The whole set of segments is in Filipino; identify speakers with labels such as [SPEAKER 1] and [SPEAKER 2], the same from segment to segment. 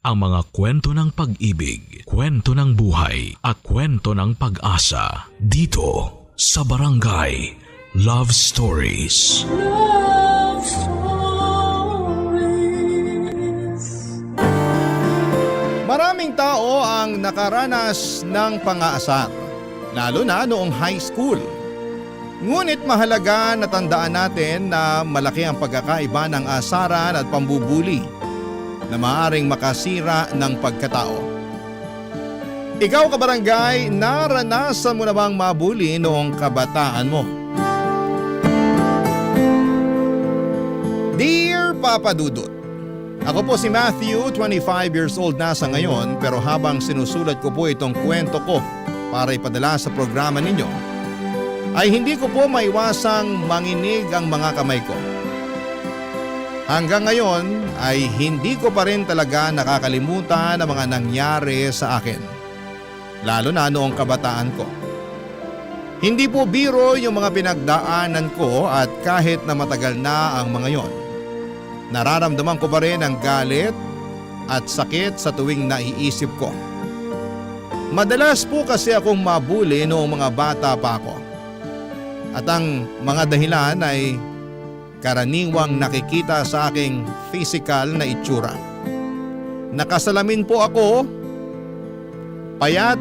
[SPEAKER 1] ang mga kwento ng pag-ibig, kwento ng buhay at kwento ng pag-asa dito sa Barangay Love Stories.
[SPEAKER 2] Love Stories.
[SPEAKER 3] Maraming tao ang nakaranas ng pang-aasar, lalo na noong high school. Ngunit mahalaga na tandaan natin na malaki ang pagkakaiba ng asaran at pambubuli na maaaring makasira ng pagkatao. Ikaw kabarangay, naranasan mo na bang mabuli noong kabataan mo? Dear Papa Dudut, ako po si Matthew, 25 years old na sa ngayon, pero habang sinusulat ko po itong kwento ko para ipadala sa programa ninyo, ay hindi ko po maiwasang manginig ang mga kamay ko. Hanggang ngayon ay hindi ko pa rin talaga nakakalimutan ang mga nangyari sa akin, lalo na noong kabataan ko. Hindi po biro yung mga pinagdaanan ko at kahit na matagal na ang mga yon, nararamdaman ko pa rin ang galit at sakit sa tuwing naiisip ko. Madalas po kasi akong mabuli noong mga bata pa ako. At ang mga dahilan ay karaniwang nakikita sa aking physical na itsura. Nakasalamin po ako, payat,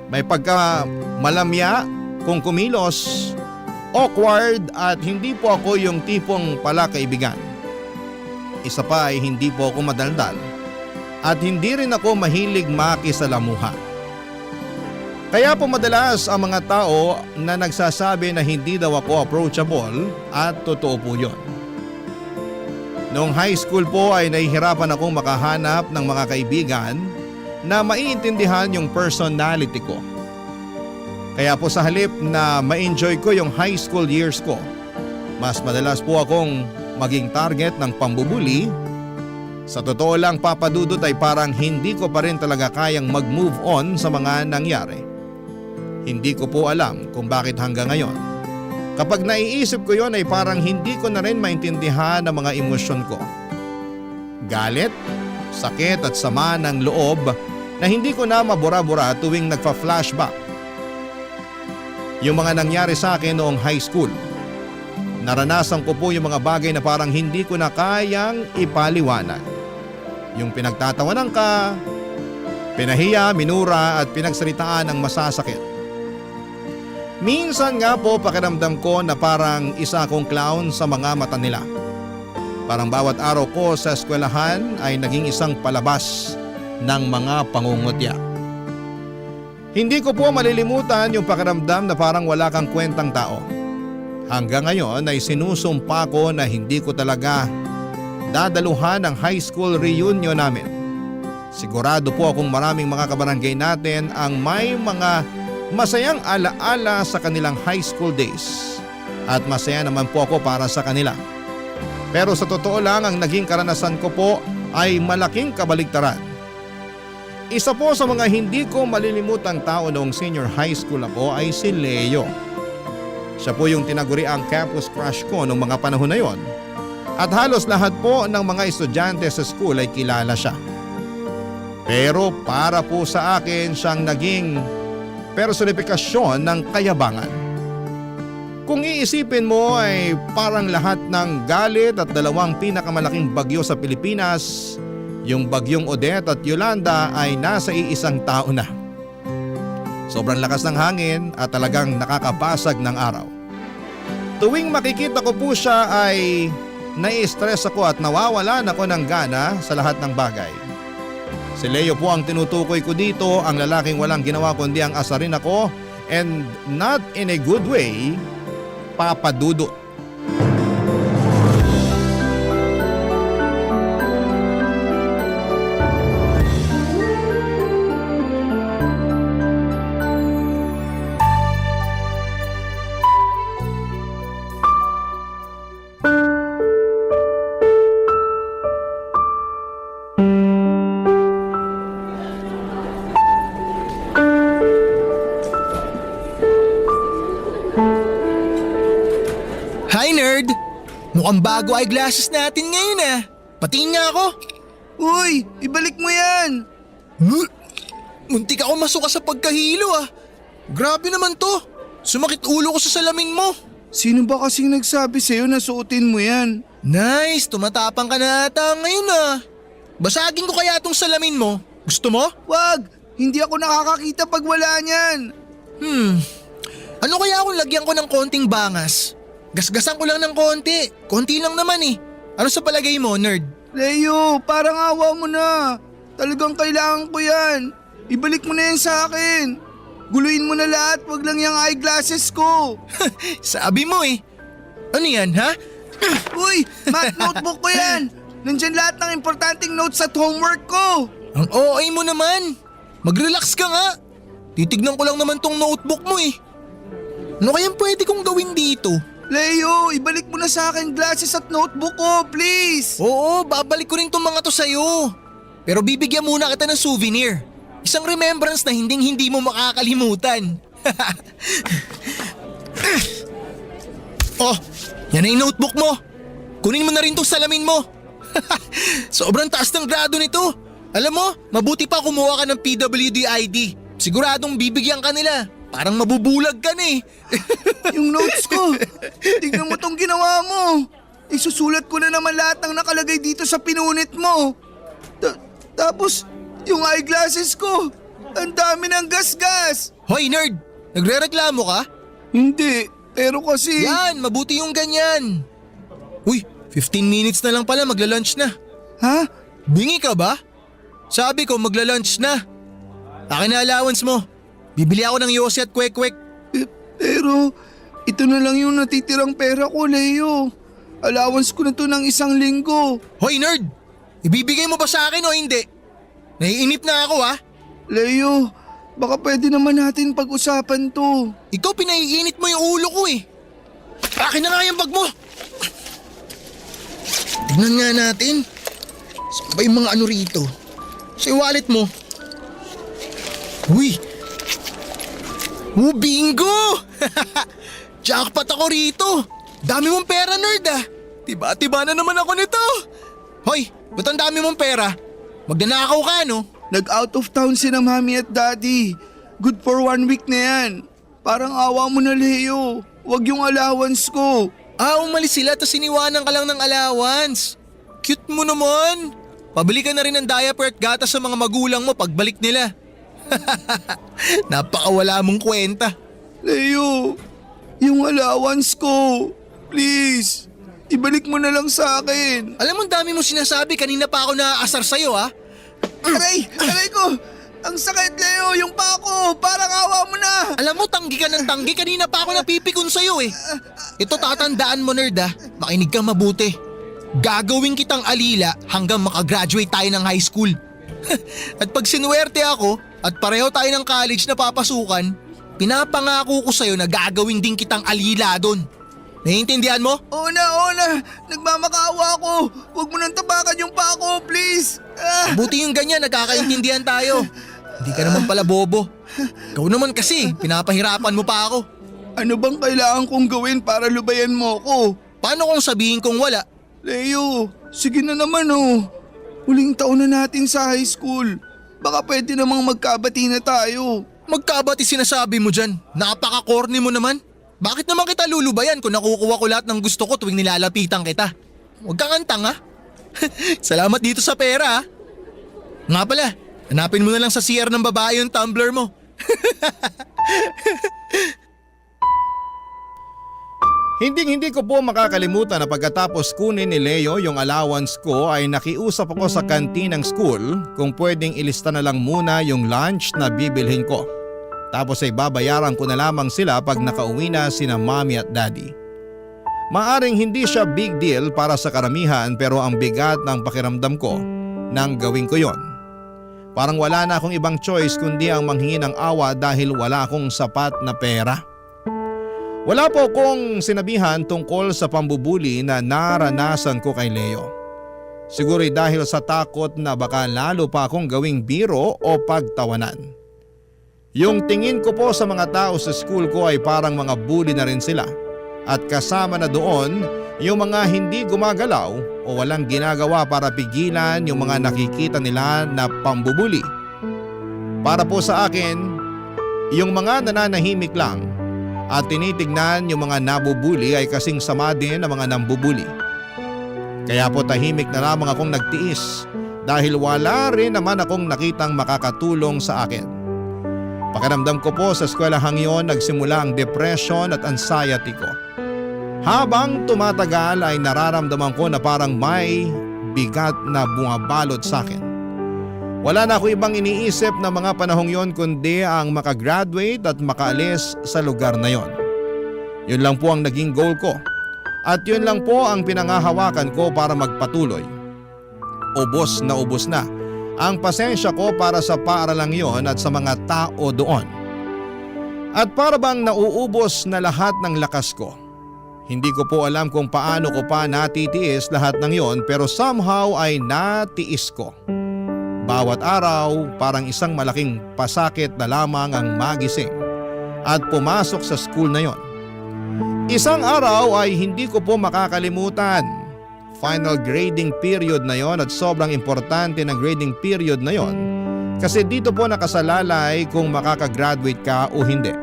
[SPEAKER 3] may pagka malamya kung kumilos, awkward at hindi po ako yung tipong palakaibigan. Isa pa ay hindi po ako madaldal at hindi rin ako mahilig makisalamuha. Kaya po madalas ang mga tao na nagsasabi na hindi daw ako approachable at totoo po yun. Noong high school po ay nahihirapan akong makahanap ng mga kaibigan na maiintindihan yung personality ko. Kaya po sa halip na ma-enjoy ko yung high school years ko, mas madalas po akong maging target ng pambubuli. Sa totoo lang Papa Dudut ay parang hindi ko pa rin talaga kayang mag-move on sa mga nangyari. Hindi ko po alam kung bakit hanggang ngayon. Kapag naiisip ko yon ay parang hindi ko na rin maintindihan ang mga emosyon ko. Galit, sakit at sama ng loob na hindi ko na mabura-bura tuwing nagpa-flashback. Yung mga nangyari sa akin noong high school. Naranasan ko po yung mga bagay na parang hindi ko na kayang ipaliwanag. Yung pinagtatawanan ka, pinahiya, minura at pinagsalitaan ng masasakit. Minsan nga po pakiramdam ko na parang isa akong clown sa mga mata nila. Parang bawat araw ko sa eskwelahan ay naging isang palabas ng mga pangungutya. Hindi ko po malilimutan yung pakiramdam na parang wala kang kwentang tao. Hanggang ngayon ay sinusumpa ko na hindi ko talaga dadaluhan ang high school reunion namin. Sigurado po akong maraming mga kabarangay natin ang may mga masayang alaala sa kanilang high school days at masaya naman po ako para sa kanila. Pero sa totoo lang ang naging karanasan ko po ay malaking kabaligtaran. Isa po sa mga hindi ko malilimutang tao noong senior high school ako ay si Leo. Siya po yung tinaguri ang campus crush ko noong mga panahon na yon. At halos lahat po ng mga estudyante sa school ay kilala siya. Pero para po sa akin siyang naging personifikasyon ng kayabangan. Kung iisipin mo ay parang lahat ng galit at dalawang pinakamalaking bagyo sa Pilipinas, yung bagyong Odette at Yolanda ay nasa iisang tao na. Sobrang lakas ng hangin at talagang nakakabasag ng araw. Tuwing makikita ko po siya ay nai-stress ako at nawawalan ako ng gana sa lahat ng bagay. Si Leo po ang tinutukoy ko dito, ang lalaking walang ginawa kundi ang asarin ako and not in a good way, Papa Dudut.
[SPEAKER 4] Hi nerd! Mukhang bago eyeglasses natin ngayon ah. Patingin nga ako. Uy, ibalik mo yan!
[SPEAKER 5] Muntik ako masuka sa pagkahilo ah. Grabe naman to. Sumakit ulo ko sa salamin mo.
[SPEAKER 4] Sino ba kasing nagsabi sa'yo na suotin mo yan?
[SPEAKER 5] Nice, tumatapang ka na ata ngayon ah. Basagin ko kaya tong salamin mo. Gusto mo?
[SPEAKER 4] Wag! Hindi ako nakakakita pag wala niyan.
[SPEAKER 5] Ano kaya kung lagyan ko ng konting bangas? Gasgasan ko lang ng konti. Konti lang naman eh. Ano sa palagay mo, nerd?
[SPEAKER 4] Leo, parang awa mo na. Talagang kailangan ko yan. Ibalik mo na yan sa akin. Guluhin mo na lahat, wag lang yung eyeglasses ko.
[SPEAKER 5] Sabi mo eh. Ano yan, ha?
[SPEAKER 4] Uy, math notebook ko yan. Nandyan lahat ng importanteng notes at homework ko.
[SPEAKER 5] Ang OA mo naman. Mag-relax ka nga. Titignan ko lang naman tong notebook mo eh. Ano kayang pwede kong gawin dito?
[SPEAKER 4] Leo, ibalik mo na sa akin glasses at notebook ko, please.
[SPEAKER 5] Oo, babalik ko rin tong mga to sa'yo. Pero bibigyan muna kita ng souvenir. Isang remembrance na hindi mo makakalimutan. Oh, yan na yung notebook mo. Kunin mo na rin tong salamin mo. Sobrang taas ng grado nito. Alam mo, mabuti pa kumuha ka ng PWD ID. Siguradong bibigyan ka nila. Parang mabubulag ka na eh.
[SPEAKER 4] Yung notes ko. Tignan mo tong ginawa mo. Isusulat ko na naman lahat ng nakalagay dito sa pinunit mo. Tapos, yung eyeglasses ko. Ang dami ng gasgas.
[SPEAKER 5] Hoy nerd, nagre-reklamo ka?
[SPEAKER 4] Hindi, pero kasi…
[SPEAKER 5] Yan, mabuti yung ganyan. Uy, 15 minutes na lang pala magla-lunch na.
[SPEAKER 4] Ha?
[SPEAKER 5] Bingi ka ba? Sabi ko magla-lunch na. Akin na allowance mo. Bibili ako ng yosi at kwek-kwek.
[SPEAKER 4] Pero, ito na lang yung natitirang pera ko, Leo. Allowance ko na to ng 1 linggo.
[SPEAKER 5] Hoy nerd, ibibigay mo ba sa akin o hindi? Naiinip na ako ha.
[SPEAKER 4] Leo, baka pwede naman natin pag-usapan to.
[SPEAKER 5] Ikaw pinaiinit mo yung ulo ko eh. Akin na nga yung bag mo. Tingnan nga natin. Saan ba yung mga ano rito? Sa wallet mo. Uy! Bingo! Jackpot ako rito. Dami mong pera, nerd ah. Tiba-tiba na naman ako nito. Hoy, ba't ang dami mong pera? Magnanakaw ka no?
[SPEAKER 4] Nag-out of town sina Mami at Daddy. Good for 1 week na yan. Parang awa mo na, Leo. Wag yung allowance ko.
[SPEAKER 5] Umalis sila tapos iniwanan ka lang ng allowance. Cute mo naman. Pabili ka na rin ng diaper at gatas sa mga magulang mo pagbalik nila. Napakawala mong kwenta.
[SPEAKER 4] Leo, yung allowance ko. Please, ibalik mo na lang sa akin.
[SPEAKER 5] Alam mo, dami mo sinasabi. Kanina pa ako naaasar sa'yo ha.
[SPEAKER 4] Aray ko. Ang sakit, Leo, yung pa ako. Parang awa mo na.
[SPEAKER 5] Alam mo, tanggi ka ng tanggi. Kanina pa ako napipikon sa'yo eh. Ito tatandaan mo, nerd ha. Makinig kang mabuti. Gagawin kitang alila hanggang makagraduate tayo ng high school. At pag sinuwerte ako at pareho tayo ng college na papasukan, pinapangako ko sa'yo na gagawin din kitang alila doon. Naiintindihan mo?
[SPEAKER 4] Oo na. Nagmamakaawa ako. Huwag mo nang tapakan yung pa ako, please.
[SPEAKER 5] Buti yung ganyan, nagkakaintindihan tayo. Hindi ka naman pala bobo. Ikaw naman kasi, pinapahirapan mo pa ako.
[SPEAKER 4] Ano bang kailangan kong gawin para lubayan mo ko?
[SPEAKER 5] Paano kung sabihin kong wala?
[SPEAKER 4] Leo, sige na naman oh. Huling taon na natin sa high school. Baka pwede namang magkabati na tayo.
[SPEAKER 5] Magkabati sinasabi mo dyan. Napaka-corny mo naman. Bakit naman kita lulubayan kung nakukuha ko lahat ng gusto ko tuwing nilalapitan kita? Huwag kang antang ha. Salamat dito sa pera ha. Nga pala, hanapin mo na lang sa CR ng babae yung tumbler mo.
[SPEAKER 3] Hindi ko po makakalimutan na pagkatapos kunin ni Leo yung allowance ko ay nakiusap ako sa kantin ng school kung pwedeng ilista na lang muna yung lunch na bibilhin ko. Tapos ay babayaran ko na lamang sila pag nakauwi na sina Mommy at Daddy. Maaring hindi siya big deal para sa karamihan pero ang bigat ng pakiramdam ko nang gawin ko yon. Parang wala na akong ibang choice kundi ang manghingi ng awa dahil wala akong sapat na pera. Wala po kong sinabihan tungkol sa pambubuli na naranasan ko kay Leo. Siguro'y dahil sa takot na baka lalo pa akong gawing biro o pagtawanan. Yung tingin ko po sa mga tao sa school ko ay parang mga bully na rin sila At kasama na doon yung mga hindi gumagalaw o walang ginagawa para pigilan yung mga nakikita nila na pambubuli. Para po sa akin, yung mga nananahimik lang at tinitignan yung mga nabubuli ay kasing sama din ng mga nambubuli. Kaya po tahimik na lamang akong nagtiis dahil wala rin naman akong nakitang makakatulong sa akin. Pakiramdam ko po sa eskwelahang yon nagsimula ang depression at anxiety ko. Habang tumatagal ay nararamdaman ko na parang may bigat na bumabalot sa akin. Wala na ako ibang iniisip na mga panahong yon kundi ang makagraduate at makaalis sa lugar na yon. Yun lang po ang naging goal ko. At yun lang po ang pinangahawakan ko para magpatuloy. Ubos na ang pasensya ko para sa paaralang yon at sa mga tao doon. At para bang nauubos na lahat ng lakas ko. Hindi ko po alam kung paano ko pa natitiis lahat ng yon pero somehow ay natiis ko. Bawat araw parang isang malaking pasakit na lamang ang magising at pumasok sa school na yon. Isang araw ay hindi ko po makakalimutan. Final grading period na yon at sobrang importante ng grading period na yon kasi dito po nakasalalay kung makakagraduate ka o hindi.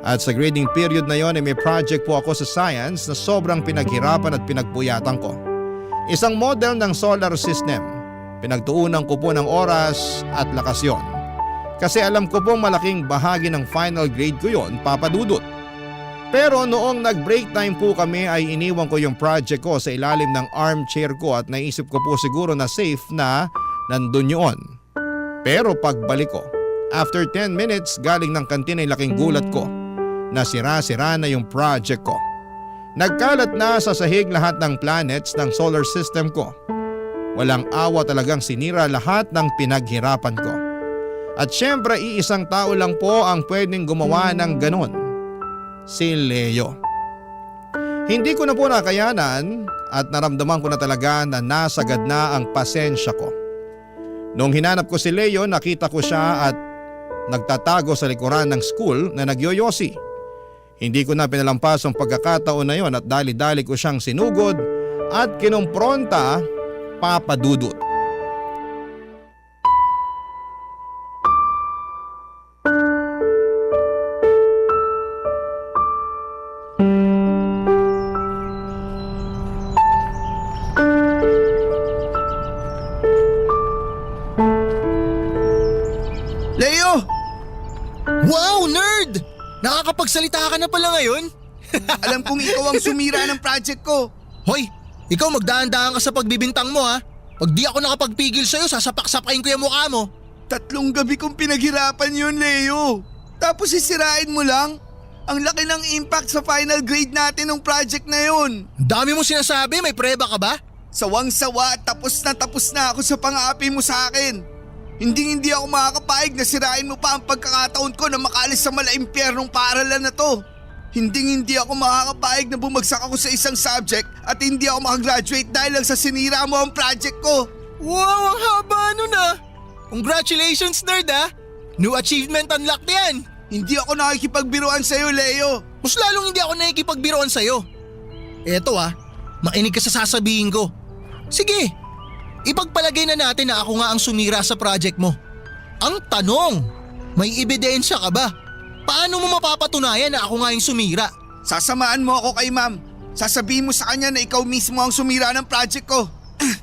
[SPEAKER 3] At sa grading period na yon ay may project po ako sa science na sobrang pinaghirapan at pinagpuyatan ko. Isang model ng solar system. Pinagtuunan ko po ng oras at lakas yon. Kasi alam ko pong malaking bahagi ng final grade ko yon papadudot. Pero noong nag-break time po kami ay iniwan ko yung project ko sa ilalim ng armchair ko at naisip ko po siguro na safe na nandun yun. Pero pagbalik ko, after 10 minutes galing ng kantin ay laking gulat ko na sira-sira na yung project ko. Nagkalat na sa sahig lahat ng planets ng solar system ko. Walang awa talagang sinira lahat ng pinaghirapan ko. At syempre iisang tao lang po ang pwedeng gumawa ng ganon. Si Leo. Hindi ko na po nakayanan at naramdaman ko na talaga na nasagad na ang pasensya ko. Noong hinanap ko si Leo nakita ko siya at nagtatago sa likuran ng school na nagyoyosi. Hindi ko na pinalampas ang pagkakataon na yon at dali-dali ko siyang sinugod at kinumpronta papadudot.
[SPEAKER 4] Leo!
[SPEAKER 5] Wow, nerd! Nakakapagsalita ka na pala ngayon?
[SPEAKER 4] Alam kong ikaw ang sumira ng project ko.
[SPEAKER 5] Hoy, ikaw magdaan-daan ka sa pagbibintang mo ha. Pag di ako nakapagpigil sa'yo, sasapak-sapakin ko yung mukha mo.
[SPEAKER 4] 3 gabi kong pinaghirapan yun, Leo. Tapos sisirain mo lang? Ang laki ng impact sa final grade natin ng project na yun.
[SPEAKER 5] Ang dami mo sinasabi, may preba ka ba?
[SPEAKER 4] Sawang-sawa, tapos na ako sa pang-aapi mo sa akin. Hindi ako makakapayag na sirain mo pa ang pagkakataon ko na makaalis sa malaimpyernong paaralan na to. Hindi ako makakapayag na bumagsak ako sa isang subject at hindi ako makagraduate dahil lang sa sinira mo ang project ko.
[SPEAKER 5] Wow, ang haba nun ah! Congratulations, nerd ah! New achievement unlocked yan!
[SPEAKER 4] Hindi ako nakikipagbiruan sa'yo, Leo.
[SPEAKER 5] Mas lalong hindi ako nakikipagbiruan sa'yo. Eto ah, makinig ka sa sasabihin ko. Sige, ipagpalagay na natin na ako nga ang sumira sa project mo. Ang tanong, may ebidensya ka ba? Paano mo mapapatunayan na ako nga yung sumira?
[SPEAKER 4] Sasamaan mo ako kay ma'am. Sasabihin mo sa kanya na ikaw mismo ang sumira ng project ko.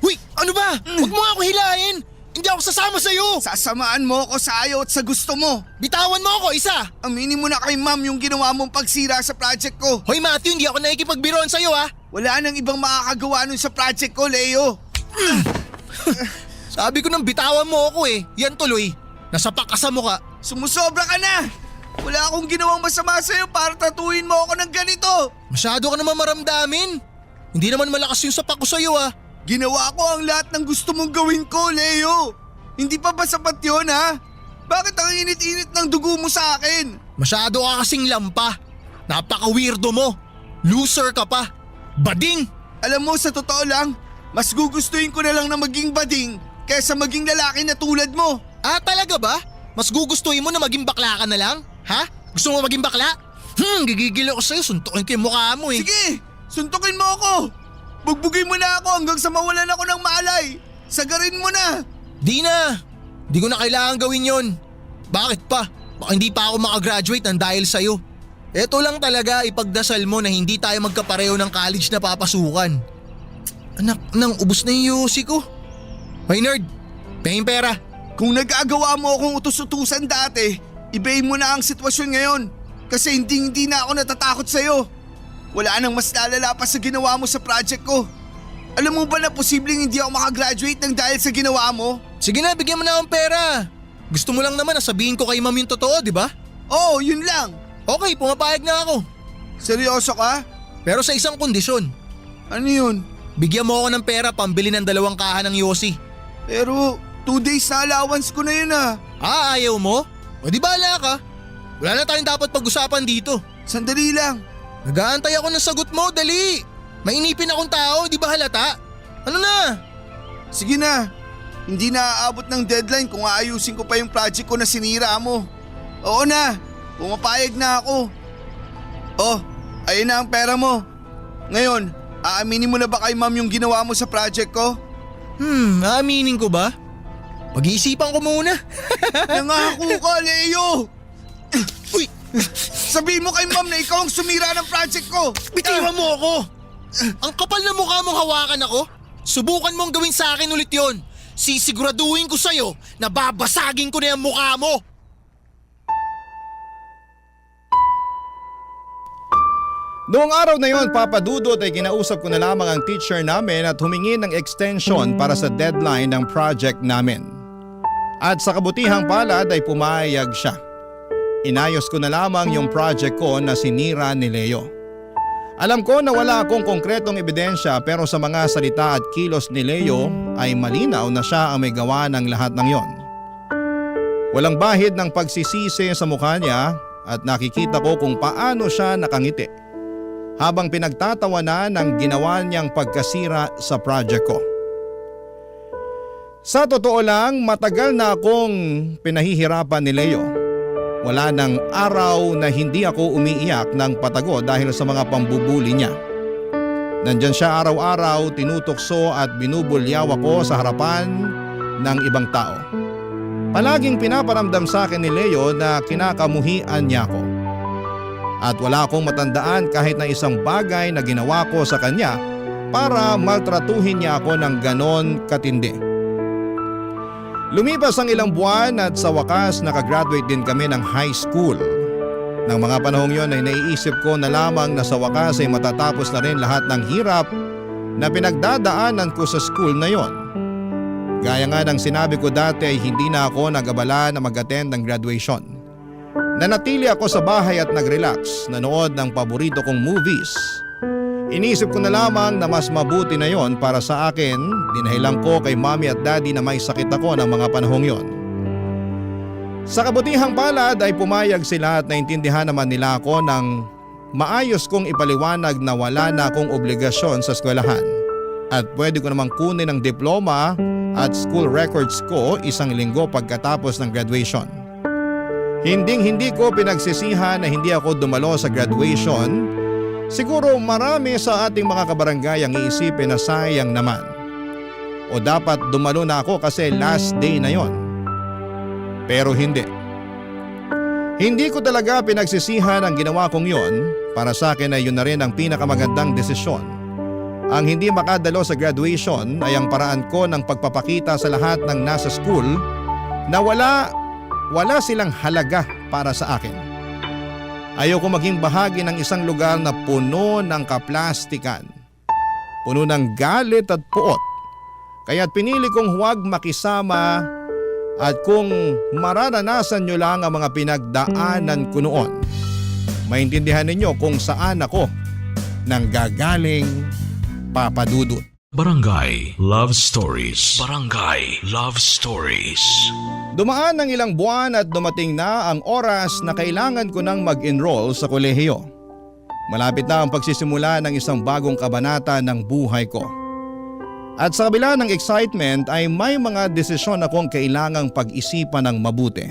[SPEAKER 5] Uy, ano ba? Huwag mo nga ako hilahin! Hindi ako sasama sa'yo!
[SPEAKER 4] Sasamaan mo ako sa ayaw at sa gusto mo.
[SPEAKER 5] Bitawan mo ako, isa!
[SPEAKER 4] Aminin mo na kay ma'am yung ginawa mong pagsira sa project ko.
[SPEAKER 5] Hoy Matthew, hindi ako nakikipagbiruan sa'yo ha!
[SPEAKER 4] Wala nang ibang makakagawa nun sa project ko, Leo.
[SPEAKER 5] Sabi ko nang bitawan mo ako eh. Yan tuloy. Nasapak ka sa mukha.
[SPEAKER 4] Sumusobra ka na! Wala akong ginawang masama sa'yo para tatuin mo ako ng ganito.
[SPEAKER 5] Masyado ka naman maramdamin. Hindi naman malakas yung sapak ko sa'yo ah.
[SPEAKER 4] Ginawa ko ang lahat ng gusto mong gawin ko, Leo. Hindi pa ba sapat yun, ha? Bakit ang init-init ng dugo mo sa akin?
[SPEAKER 5] Masyado ka kasing lampa. Napaka-weirdo mo. Loser ka pa. Bading!
[SPEAKER 4] Alam mo, sa totoo lang, mas gugustuhin ko na lang na maging bading kaysa maging lalaki na tulad mo.
[SPEAKER 5] Ah, talaga ba? Mas gugustuhin mo na maging bakla ka na lang? Ha? Gusto mo maging bakla? Gigigil ako sa'yo. Suntukin ko yung mukha mo eh.
[SPEAKER 4] Sige, suntukin mo ako. Bugbugin mo na ako hanggang sa mawalan ako ng malay. Sagarin mo na.
[SPEAKER 5] Di na. Di ko na kailangan gawin yon. Bakit pa? Baka hindi pa ako makagraduate ng dahil sa'yo. Eto lang talaga, ipagdasal mo na hindi tayo magkapareho ng college na papasukan. Anak, nang ubos na yung yosi ko. Hoy nerd, pahing pera.
[SPEAKER 4] Kung nag-aagawa mo akong utos-utusan dati, ibahin mo na ang sitwasyon ngayon. Kasi hindi na ako natatakot sa'yo. Wala nang mas lalala pa sa ginawa mo sa project ko. Alam mo ba na posibleng hindi ako makagraduate ng dahil sa ginawa mo?
[SPEAKER 5] Sige na, bigyan mo na akong pera. Gusto mo lang naman na sabihin ko kay ma'am yung totoo, di ba?
[SPEAKER 4] Oo, yun lang.
[SPEAKER 5] Okay, pumapayag na ako.
[SPEAKER 4] Seryoso ka?
[SPEAKER 5] Pero sa isang kondisyon.
[SPEAKER 4] Ano yun?
[SPEAKER 5] Bigyan mo ako ng pera pambili ng 2 kahan ng yosi.
[SPEAKER 4] Pero 2 days na allowance ko na yun ah.
[SPEAKER 5] Ayaw mo? O di bahala ka. Wala na tayong dapat pag-usapan dito.
[SPEAKER 4] Sandali lang.
[SPEAKER 5] Nag-aantay ako ng sagot mo, dali. Mainipin akong tao, di ba halata? Ano na?
[SPEAKER 4] Sige na. Hindi na aabot ng deadline kung aayusin ko pa yung project ko na sinira mo. Oo na. Pumapayag na ako. Oh, ayun na ang pera mo. Ngayon, aaminin mo na ba kay ma'am yung ginawa mo sa project ko?
[SPEAKER 5] Aaminin ko ba? Pag-iisipan ko muna.
[SPEAKER 4] Nangako ka, Leo!
[SPEAKER 5] Uy!
[SPEAKER 4] Sabihin mo kay ma'am na ikaw ang sumira ng project ko!
[SPEAKER 5] Bitiwan mo ako! Ang kapal na mukha mong hawakan ako? Subukan mong gawin sa akin ulit yon. Sisiguraduhin ko sa'yo na babasagin ko na yung mukha mo!
[SPEAKER 3] Noong araw na yon, Papa Dudut, ay kinausap ko na lamang ang teacher namin at humingi ng extension para sa deadline ng project namin. At sa kabutihang palad ay pumayag siya. Inayos ko na lamang yung project ko na sinira ni Leo. Alam ko na wala akong konkretong ebidensya pero sa mga salita at kilos ni Leo ay malinaw na siya ang may gawa ng lahat ng yon. Walang bahid ng pagsisisi sa mukha niya at nakikita ko kung paano siya nakangiti habang pinagtatawanan ng ginawa niyang pagkasira sa project ko. Sa totoo lang, matagal na akong pinahihirapan ni Leo. Wala nang araw na hindi ako umiiyak ng patago dahil sa mga pambubuli niya. Nandyan siya araw-araw, tinutokso at binubulyaw ako sa harapan ng ibang tao. Palaging pinaparamdam sa akin ni Leo na kinakamuhian niya ako. At wala akong matandaan kahit na isang bagay na ginawa ko sa kanya para maltratuhin niya ako ng ganon katindi. Lumipas ang ilang buwan at sa wakas nakagraduate din kami ng high school. Nang mga panahong yon ay naiisip ko na lamang na sa wakas ay matatapos na rin lahat ng hirap na pinagdadaanan ko sa school na yon. Gaya nga ng sinabi ko dati ay hindi na ako nag-abala na mag-attend ng graduation. Nanatili ako sa bahay at nag-relax, nanood ng paborito kong movies. Inisip ko na lamang na mas mabuti na yon para sa akin, dinahilan ko kay mommy at daddy na may sakit ako ng mga panahong yon. Sa kabutihang palad ay pumayag sila at naintindihan naman nila ako nang maayos kong ipaliwanag na wala na akong obligasyon sa eskwelahan at pwede ko namang kunin ang diploma at school records ko 1 linggo pagkatapos ng graduation. Hindi ko pinagsisihan na hindi ako dumalo sa graduation. Siguro marami sa ating mga kabarangay ang iisipin na sayang naman. O dapat dumalo na ako kasi last day na yon. Pero hindi. Hindi ko talaga pinagsisihan ang ginawa kong yon. Para sa akin ay yun na rin ang pinakamagandang desisyon. Ang hindi makadalo sa graduation ay ang paraan ko ng pagpapakita sa lahat ng nasa school na wala silang halaga para sa akin. Ayoko maging bahagi ng isang lugar na puno ng kaplastikan, puno ng galit at puot. Kaya't pinili kong huwag makisama at kung mararanasan nyo lang ang mga pinagdaanan ko noon, maintindihan ninyo kung saan ako nanggagaling, Papa Dudut.
[SPEAKER 1] Barangay Love Stories. Barangay Love Stories.
[SPEAKER 3] Dumaan ng ilang buwan at dumating na ang oras na kailangan ko nang mag-enroll sa kolehiyo. Malapit na ang pagsisimula ng isang bagong kabanata ng buhay ko. At sa kabila ng excitement ay may mga desisyon akong kailangang pag-isipan ng mabuti.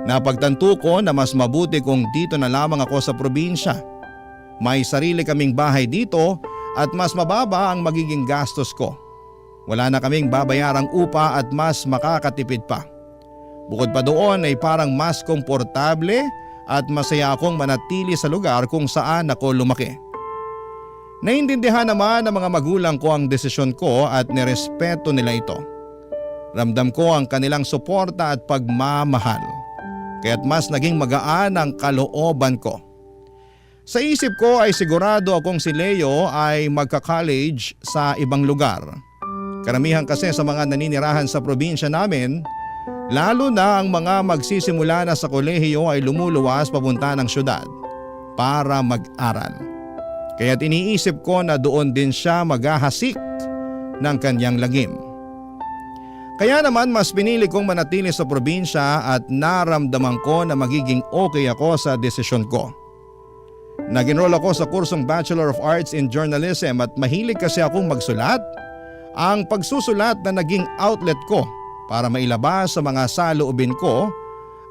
[SPEAKER 3] Napagtanto ko na mas mabuti kung dito na lamang ako sa probinsya. May sarili kaming bahay dito at mas mababa ang magiging gastos ko. Wala na kaming babayarang upa at mas makakatipid pa. Bukod pa doon ay parang mas komportable at masaya akong manatili sa lugar kung saan ako lumaki. Naintindihan naman ng mga magulang ko ang desisyon ko at nirespeto nila ito. Ramdam ko ang kanilang suporta at pagmamahal. Kaya't mas naging magaan ang kalooban ko. Sa isip ko ay sigurado akong si Leo ay magka-college sa ibang lugar. Karamihan kasi sa mga naninirahan sa probinsya namin, lalo na ang mga magsisimula na sa kolehiyo ay lumuluwas papunta ng syudad para mag-aral. Kaya't iniisip ko na doon din siya maghahasik ng kanyang lagim. Kaya naman mas pinili kong manatili sa probinsya at naramdaman ko na magiging okay ako sa desisyon ko. Nag-enroll ako sa kursong Bachelor of Arts in Journalism at mahilig kasi akong magsulat. Ang pagsusulat na naging outlet ko para mailabas sa mga saloobin ko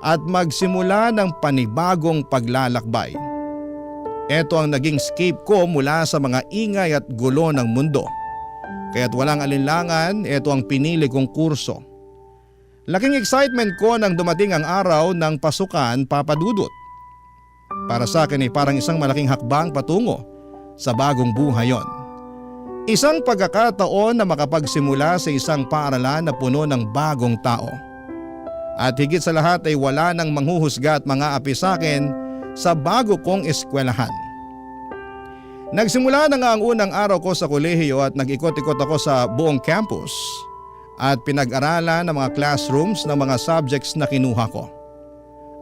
[SPEAKER 3] at magsimula ng panibagong paglalakbay. Ito ang naging escape ko mula sa mga ingay at gulo ng mundo. Kaya't walang alinlangan, ito ang pinili kong kurso. Laking excitement ko nang dumating ang araw ng pasukan, Papa Dudut. Para sa akin ay parang isang malaking hakbang patungo sa bagong buhay yon. Isang pagkakataon na makapagsimula sa isang paaralan na puno ng bagong tao. At higit sa lahat ay wala nang manghuhusga at mga api sa akin sa bago kong eskwelahan. Nagsimula na nga ang unang araw ko sa kolehiyo at nag-ikot-ikot ako sa buong campus at pinag-aralan ng mga classrooms ng mga subjects na kinuha ko.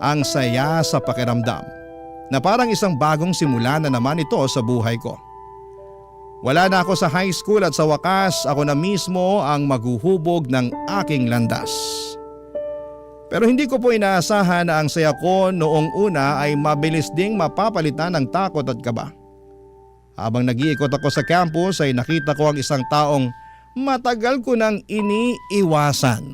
[SPEAKER 3] Ang saya sa pakiramdam na parang isang bagong simula na naman ito sa buhay ko. Wala na ako sa high school at sa wakas ako na mismo ang maghuhubog ng aking landas. Pero hindi ko po inaasahan na ang saya ko noong una ay mabilis ding mapapalitan ng takot at kaba. Habang nag-iikot ako sa campus ay nakita ko ang isang taong matagal ko nang iniiwasan.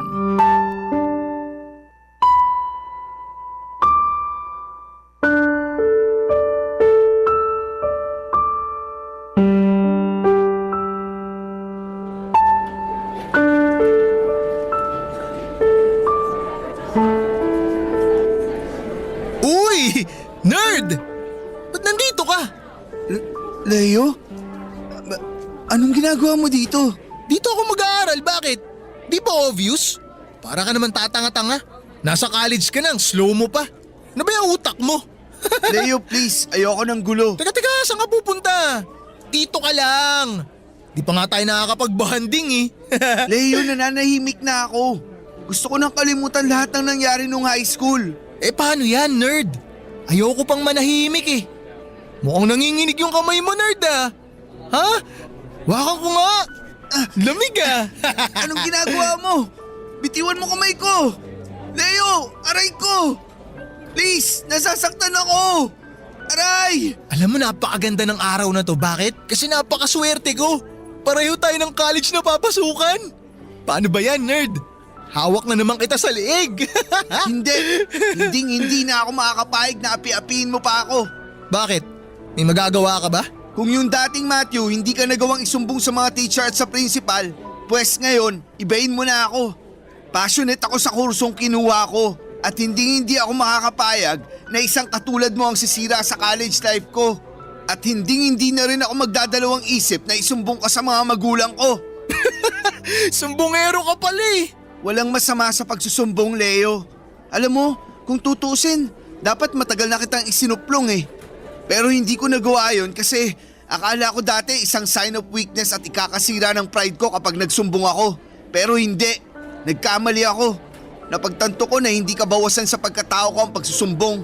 [SPEAKER 5] Uy! Nerd! Ba't nandito ka?
[SPEAKER 4] Leo? Anong ginagawa mo dito?
[SPEAKER 5] Dito ako mag-aaral, bakit? Di ba obvious? Para ka naman tatanga-tanga. Nasa college ka nang, slow mo pa. Ano ba yung utak mo?
[SPEAKER 4] Leo, please. Ayoko ng gulo.
[SPEAKER 5] Teka, saan ka pupunta? Dito ka lang. Di pa nga tayo nakakapag-bonding eh.
[SPEAKER 4] Leo, nananahimik na ako. Gusto ko nang kalimutan lahat ng nangyari nung high school.
[SPEAKER 5] Eh paano yan, nerd? Ayoko pang manahimik eh. Mukhang nanginginig yung kamay mo, nerd ah. Ha? Wakan ko nga. Lamig ah.
[SPEAKER 4] Anong ginagawa mo? Bitiwan mo kamay ko. Leo, aray ko. Please, nasasaktan ako. Aray!
[SPEAKER 5] Alam mo, napakaganda ng araw na to. Bakit? Kasi napakaswerte ko. Pareho tayo ng college na papasukan. Paano ba yan, nerd? Hawak na naman kita sa liig.
[SPEAKER 4] Hindi na ako makakapahig na api-apiin mo pa ako.
[SPEAKER 5] Bakit? May magagawa ka ba?
[SPEAKER 4] Kung yung dating Matthew hindi ka nagawang isumbong sa mga teacher at sa principal, pues ngayon, ibahin mo na ako. Passionate ako sa kursong kinuha ko at hindi ako makakapayag na isang katulad mo ang sisira sa college life ko. At hindi na rin ako magdadalawang isip na isumbong ka sa mga magulang ko.
[SPEAKER 5] Sumbongero ka pala eh.
[SPEAKER 4] Walang masama sa pagsusumbong, Leo. Alam mo, kung tutusin, dapat matagal na kitang isinuplong eh. Pero hindi ko nagawa yun kasi akala ko dati isang sign of weakness at ikakasira ng pride ko kapag nagsumbong ako. Pero hindi. Nagkamali ako. Napagtanto ko na hindi kabawasan sa pagkatao ko ang pagsusumbong.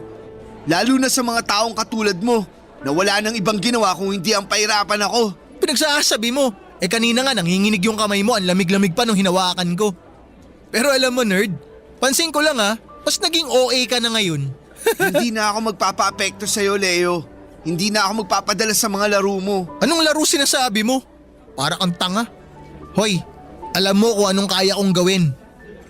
[SPEAKER 4] Lalo na sa mga taong katulad mo na wala nang ibang ginawa kung hindi ang pahirapan ako.
[SPEAKER 5] Pinagsasabi mo. Eh kanina nga nanginginig yung kamay mo, ang lamig-lamig pa nung hinawakan ko. Pero alam mo, nerd, pansin ko lang mas naging OA ka na ngayon.
[SPEAKER 4] Hindi na ako magpapa-apekto sa'yo, Leo. Hindi na ako magpapadala sa mga laro mo.
[SPEAKER 5] Anong laro sinasabi mo? Para kang tanga. Hoy, alam mo kung anong kaya kong gawin.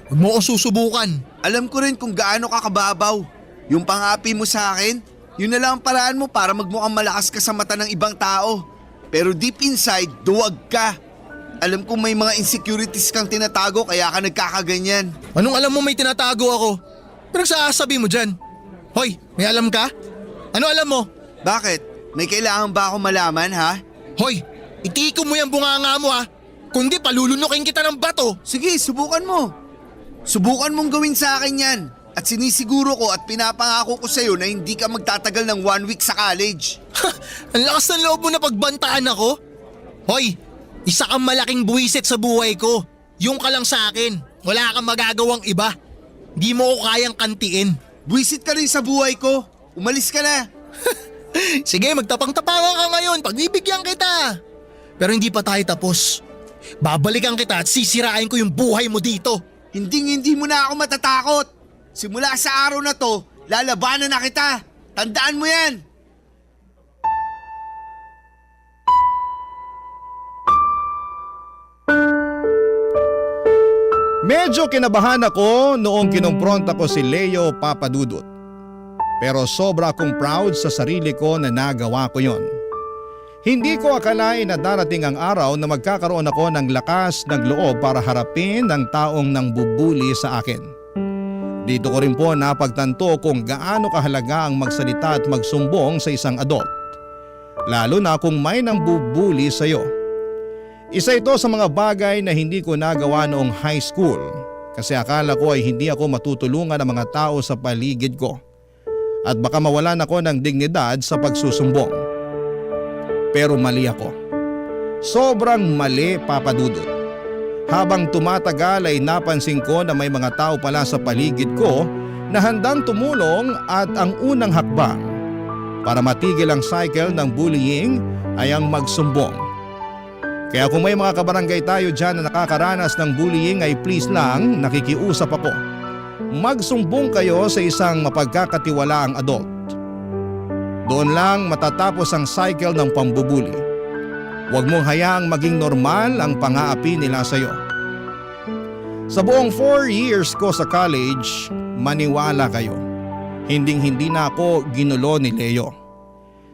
[SPEAKER 5] Huwag mo akong susubukan.
[SPEAKER 4] Alam ko rin kung gaano ka kababaw. Yung pangapi mo sa akin, yun na lang ang paraan mo para magmukhang malakas ka sa mata ng ibang tao. Pero deep inside, duwag ka. Alam ko may mga insecurities kang tinatago kaya ka nagkakaganyan.
[SPEAKER 5] Anong alam mo may tinatago ako? Pinagsasabi mo dyan. Hoy, may alam ka? Ano alam mo?
[SPEAKER 4] Bakit? May kailangan ba ako malaman, ha?
[SPEAKER 5] Hoy, itiko mo yung bunganga mo ha. Kundi palulunukin kita ng bato.
[SPEAKER 4] Sige, subukan mo. Subukan mong gawin sa akin yan. At sinisiguro ko at pinapangako ko sa'yo na hindi ka magtatagal ng 1 week sa college.
[SPEAKER 5] Ang lakas ng loob mo na pagbantaan ako. Hoy, isa kang malaking buwisit sa buhay ko. Yung ka lang sa akin. Wala kang magagawang iba. Di mo ko kayang kantiin.
[SPEAKER 4] Buwisit ka rin sa buhay ko. Umalis ka na.
[SPEAKER 5] Sige, magtapang-tapangan ka ngayon. Pagbibigyan kita. Pero hindi pa tayo tapos. Babalikan kita at sisirain ko yung buhay mo dito.
[SPEAKER 4] Hindi mo na ako matatakot. Simula sa araw na to, lalabanan na kita. Tandaan mo yan.
[SPEAKER 3] Medyo kinabahan ako noong kinumpronta ko si Leo Papadudut. Pero sobra akong proud sa sarili ko na nagawa ko yon. Hindi ko akalain na darating ang araw na magkakaroon ako ng lakas ng loob para harapin ang taong nang bubuli sa akin. Dito ko rin po napagtanto kung gaano kahalaga ang magsalita at magsumbong sa isang adult. Lalo na kung may nang bubuli sa iyo. Isa ito sa mga bagay na hindi ko nagawa noong high school kasi akala ko ay hindi ako matutulungan ng mga tao sa paligid ko at baka mawalan ako ng dignidad sa pagsusumbong. Pero mali ako. Sobrang mali, Papa Dudut. Habang tumatagal ay napansin ko na may mga tao pala sa paligid ko na handang tumulong at ang unang hakbang para matigil ang cycle ng bullying ay ang magsumbong. Kaya kung may mga kabarangay tayo dyan na nakakaranas ng bullying ay please lang, nakikiusap ako. Magsumbong kayo sa isang mapagkakatiwalaang adult. Doon lang matatapos ang cycle ng pambubuli. Huwag mong hayaang maging normal ang pang-aapi nila sa iyo. Sa buong 4 years ko sa college, maniwala kayo. Hinding-hindi na ako ginulo ni Leo.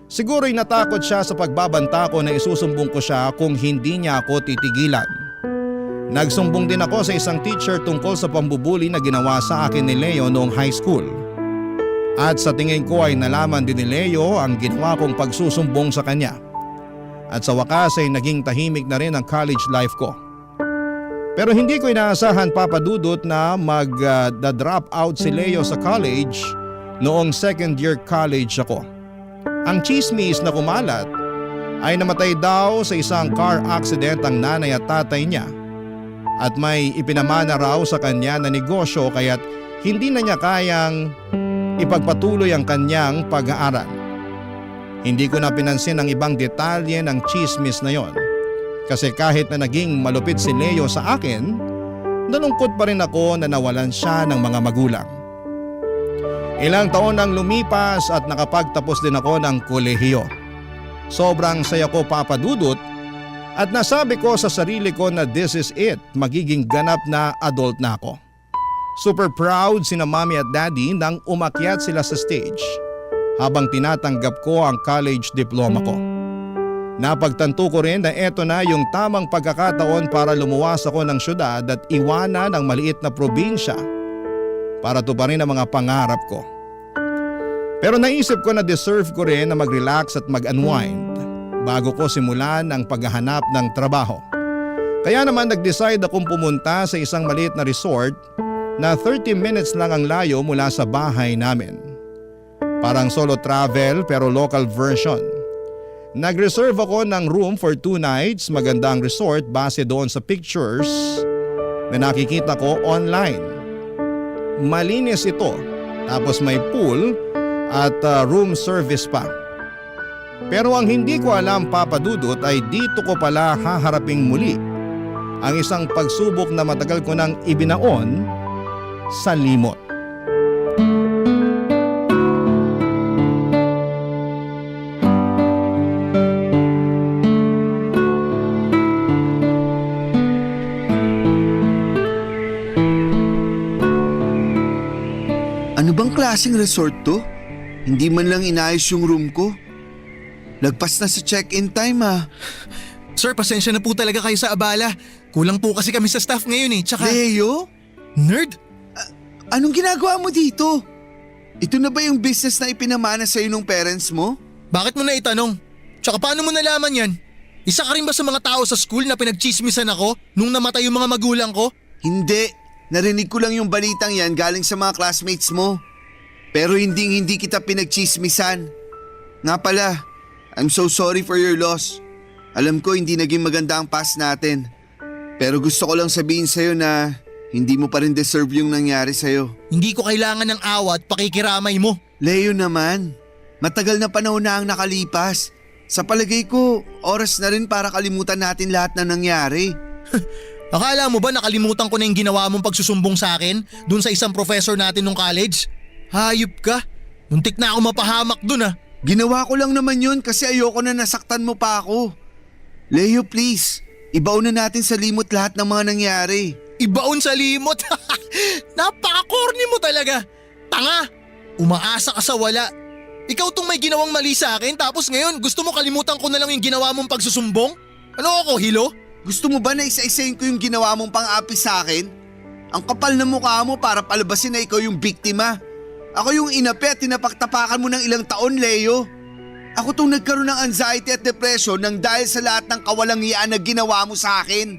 [SPEAKER 3] Siguro'y natakot siya sa pagbabanta ko na isusumbong ko siya kung hindi niya ako titigilan. Nagsumbong din ako sa isang teacher tungkol sa pambubuli na ginawa sa akin ni Leo noong high school. At sa tingin ko ay nalaman din ni Leo ang ginawa kong pagsusumbong sa kanya. At sa wakas ay naging tahimik na rin ang college life ko. Pero hindi ko inaasahan, Papa Dudut, na mag-drop out si Leo sa college noong second year college ako. Ang chismis na kumalat ay namatay daw sa isang car accident ang nanay at tatay niya. At may ipinamana raw sa kanya na negosyo kaya't hindi na niya kayang ipagpatuloy ang kanyang pag-aaral. Hindi ko na pinansin ang ibang detalye ng chismis na yon. Kasi kahit na naging malupit si Leo sa akin, nalungkot pa rin ako na nawalan siya ng mga magulang. Ilang taon nang lumipas at nakapagtapos din ako ng kolehiyo. Sobrang saya ko, Papa Dudut, at nasabi ko sa sarili ko na this is it, magiging ganap na adult na ako. Super proud sina Mommy at Daddy nang umakyat sila sa stage habang tinatanggap ko ang college diploma ko. Napagtanto ko rin na eto na yung tamang pagkakataon para lumuwas ako ng syudad at iwanan ang maliit na probinsya para tuparin ang mga pangarap ko. Pero naisip ko na deserve ko rin na mag-relax at mag-unwind bago ko simulan ang paghahanap ng trabaho. Kaya naman nag-decide akong pumunta sa isang maliit na resort na 30 minutes lang ang layo mula sa bahay namin. Parang solo travel pero local version. Nag-reserve ako ng room for 2 nights, magandang resort base doon sa pictures na nakikita ko online. Malinis ito, tapos may pool at room service pa. Pero ang hindi ko alam, Papa Dudut, ay dito ko pala haharaping muli ang isang pagsubok na matagal ko nang ibinaon sa limot.
[SPEAKER 4] Ano bang klaseng resort to? Hindi man lang inayos yung room ko. Lagpas na sa check-in time
[SPEAKER 5] Sir, pasensya na po talaga kayo sa abala. Kulang po kasi kami sa staff ngayon eh. Tsaka…
[SPEAKER 4] Leo?
[SPEAKER 5] Nerd?
[SPEAKER 4] Anong ginagawa mo dito? Ito na ba yung business na ipinamana sa'yo ng parents mo?
[SPEAKER 5] Bakit mo na itanong? Tsaka paano mo nalaman yan? Isa ka rin ba sa mga tao sa school na pinagchismisan ako nung namatay yung mga magulang ko?
[SPEAKER 4] Hindi. Narinig ko lang yung balitang yan galing sa mga classmates mo. Pero hindi kita pinagchismisan. Nga pala, I'm so sorry for your loss. Alam ko hindi naging maganda ang past natin. Pero gusto ko lang sabihin sa'yo na hindi mo pa rin deserve yung nangyari sa'yo.
[SPEAKER 5] Hindi ko kailangan ng awa at pakikiramay mo.
[SPEAKER 4] Leo naman, matagal na panahon na ang nakalipas. Sa palagay ko, oras na rin para kalimutan natin lahat na nangyari.
[SPEAKER 5] Akala mo ba nakalimutan ko na yung ginawa mong pagsusumbong sa akin dun sa isang professor natin nung college? Hayop ka. Muntik na ako mapahamak dun
[SPEAKER 4] Ginawa ko lang naman yun kasi ayoko na nasaktan mo pa ako. Leo, please, ibaon na natin sa limot lahat ng mga nangyari.
[SPEAKER 5] Ibaon sa limot. Napaka-corny mo talaga. Tanga. Umaasa ka sa wala. Ikaw tong may ginawang mali sa akin tapos ngayon gusto mo kalimutan ko na lang yung ginawa mong pagsusumbong? Ano ako, hilo?
[SPEAKER 4] Gusto mo ba na isa-isayin ko yung ginawa mong pang-api sa akin? Ang kapal na mukha mo para palabasin na ikaw yung biktima. Ako yung inapi at tinapaktapakan mo ng ilang taon, Leo. Ako tong nagkaroon ng anxiety at depression nang dahil sa lahat ng kawalangian na ginawa mo sa akin.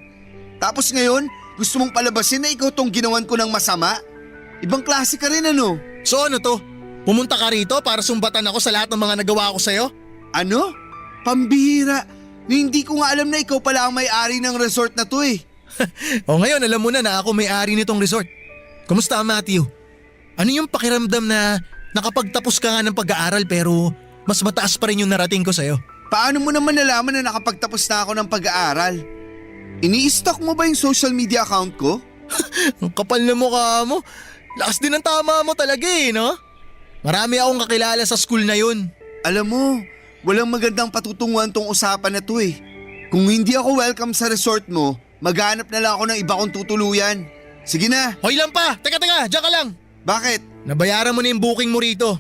[SPEAKER 4] Tapos ngayon, gusto mong palabasin na ikaw tong ginawan ko ng masama? Ibang klase ka rin ano?
[SPEAKER 5] So ano to? Pumunta ka rito para sumbatan ako sa lahat ng mga nagawa ko sa'yo?
[SPEAKER 4] Ano? Pambihira. Hindi ko nga alam na ikaw pala ang may-ari ng resort na to eh.
[SPEAKER 5] O ngayon alam mo na ako may-ari nitong resort. Kumusta, Matthew? Ano yung pakiramdam na nakapagtapos ka nga ng pag-aaral pero mas mataas pa rin yung narating ko sa'yo?
[SPEAKER 4] Paano mo naman nalaman na nakapagtapos na ako ng pag-aaral? Ini-stalk mo ba yung social media account ko?
[SPEAKER 5] Ang kapal na mukha mo. Lakas din ang tama mo talaga no? Marami akong kakilala sa school na yun.
[SPEAKER 4] Alam mo, walang magandang patutunguhan tong usapan na to eh. Kung hindi ako welcome sa resort mo, maghanap na lang ako ng iba kong tutuluyan. Sige na.
[SPEAKER 5] Hoy lang pa! Teka, diyan ka lang!
[SPEAKER 4] Bakit?
[SPEAKER 5] Nabayaran mo na yung booking mo rito.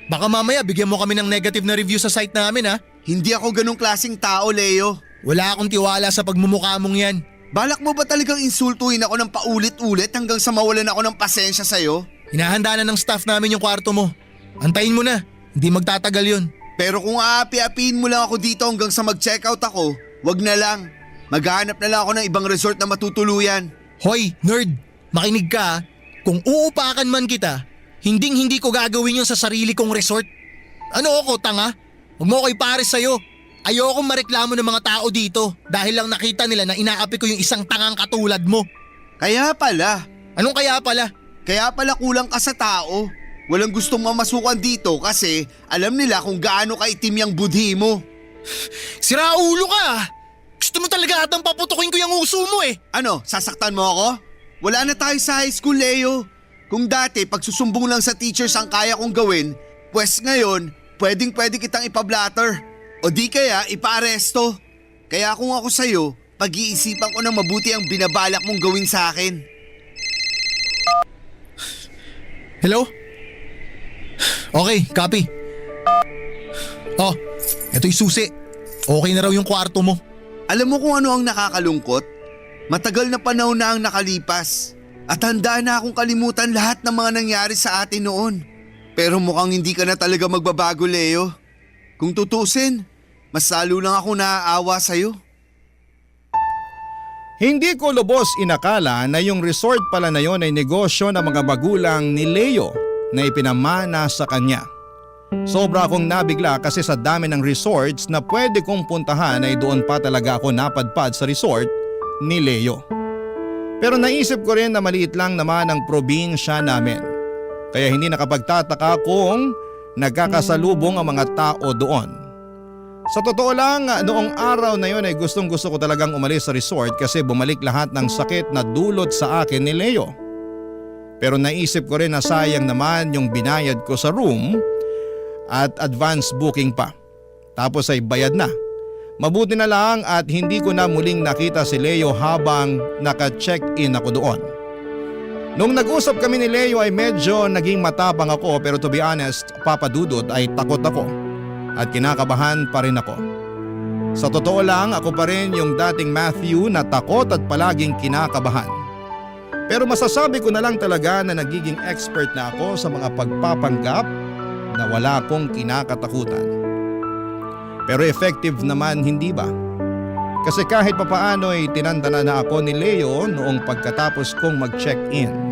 [SPEAKER 5] Baka mamaya bigyan mo kami ng negative na review sa site namin
[SPEAKER 4] Hindi ako ganong klaseng tao, Leo.
[SPEAKER 5] Wala akong tiwala sa pagmumukha mong yan.
[SPEAKER 4] Balak mo ba talagang insultuhin ako ng paulit-ulit hanggang sa mawalan ako ng pasensya sa'yo?
[SPEAKER 5] Hinahanda na ng staff namin yung kwarto mo. Antayin mo na, hindi magtatagal yun.
[SPEAKER 4] Pero kung aapi-apiin mo lang ako dito hanggang sa mag-checkout ako, wag na lang. Maghahanap na lang ako ng ibang resort na matutuluyan.
[SPEAKER 5] Hoy, nerd! Makinig ka Kung uupakan man kita, hindi ko gagawin yun sa sarili kong resort. Ano ako, tanga? Huwag mo ko ipares sa'yo. Ayokong mareklamo ng mga tao dito dahil lang nakita nila na inaapi ko yung isang tangang katulad mo.
[SPEAKER 4] Kaya pala.
[SPEAKER 5] Anong kaya pala?
[SPEAKER 4] Kaya pala kulang ka sa tao. Walang gustong mamasukan dito kasi alam nila kung gaano kaitim yung budhi mo.
[SPEAKER 5] Sira ulo ka! Gusto mo talaga atang paputukin ko yung uso mo eh.
[SPEAKER 4] Ano, sasaktan mo ako? Wala na tayo sa high school, Leo. Kung dati pagsusumbong lang sa teachers ang kaya kong gawin, pues ngayon pwedeng kitang ipablatter. O di kaya ipa-aresto. Kaya kung ako sa'yo, pag-iisipan ko na mabuti ang binabalak mong gawin sa akin.
[SPEAKER 5] Hello? Okay, copy. Oh, eto yung susi. Okay na raw yung kwarto mo.
[SPEAKER 4] Alam mo kung ano ang nakakalungkot? Matagal na panahon na ang nakalipas. At handa na akong kalimutan lahat ng mga nangyari sa atin noon. Pero mukhang hindi ka na talaga magbabago, Leo. Kung tutusin, mas lalo lang ako naaawa sa'yo.
[SPEAKER 3] Hindi ko lubos inakala na yung resort pala na yon ay negosyo ng mga magulang ni Leo na ipinamana sa kanya. Sobra akong nabigla kasi sa dami ng resorts na pwede kong puntahan ay doon pa talaga ako napadpad sa resort ni Leo. Pero naisip ko rin na maliit lang naman ang probinsya namin. Kaya hindi nakapagtataka kung nagkakasalubong ang mga tao doon. Sa totoo lang, noong araw na yon ay gustong-gusto ko talagang umalis sa resort kasi bumalik lahat ng sakit na dulot sa akin ni Leo. Pero naisip ko rin na sayang naman yung binayad ko sa room at advance booking pa. Tapos ay bayad na. Mabuti na lang at hindi ko na muling nakita si Leo habang naka-check-in ako doon. Nung nag-usap kami ni Leo ay medyo naging matapang ako pero to be honest, Papa Dudut ay takot ako at kinakabahan pa rin ako. Sa totoo lang ako pa rin yung dating Matthew na takot at palaging kinakabahan. Pero masasabi ko na lang talaga na nagiging expert na ako sa mga pagpapanggap na wala akong kinakatakutan. Pero effective naman, hindi ba? Kasi kahit papaano ay tinanda na ako ni Leo noong pagkatapos kong mag-check-in.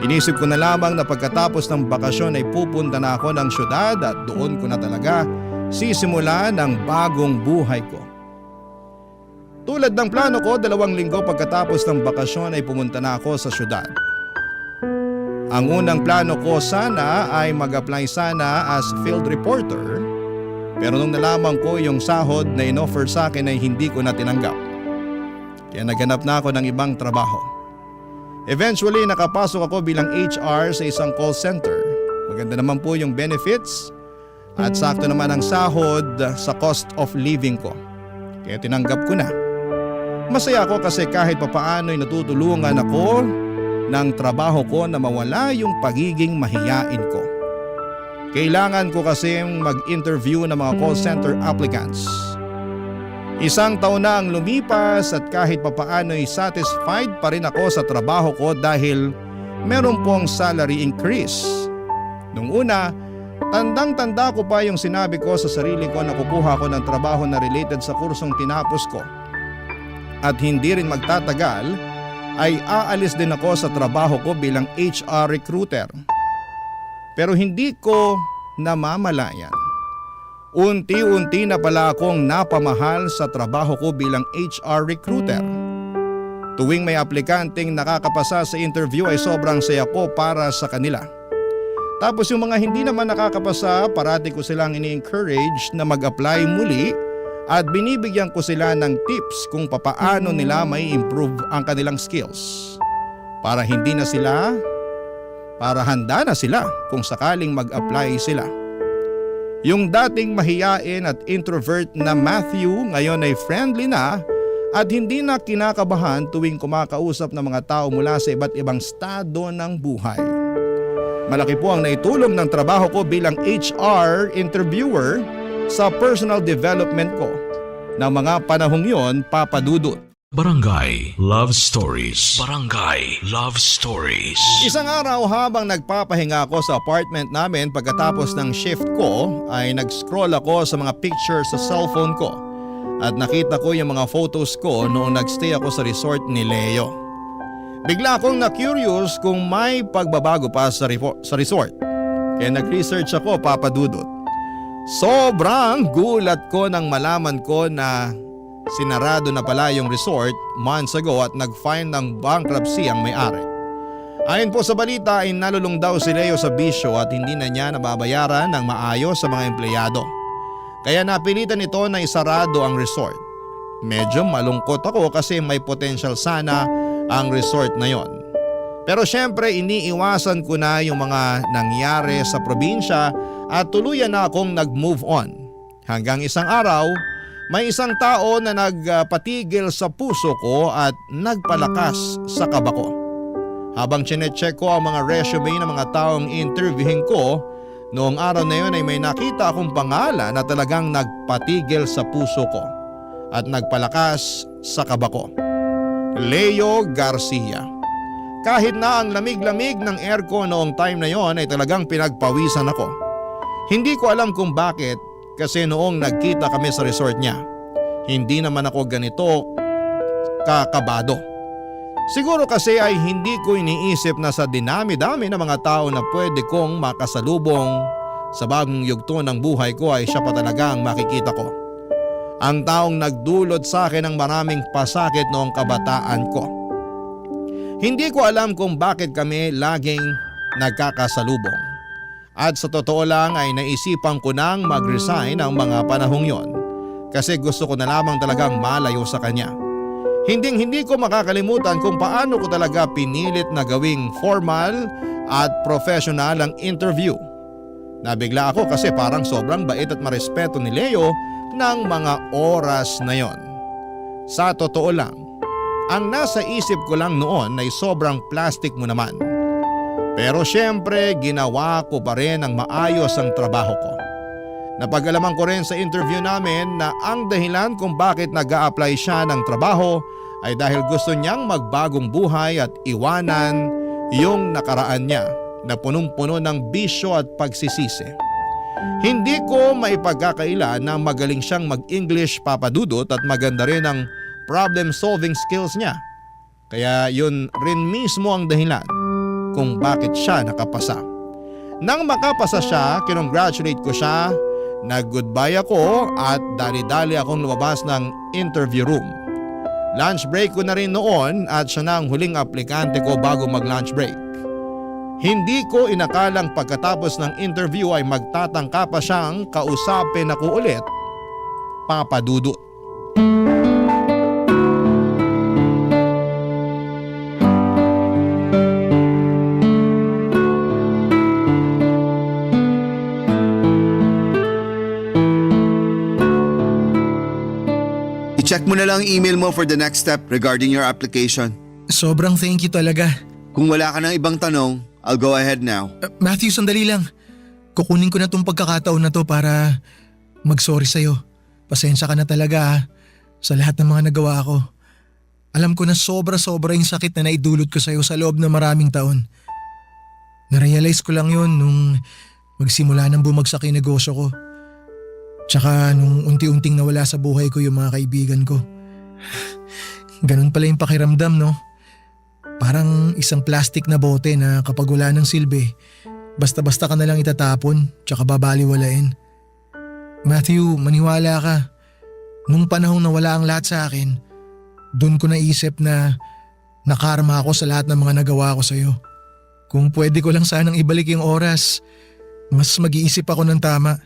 [SPEAKER 3] Inisip ko na lamang na pagkatapos ng bakasyon ay pupunta na ako ng syudad at doon ko na talaga sisimulan ang bagong buhay ko. Tulad ng plano ko, 2 linggo pagkatapos ng bakasyon ay pumunta na ako sa syudad. Ang unang plano ko sana ay mag-apply sana as field reporter, pero nung nalaman ko yung sahod na inoffer sa akin ay hindi ko na tinanggap. Kaya naghanap na ako ng ibang trabaho. Eventually nakapasok ako bilang HR sa isang call center. Maganda naman po yung benefits at sakto naman ang sahod sa cost of living ko. Kaya tinanggap ko na. Masaya ako kasi kahit papaano ay natutulungan ako ng trabaho ko na mawala yung pagiging mahiyain ko. Kailangan ko kasi mag-interview ng mga call center applicants. 1 taon na ang lumipas at kahit papaano ay satisfied pa rin ako sa trabaho ko dahil meron pong salary increase. Nung una, tandang-tanda ko pa yung sinabi ko sa sarili ko na kukuha ko ng trabaho na related sa kursong tinapos ko. At hindi rin magtatagal ay aalis din ako sa trabaho ko bilang HR recruiter. Pero hindi ko namamalayan. Unti-unti na pala akong napamahal sa trabaho ko bilang HR recruiter. Tuwing may aplikanteng nakakapasa sa interview ay sobrang saya ko para sa kanila. Tapos yung mga hindi naman nakakapasa, parati ko silang ini-encourage na mag-apply muli at binibigyan ko sila ng tips kung papaano nila may improve ang kanilang skills. Para handa na sila kung sakaling mag-apply sila. Yung dating mahiyain at introvert na Matthew ngayon ay friendly na at hindi na kinakabahan tuwing kumakausap ng mga tao mula sa iba't ibang estado ng buhay. Malaki po ang naitulong ng trabaho ko bilang HR interviewer sa personal development ko. Ng mga panahong yon, Papa Dudut.
[SPEAKER 1] Barangay Love Stories. Barangay Love Stories.
[SPEAKER 3] Isang araw habang nagpapahinga ako sa apartment namin pagkatapos ng shift ko ay nag-scroll ako sa mga pictures sa cellphone ko at nakita ko yung mga photos ko noong nagstay ako sa resort ni Leo. Bigla akong na-curious kung may pagbabago pa sa resort. Kaya nag-research ako, Papa Dudut. Sobrang gulat ko nang malaman ko na sinarado na pala yung resort months ago at nag-file ng bankruptcy ang may-ari. Ayon po sa balita ay nalulung daw si Leo sa bisyo at hindi na niya nababayaran ng maayos sa mga empleyado. Kaya napilitan ito na isarado ang resort. Medyo malungkot ako kasi may potential sana ang resort na yon. Pero syempre iniiwasan ko na yung mga nangyari sa probinsya at tuluyan na akong nag-move on. Hanggang isang araw, may isang tao na nagpatigil sa puso ko at nagpalakas sa kaba ko. Habang chinecheck ko ang mga resume ng mga taong interviewin ko, noong araw na yun ay may nakita akong pangalan na talagang nagpatigil sa puso ko at nagpalakas sa kaba ko. Leo Garcia. Kahit na ang lamig-lamig ng aircon noong time na yon ay talagang pinagpawisan ako. Hindi ko alam kung bakit kasi noong nagkita kami sa resort niya, hindi naman ako ganito kakabado. Siguro kasi ay hindi ko iniisip na sa dinami-dami ng mga tao na pwede kong makasalubong sa bagong yugto ng buhay ko ay siya pa talaga ang makikita ko. Ang taong nagdulot sa akin ng maraming pasakit noong kabataan ko. Hindi ko alam kung bakit kami laging nagkakasalubong. At sa totoo lang ay naisipan ko nang mag-resign ang mga panahong yon kasi gusto ko na lamang talagang malayo sa kanya. Hindi ko makakalimutan kung paano ko talaga pinilit na gawing formal at professional ang interview. Nabigla ako kasi parang sobrang bait at marespeto ni Leo ng mga oras na yon. Sa totoo lang, Ang nasa isip ko lang noon ay sobrang plastic mo naman. Pero syempre ginawa ko pa rin ang maayos ang trabaho ko. Napag-alaman ko rin sa interview namin na ang dahilan kung bakit nag-a-apply siya ng trabaho ay dahil gusto niyang magbagong buhay at iwanan yung nakaraan niya na punong-puno ng bisyo at pagsisisi. Hindi ko maipagkakaila na magaling siyang mag-English, Papa Dudut, at maganda rin ang problem-solving skills niya. Kaya yun rin mismo ang dahilan kung bakit siya nakapasa. Nang makapasa siya, kinongratulate ko siya, nag-goodbye ako at dali-dali akong lumabas ng interview room. Lunch break ko na rin noon at siya na ang huling aplikante ko bago mag-lunch break. Hindi ko inakalang pagkatapos ng interview ay magtatangka pa siyang kausapin ako ulit, Papa Dudut.
[SPEAKER 4] I-check mo na lang ang email mo for the next step regarding your application.
[SPEAKER 5] Sobrang thank you talaga.
[SPEAKER 4] Kung wala ka ng ibang tanong, I'll go ahead now.
[SPEAKER 5] Matthew, sandali lang. Kukunin ko na tong pagkakataon na to para mag-sorry sa'yo. Pasensya ka na talaga ha, sa lahat ng mga nagawa ko. Alam ko na sobra-sobra yung sakit na naidulot ko sa'yo sa loob ng maraming taon. Narealize ko lang yun nung magsimula nang bumagsak yung negosyo ko. Tsaka nung unti-unting nawala sa buhay ko yung mga kaibigan ko. Ganun pala yung pakiramdam, no? Parang isang plastic na bote na kapag wala ng silbi, basta-basta ka na lang itatapon tsaka babaliwalain. Matthew, maniwala ka. Nung panahong nawala ang lahat sa akin, dun ko naisip na nakarma ako sa lahat ng mga nagawa ko sa'yo. Kung pwede ko lang sanang ibalik yung oras, mas mag-iisip ako ng tama.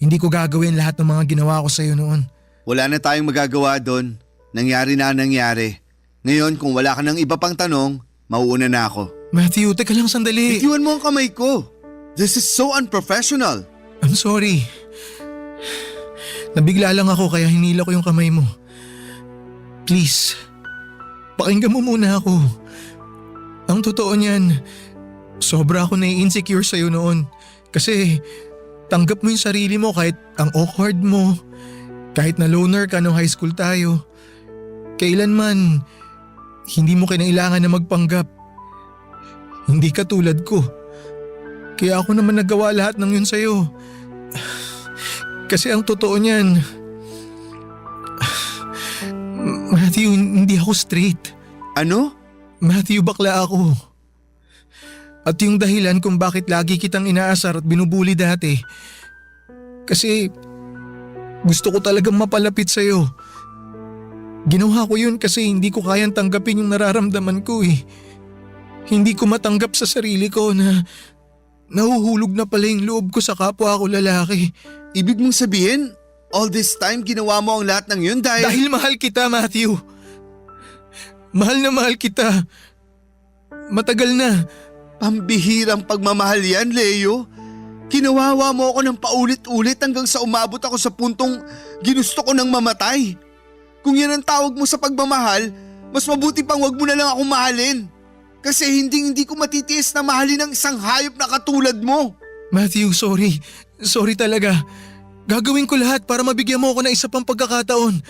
[SPEAKER 5] Hindi ko gagawin lahat ng mga ginawa ko sa'yo noon.
[SPEAKER 4] Wala na tayong magagawa doon. Nangyari na ang nangyari. Ngayon, kung wala ka ng iba pang tanong, mauuna na ako.
[SPEAKER 5] Matthew, teka lang sandali.
[SPEAKER 4] Bitiwan mo ang kamay ko. This is so unprofessional.
[SPEAKER 5] I'm sorry. Nabigla lang ako kaya hinila ko yung kamay mo. Please, pakinggan mo muna ako. Ang totoo niyan, sobra ako nai-insecure sa'yo noon. Kasi tanggap mo yung sarili mo kahit ang awkward mo. Kahit na loner ka nung high school tayo. Kailanman, hindi mo kinailangan na magpanggap. Hindi ka tulad ko. Kaya ako naman nagawa lahat ng yun sa'yo. Kasi ang totoo niyan, Matthew, hindi ako straight.
[SPEAKER 4] Ano?
[SPEAKER 5] Matthew, bakla ako. At yung dahilan kung bakit lagi kitang inaasar at binubuli dati, kasi gusto ko talagang mapalapit sa'yo. Ginawa ko yun kasi hindi ko kayang tanggapin yung nararamdaman ko eh. Hindi ko matanggap sa sarili ko na nahuhulog na pala yung loob ko sa kapwa ko lalaki.
[SPEAKER 4] Ibig mong sabihin, all this time ginawa mo ang lahat ng yun dahil…
[SPEAKER 5] Dahil mahal kita, Matthew. Mahal na mahal kita. Matagal na.
[SPEAKER 4] Pambihirang pagmamahal yan, Leo. Kinawawa mo ako ng paulit-ulit hanggang sa umabot ako sa puntong ginusto ko nang mamatay. Kung yan ang tawag mo sa pagmamahal, mas mabuti pang wag mo na lang akong mahalin. Kasi hindi ko matitiis na mahalin ang isang hayop na katulad mo.
[SPEAKER 5] Matthew, sorry. Sorry talaga. Gagawin ko lahat para mabigyan mo ako ng isa pang pagkakataon.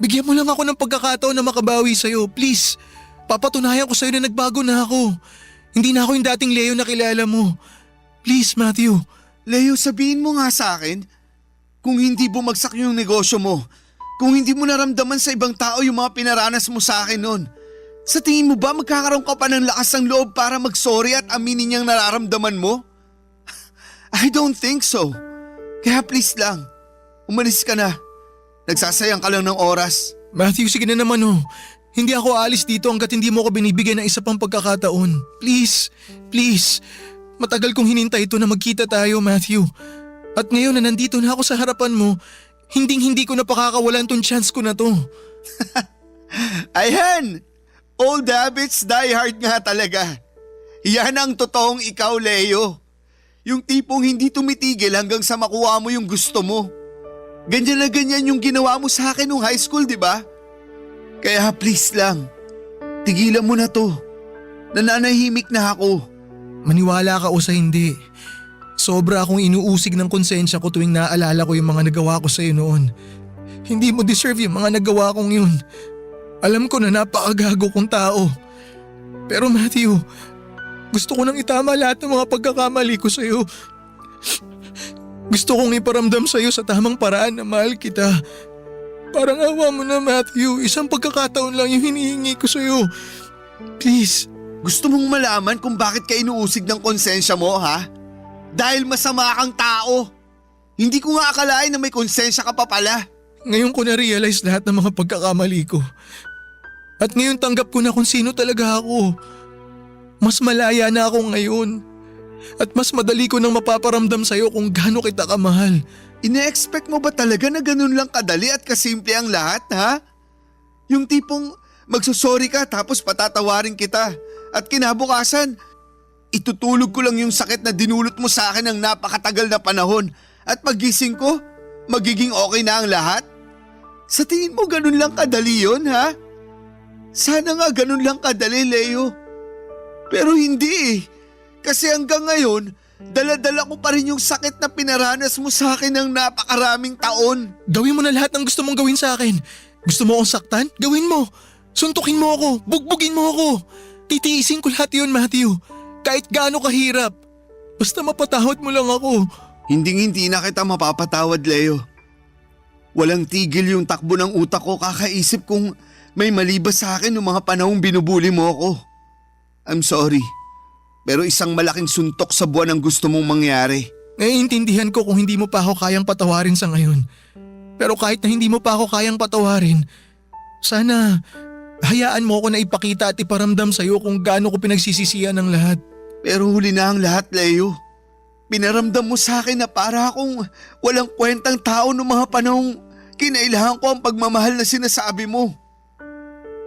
[SPEAKER 5] Bigyan mo lang ako ng pagkakataon na makabawi sa'yo. Please, papatunayan ko sa'yo na nagbago na ako. Hindi na ako yung dating Leo na kilala mo. Please, Matthew.
[SPEAKER 4] Leo, sabihin mo nga sa akin, kung hindi bumagsak yung negosyo mo, kung hindi mo naramdaman sa ibang tao yung mga pinaranas mo sa akin noon, sa tingin mo ba magkakaroon ka pa ng lakas ng loob para mag-sorry at aminin niyang nararamdaman mo? I don't think so. Kaya please lang, umalis ka na. Nagsasayang ka lang ng oras.
[SPEAKER 5] Matthew, sige na naman oh. Hindi ako aalis dito hanggat hindi mo ko binibigyan ng isa pang pagkakataon. Please, please. Matagal kong hinintay ito na magkita tayo, Matthew. At ngayon na nandito na ako sa harapan mo, hindi ko na pakakawalan tong chance ko na to.
[SPEAKER 4] Ayan! Old habits die hard nga talaga. Yan ang totoong ikaw, Leo. Yung tipong hindi tumitigil hanggang sa makuha mo yung gusto mo. Ganyan na ganyan yung ginawa mo sa akin nung high school, di ba? Kaya please lang, tigilan mo na to. Nananahimik na ako.
[SPEAKER 5] Maniwala ka o sa hindi. Sobra akong inuusig ng konsensya ko tuwing naaalala ko yung mga nagawa ko sa'yo noon. Hindi mo deserve yung mga nagawa kong yun. Alam ko na napakagago kong tao. Pero Matthew, gusto ko nang itama lahat ng mga pagkakamali ko sa'yo. Gusto kong iparamdam sa'yo sa tamang paraan na mahal kita. Parang awa mo na Matthew, isang pagkakataon lang yung hinihingi ko sa'yo. Please.
[SPEAKER 4] Gusto mong malaman kung bakit ka inuusig ng konsensya mo, ha? Dahil masama kang tao. Hindi ko nga akalain na may konsensya ka pa pala.
[SPEAKER 5] Ngayon ko na-realize lahat ng mga pagkakamali ko. At ngayon tanggap ko na kung sino talaga ako. Mas malaya na ako ngayon. At mas madali ko nang mapaparamdam sa'yo kung gaano kita kamahal.
[SPEAKER 4] Ine-expect mo ba talaga na ganun lang kadali at kasimple ang lahat, ha? Yung tipong magsusorry ka tapos patatawarin kita. At kinabukasan, itutulog ko lang yung sakit na dinulot mo sa akin ng napakatagal na panahon. At pagising ko, magiging okay na ang lahat? Sa tingin mo ganun lang kadali yun, ha? Sana nga ganun lang kadali, Leo. Pero hindi eh. Kasi hanggang ngayon, dala-dala ko pa rin yung sakit na pinaranas mo sa akin ng napakaraming taon.
[SPEAKER 5] Gawin mo na lahat ng gusto mong gawin sa akin. Gusto mo akong saktan? Gawin mo. Suntukin mo ako. Bugbugin mo ako. Titiisin ko lahat yun, Matthew. Kahit gaano kahirap. Basta mapatawad mo lang ako.
[SPEAKER 4] Hinding-hindi na kita mapapatawad, Leo. Walang tigil yung takbo ng utak ko kakaisip kung may mali ba sa akin noong mga panahong binubuli mo ako. I'm sorry. Pero isang malaking suntok sa buwan ang gusto mong mangyari.
[SPEAKER 5] Naiintindihan ko kung hindi mo pa ako kayang patawarin sa ngayon. Pero kahit na hindi mo pa ako kayang patawarin, sana hayaan mo ako na ipakita at iparamdam sa'yo kung gaano ko pinagsisisihan ng lahat.
[SPEAKER 4] Pero huli na ang lahat, Leo. Pinaramdam mo sa akin na para akong walang kwentang tao noong mga panahong kinailangan ko ang pagmamahal na sinasabi mo.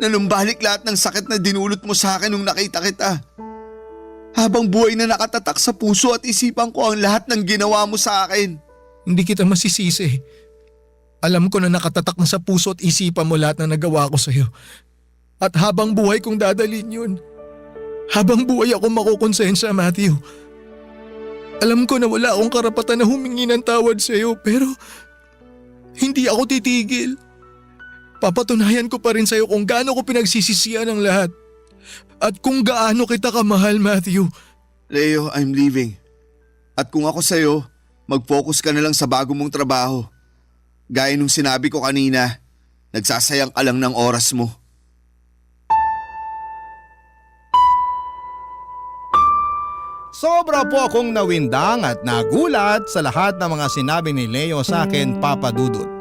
[SPEAKER 4] Nanumbalik lahat ng sakit na dinulot mo sa akin nung nakita kita. Habang buhay na nakatatak sa puso at isipan ko ang lahat ng ginawa mo sa akin.
[SPEAKER 5] Hindi kita masisisi. Alam ko na nakatatak na sa puso at isipan mo lahat ng nagawa ko sa'yo. At habang buhay kong dadalhin yun. Habang buhay ako makukonsensya, Matthew. Alam ko na wala akong karapatan na humingi ng tawad sa'yo pero hindi ako titigil. Papatunayan ko pa rin sa'yo kung gaano ko pinagsisisihan ang lahat. At kung gaano kita kamahal, Matthew.
[SPEAKER 4] Leo, I'm leaving. At kung ako sa'yo, mag-focus ka na lang sa bago mong trabaho. Gaya nung sinabi ko kanina, nagsasayang ka lang ng oras mo.
[SPEAKER 3] Sobra po akong nawindang at nagulat sa lahat ng mga sinabi ni Leo sa akin, Papa Dudut.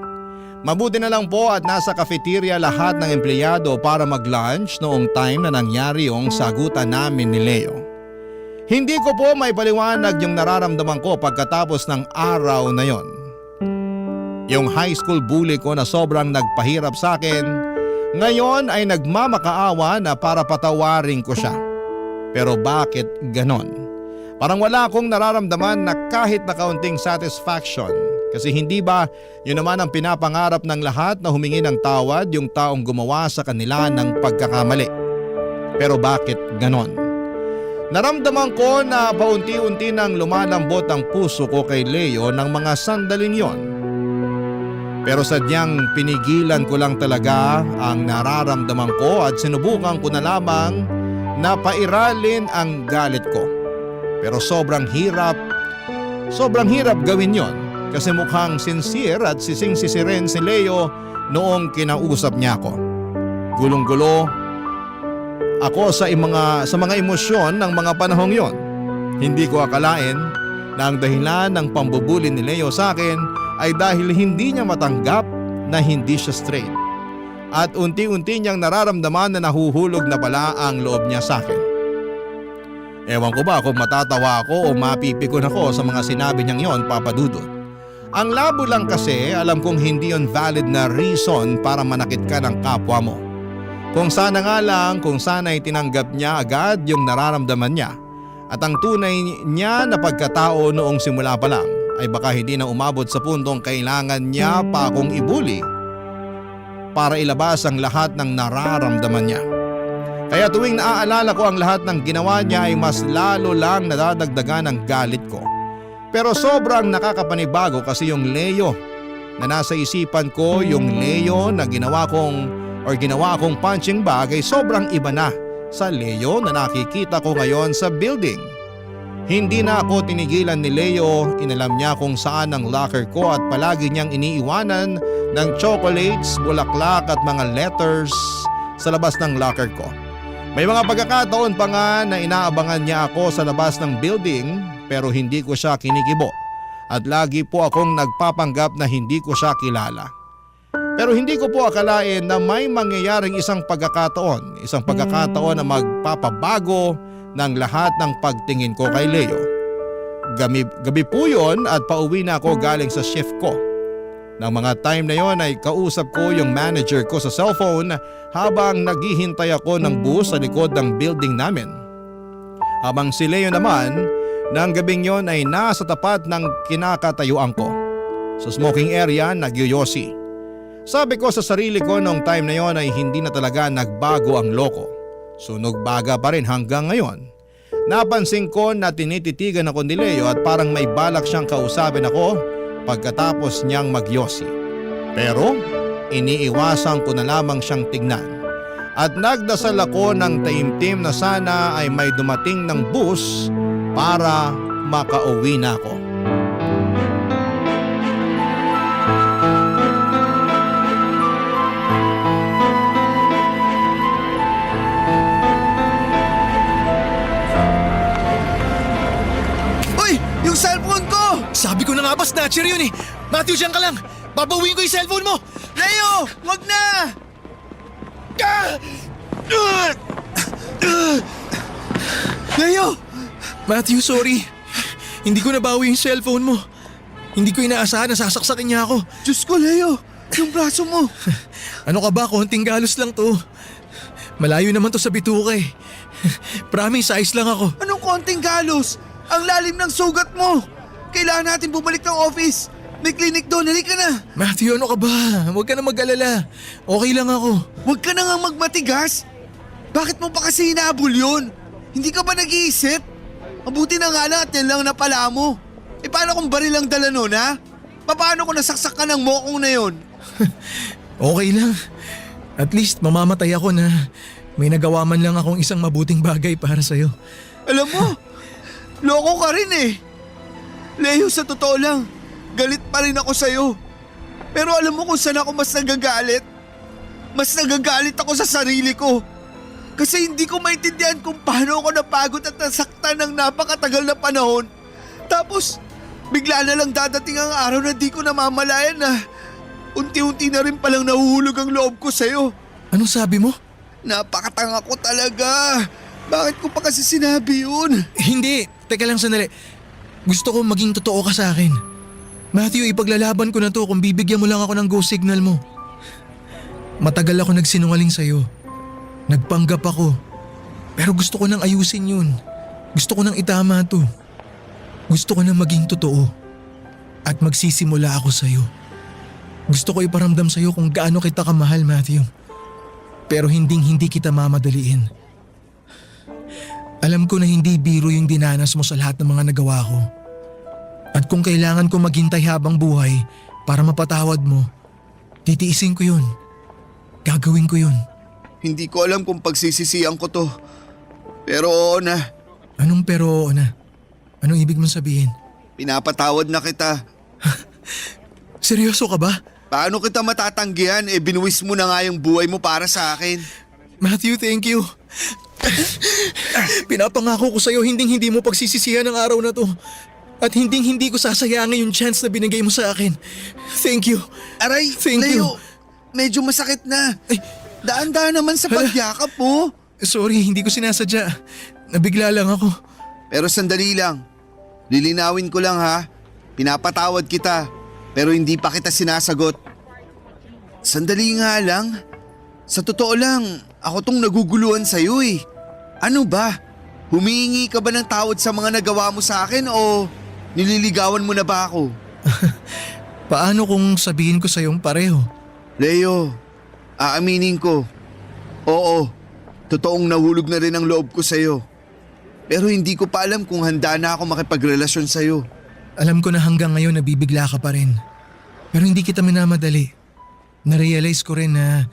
[SPEAKER 3] Mabuti na lang po at nasa cafeteria lahat ng empleyado para mag-lunch noong time na nangyari yung sagutan namin ni Leo. Hindi ko po may paliwanag yung nararamdaman ko pagkatapos ng araw na yon. Yung high school bully ko na sobrang nagpahirap sa akin, ngayon ay nagmamakaawa na para patawarin ko siya. Pero bakit ganon? Parang wala akong nararamdaman na kahit na kaunting satisfaction. Kasi hindi ba yun naman ang pinapangarap ng lahat na humingi ng tawad yung taong gumawa sa kanila ng pagkakamali? Pero bakit ganon? Naramdaman ko na paunti-unti nang lumalambot ang puso ko kay Leo ng mga sandaling yon. Pero sadyang pinigilan ko lang talaga ang nararamdaman ko at sinubukan ko na lamang na pairalin ang galit ko. Pero sobrang hirap gawin yon. Kasi mukhang sincere at sising-sisi rin si Leo noong kinausap niya ako. Gulong-gulo ako sa mga emosyon ng mga panahong yon. Hindi ko akalain na ang dahilan ng pambubuli ni Leo sa akin ay dahil hindi niya matanggap na hindi siya straight. At unti-unti niyang nararamdaman na nahuhulog na pala ang loob niya sa akin. Ewan ko ba kung matatawa ako o mapipikon ako sa mga sinabi niyang yon, Papa Dudut. Ang labo lang kasi alam kong hindi yon valid na reason para manakit ka ng kapwa mo. Kung sana nga lang kung sana'y tinanggap niya agad yung nararamdaman niya at ang tunay niya na pagkatao noong simula pa lang ay baka hindi na umabot sa puntong kailangan niya pa akong ibuli. para ilabas ang lahat ng nararamdaman niya. Kaya tuwing naaalala ko ang lahat ng ginawa niya ay mas lalo lang nadadagdagan ang galit ko. Pero sobrang nakakapanibago kasi yung Leo na nasa isipan ko, yung Leo na ginawa akong punching bag ay sobrang iba na sa Leo na nakikita ko ngayon sa building. Hindi na ako tinigilan ni Leo, inalam niya kung saan ang locker ko at palagi niyang iniiwanan ng chocolates, bulaklak at mga letters sa labas ng locker ko. May mga pagkakataon pa nga na inaabangan niya ako sa labas ng building pero hindi ko siya kinikibo at lagi po akong nagpapanggap na hindi ko siya kilala. Pero hindi ko po akalain na may mangyayaring isang pagkakataon na magpapabago ng lahat ng pagtingin ko kay Leo. Gabi po yun at pauwi na ako galing sa shift ko. Nang mga time na yon ay kausap ko yung manager ko sa cellphone habang naghihintay ako ng bus sa likod ng building namin. Habang si Leo naman, ng gabing yon ay nasa tapat ng kinakatayuan ko. Sa smoking area, nagyoyosi. Sabi ko sa sarili ko noong time na yon ay hindi na talaga nagbago ang loko. Sunog baga pa rin hanggang ngayon. Napansin ko na tinititigan ako ni Leo at parang may balak siyang kausapin ako pagkatapos niyang magyosi. Pero iniiwasan ko na lamang siyang tignan. At nagdasal ako ng taimtim na sana ay may dumating ng bus para makauwi na ako.
[SPEAKER 4] Yung cellphone ko!
[SPEAKER 5] Sabi ko na nga ba, snatcher yun eh. Matthew, diyan ka lang. Babawiin ko yung cellphone mo.
[SPEAKER 4] Leo! Wag na! Leo!
[SPEAKER 5] Matthew, sorry. Hindi ko nabawi yung cellphone mo. Hindi ko inaasahan na sasaksakin niya ako.
[SPEAKER 4] Diyos ko, Leo! Yung braso mo!
[SPEAKER 5] Ano ka ba? Konting galos lang to. Malayo naman to sa bituka eh. Promise, ayos lang ako.
[SPEAKER 4] Anong konting galos? Ang lalim ng sugat mo! Kailangan natin bumalik ng office! May clinic doon, halika na!
[SPEAKER 5] Matthew, ano ka ba? Huwag ka na mag-alala. Okay lang ako.
[SPEAKER 4] Huwag ka na nga magmatigas! Bakit mo pa kasi hinabol yun? Hindi ka ba nag-iisip? Mabuti na nga lang at yan lang napala mo. E paano kung baril ang dala nun, ha? Paano kung nasaksak ka ng mokong na yun?
[SPEAKER 5] Okay lang. At least mamamatay ako na may nagawa man lang akong isang mabuting bagay para sa'yo.
[SPEAKER 4] Alam mo, loko ka rin eh. Leo, sa totoo lang, galit pa rin ako sa'yo. Pero alam mo kung saan ako mas nagagalit? Mas nagagalit ako sa sarili ko. Kasi hindi ko maintindihan kung paano ako napagod at nasaktan ng napakatagal na panahon. Tapos, bigla na lang dadating ang araw na di ko namamalayan na unti-unti na rin palang nahuhulog ang loob ko sa'yo.
[SPEAKER 5] Anong sabi mo?
[SPEAKER 4] Napakatanga ko talaga. Bakit ko pa kasi sinabi yun?
[SPEAKER 5] Hindi. Teka lang sandali. Gusto ko maging totoo ka sa akin. Matthew, ipaglalaban ko na to kung bibigyan mo lang ako ng go signal mo. Matagal ako nagsinungaling sa'yo. Nagpanggap ako. Pero gusto ko nang ayusin yun. Gusto ko nang itama to. Gusto ko nang maging totoo. At magsisimula ako sa'yo. Gusto ko iparamdam sa'yo kung gaano kita kamahal, Matthew. Pero hindi kita mamadaliin. Alam ko na hindi biro yung dinanas mo sa lahat ng mga nagawa ko. At kung kailangan ko maghintay habang buhay para mapatawad mo, titiisin ko yun. Gagawin ko yun.
[SPEAKER 4] Hindi ko alam kung pagsisisihan ko to. Pero oo na.
[SPEAKER 5] Anong pero oo na? Anong ibig mong sabihin?
[SPEAKER 4] Pinapatawad na kita.
[SPEAKER 5] Seryoso ka ba?
[SPEAKER 4] Paano kita matatanggihan? Binuwis mo na nga yung buhay mo para sa akin.
[SPEAKER 5] Matthew, thank you. Pinapangako ko sa'yo hindi mo pagsisisihan ang araw na to. At hindi ko sasayangin yung chance na binigay mo sa akin. Thank you.
[SPEAKER 4] Aray,
[SPEAKER 5] Thank
[SPEAKER 4] Leo,
[SPEAKER 5] you.
[SPEAKER 4] medyo masakit na.
[SPEAKER 5] Ay.
[SPEAKER 4] Daan-daan naman sa pagyakap mo.
[SPEAKER 5] Sorry, hindi ko sinasadya. Nabigla lang ako.
[SPEAKER 4] Pero sandali lang. Lilinawin ko lang ha. Pinapatawad kita. Pero hindi pa kita sinasagot. Sandali nga lang. Sa totoo lang, ako tong naguguluhan sa'yo eh. Ano ba? Humihingi ka ba ng tawad sa mga nagawa mo sa akin o nililigawan mo na ba ako?
[SPEAKER 5] Paano kung sabihin ko sa'yong pareho?
[SPEAKER 4] Leo, Aaminin ko, oo, totoong nahulog na rin ang loob ko sa'yo. Pero hindi ko pa alam kung handa na ako makipagrelasyon sa'yo.
[SPEAKER 5] Alam ko na hanggang ngayon nabibigla ka pa rin. Pero hindi kita minamadali. Narealize ko rin na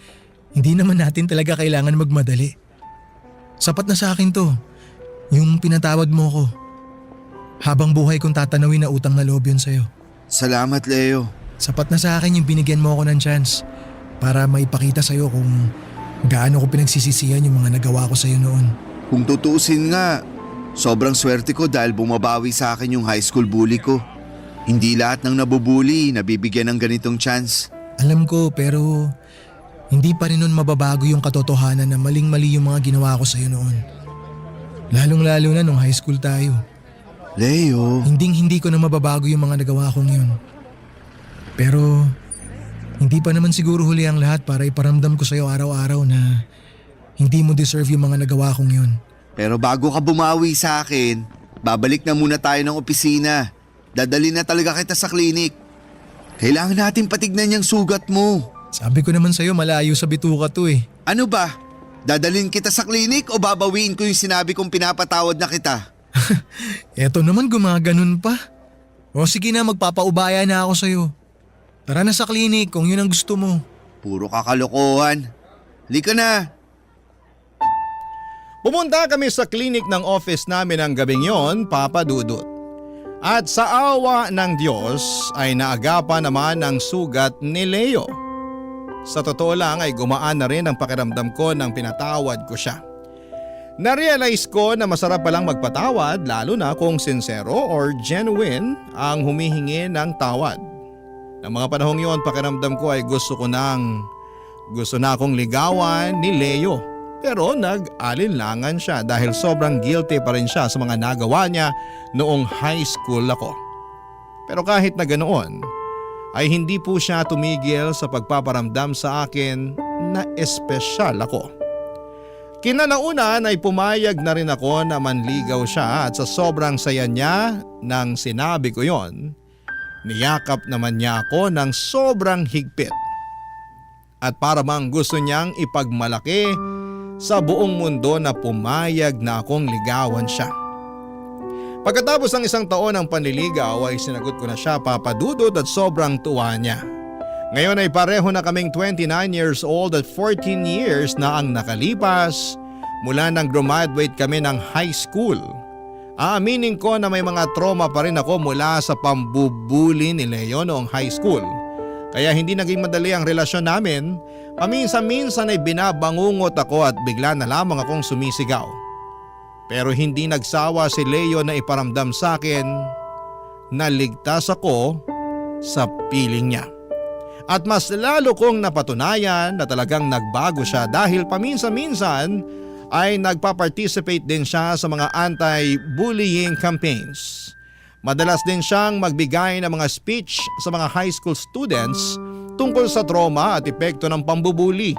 [SPEAKER 5] hindi naman natin talaga kailangan magmadali. Sapat na sa akin to, yung pinatawad mo ko. Habang buhay kong tatanawin na utang na loob yun sa'yo.
[SPEAKER 4] Salamat, Leo.
[SPEAKER 5] Sapat na sa akin yung binigyan mo ako ng chance para maipakita sa'yo kung gaano ko pinagsisisihan yung mga nagawa ko sa'yo noon.
[SPEAKER 4] Kung tutuusin nga, sobrang swerte ko dahil bumabawi sa akin yung high school bully ko. Hindi lahat ng nabubuli nabibigyan ng ganitong chance.
[SPEAKER 5] Alam ko pero hindi pa rin nun mababago yung katotohanan na maling-mali yung mga ginawa ko sa'yo noon. Lalong-lalo na nung high school tayo.
[SPEAKER 4] Leo.
[SPEAKER 5] Hindi ko na mababago yung mga nagawa kong yun. Pero hindi pa naman siguro huli ang lahat para iparamdam ko sa'yo araw-araw na hindi mo deserve yung mga nagawa kong yun.
[SPEAKER 4] Pero bago ka bumawi sa akin, babalik na muna tayo ng opisina. Dadali na talaga kita sa klinik. Kailangan natin patignan yung sugat mo.
[SPEAKER 5] Sabi ko naman sa'yo malayo sa bituka to eh.
[SPEAKER 4] Ano ba? Dadalhin kita sa klinik o babawiin ko yung sinabi kong pinapatawad na kita?
[SPEAKER 5] Eto naman gumaganon pa. O sige na magpapaubaya na ako sa'yo. Tara na sa klinik kung yun ang gusto mo.
[SPEAKER 4] Puro kakalokohan. Halika na.
[SPEAKER 3] Pumunta kami sa klinik ng office namin ang gabing yon, Papa Dudut. At sa awa ng Diyos ay naagapan naman ang sugat ni Leo. Sa totoo lang ay gumaan na rin ang pakiramdam ko nang pinatawad ko siya. Narealize ko na masarap palang magpatawad lalo na kung sincero or genuine ang humihingi ng tawad. Ng mga panahong yon pakiramdam ko ay gusto na akong ligawan ni Leo. Pero nag-alinlangan siya dahil sobrang guilty pa rin siya sa mga nagawa niya noong high school ako. Pero kahit na ganoon, ay hindi po siya tumigil sa pagpaparamdam sa akin na espesyal ako. Kinalaunan ay pumayag na rin ako na manligaw siya at sa sobrang saya niya nang sinabi ko yon, niyakap naman niya ako ng sobrang higpit. At para bang gusto niyang ipagmalaki sa buong mundo na pumayag na akong ligawan siya. Pagkatapos ng isang taon ng panliligaw ay sinagot ko na siya, Papa Dudut, at sobrang tuwa niya. Ngayon ay pareho na kaming 29 years old at 14 years na ang nakalipas mula nang graduate kami ng high school. Aaminin ko na may mga trauma pa rin ako mula sa pambubuli ni Leo noong high school. Kaya hindi naging madali ang relasyon namin. Paminsan-minsan ay binabangungot ako at bigla na lamang akong sumisigaw. Pero hindi nagsawa si Leo na iparamdam sa akin na ligtas ako sa piling niya. At mas lalo kong napatunayan na talagang nagbago siya dahil paminsan-minsan ay nagpa-participate din siya sa mga anti-bullying campaigns. Madalas din siyang magbigay ng mga speech sa mga high school students tungkol sa trauma at epekto ng pambubuli.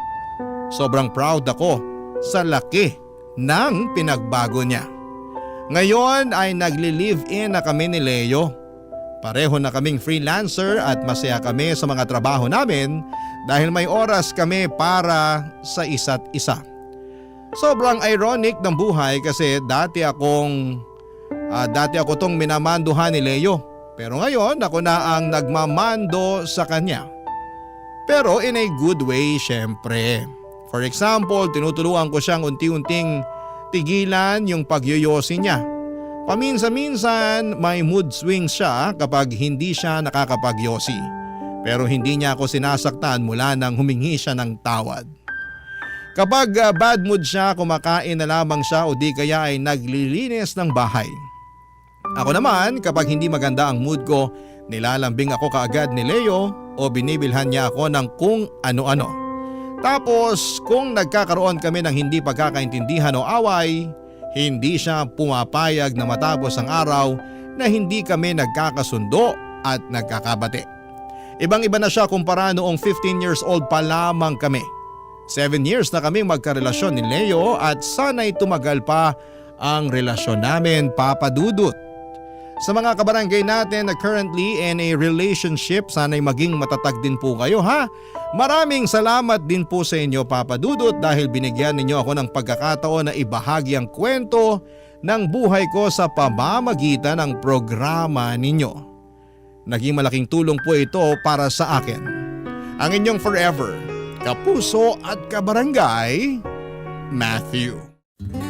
[SPEAKER 3] Sobrang proud ako sa laki ng pinagbago niya. Ngayon ay nagli-live-in na kami ni Leo. Pareho na kaming freelancer at masaya kami sa mga trabaho namin dahil may oras kami para sa isa't isa. Sobrang ironic ng buhay kasi dati ako tong minamanduhan ni Leo, pero ngayon ako na ang nagmamando sa kanya. Pero in a good way syempre. For example, tinutulungan ko siyang unti-unting tigilan yung pagyoyosi niya. Paminsan-minsan may mood swings siya kapag hindi siya nakakapagyosi. Pero hindi niya ako sinasaktan mula nang humingi siya ng tawad. Kapag bad mood siya, kumakain na lamang siya o di kaya ay naglilinis ng bahay. Ako naman, kapag hindi maganda ang mood ko, nilalambing ako kaagad ni Leo o binibilhan niya ako ng kung ano-ano. Tapos kung nagkakaroon kami ng hindi pagkakaintindihan o away, hindi siya pumapayag na matapos ang araw na hindi kami nagkakasundo at nagkakabati. Ibang-iba na siya kumpara noong 15 years old pa lamang kami. 7 years na kaming magkarelasyon ni Leo at sana'y tumagal pa ang relasyon namin, Papa Dudut. Sa mga kabarangay natin na currently in a relationship, sana'y maging matatag din po kayo ha. Maraming salamat din po sa inyo Papa Dudut dahil binigyan ninyo ako ng pagkakataon na ibahagi ang kwento ng buhay ko sa pamamagitan ng programa ninyo. Naging malaking tulong po ito para sa akin. Ang inyong forever, kapuso at kabarangay, Matthew.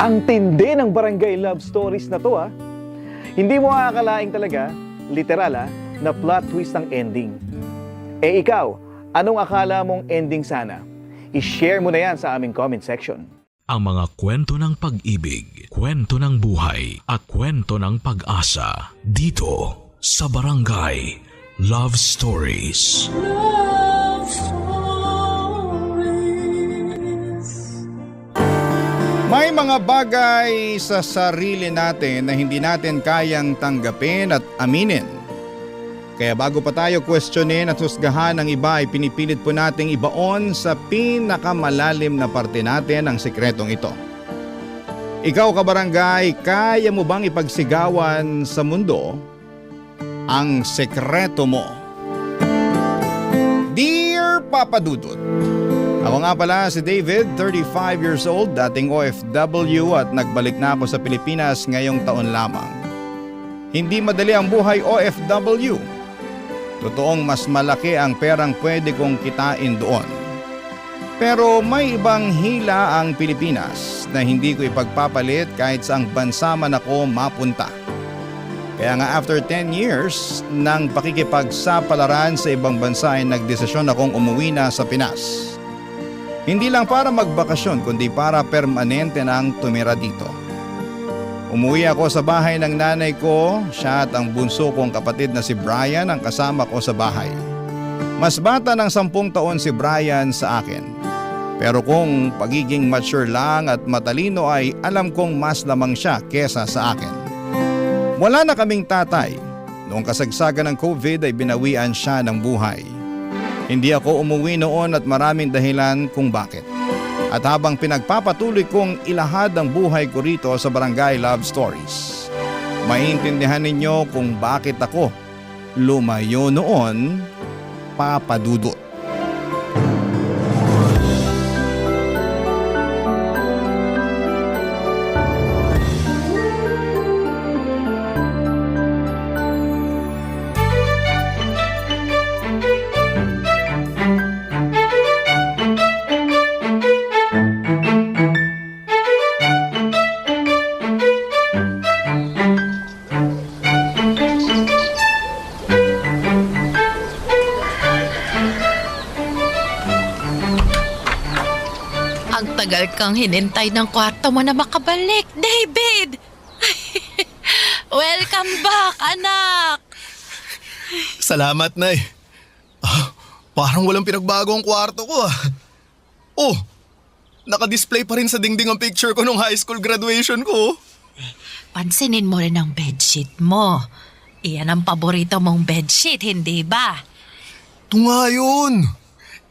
[SPEAKER 6] Ang tindi ng Barangay Love Stories na to Hindi mo aakalaing talaga, literal na plot twist ang ending. Eh ikaw, anong akala mong ending sana? I-share mo na yan sa aming comment section.
[SPEAKER 1] Ang mga kwento ng pag-ibig, kwento ng buhay at kwento ng pag-asa dito sa Barangay Love Stories.
[SPEAKER 2] Love Stories.
[SPEAKER 3] May mga bagay sa sarili natin na hindi natin kayang tanggapin at aminin. Kaya bago pa tayo questionin at husgahan ng iba ay pinipilit po nating ibaon sa pinakamalalim na parte natin ang sikretong ito. Ikaw kabarangay, kaya mo bang ipagsigawan sa mundo ang sekreto mo? Dear Papa Dudut, ako nga pala si David, 35 years old, dating OFW at nagbalik na ako sa Pilipinas ngayong taon lamang. Hindi madali ang buhay OFW. Totoong mas malaki ang perang pwede kong kitain doon. Pero may ibang hila ang Pilipinas na hindi ko ipagpapalit kahit saang bansa man ako mapunta. Kaya nga after 10 years ng pakikipagsapalaran sa ibang bansa ay nagdesisyon akong umuwi na sa Pinas. Hindi lang para magbakasyon kundi para permanente nang tumira dito. Umuwi ako sa bahay ng nanay ko, siya at ang bunso kong kapatid na si Brian ang kasama ko sa bahay. Mas bata ng 10 taon si Brian sa akin. Pero kung pagiging mature lang at matalino ay alam kong mas lamang siya kesa sa akin. Wala na kaming tatay. Noong kasagsagan ng COVID ay binawian siya ng buhay. Hindi ako umuwi noon at maraming dahilan kung bakit. At habang pinagpapatuloy kong ilahad ang buhay ko rito sa Barangay Love Stories, maintindihan ninyo kung bakit ako lumayo noon, Papa Dudut.
[SPEAKER 7] Tagal kang hinintay ng kwarto mo na makabalik, David! Welcome back, anak!
[SPEAKER 5] Salamat, Nay. Parang walang pinagbago ang kwarto ko Oh, naka-display pa rin sa dingding ang picture ko nung high school graduation ko.
[SPEAKER 7] Pansinin mo rin ang bedsheet mo. Iyan ang paborito mong bedsheet, hindi ba?
[SPEAKER 5] Ito nga yun.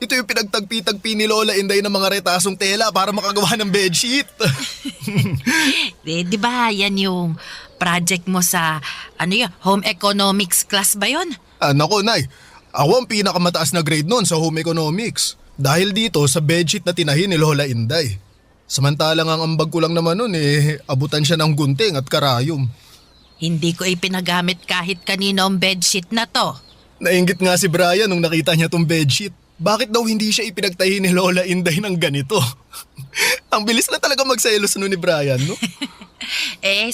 [SPEAKER 5] Ito yung pinagtagpi-tagpi ni Lola Inday ng mga retasong tela para makagawa ng bedsheet.
[SPEAKER 7] Di ba yan yung project mo sa, home economics class ba yun?
[SPEAKER 5] Nako, Nay. Ako ang pinakamataas na grade noon sa home economics. Dahil dito sa bedsheet na tinahi ni Lola Inday. Samantalang ang ambag ko lang naman noon abutan siya ng gunting at karayom.
[SPEAKER 7] Hindi ko ipinagamit kahit kanino ang bedsheet na to.
[SPEAKER 5] Nainggit nga si Brian nung nakita niya tong bedsheet. Bakit daw hindi siya ipinagtahi ni Lola Inday ng ganito? Ang bilis na talaga magselos nun ni Brian, no?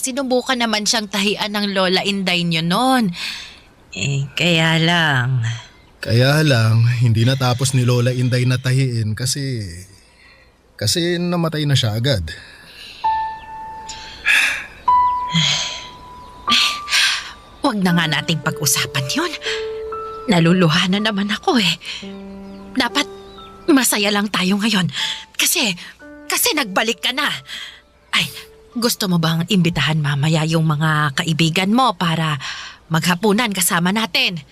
[SPEAKER 7] Sinubukan naman siyang tahian ng Lola Inday niyo noon. Kaya lang...
[SPEAKER 5] Kaya lang, hindi natapos ni Lola Inday na tahiin kasi namatay na siya agad.
[SPEAKER 7] Huwag na nga nating pag-usapan yun. Naluluha na naman ako Dapat masaya lang tayo ngayon. Kasi nagbalik ka na. Ay, gusto mo bang imbitahan mamaya yung mga kaibigan mo para maghapunan kasama natin?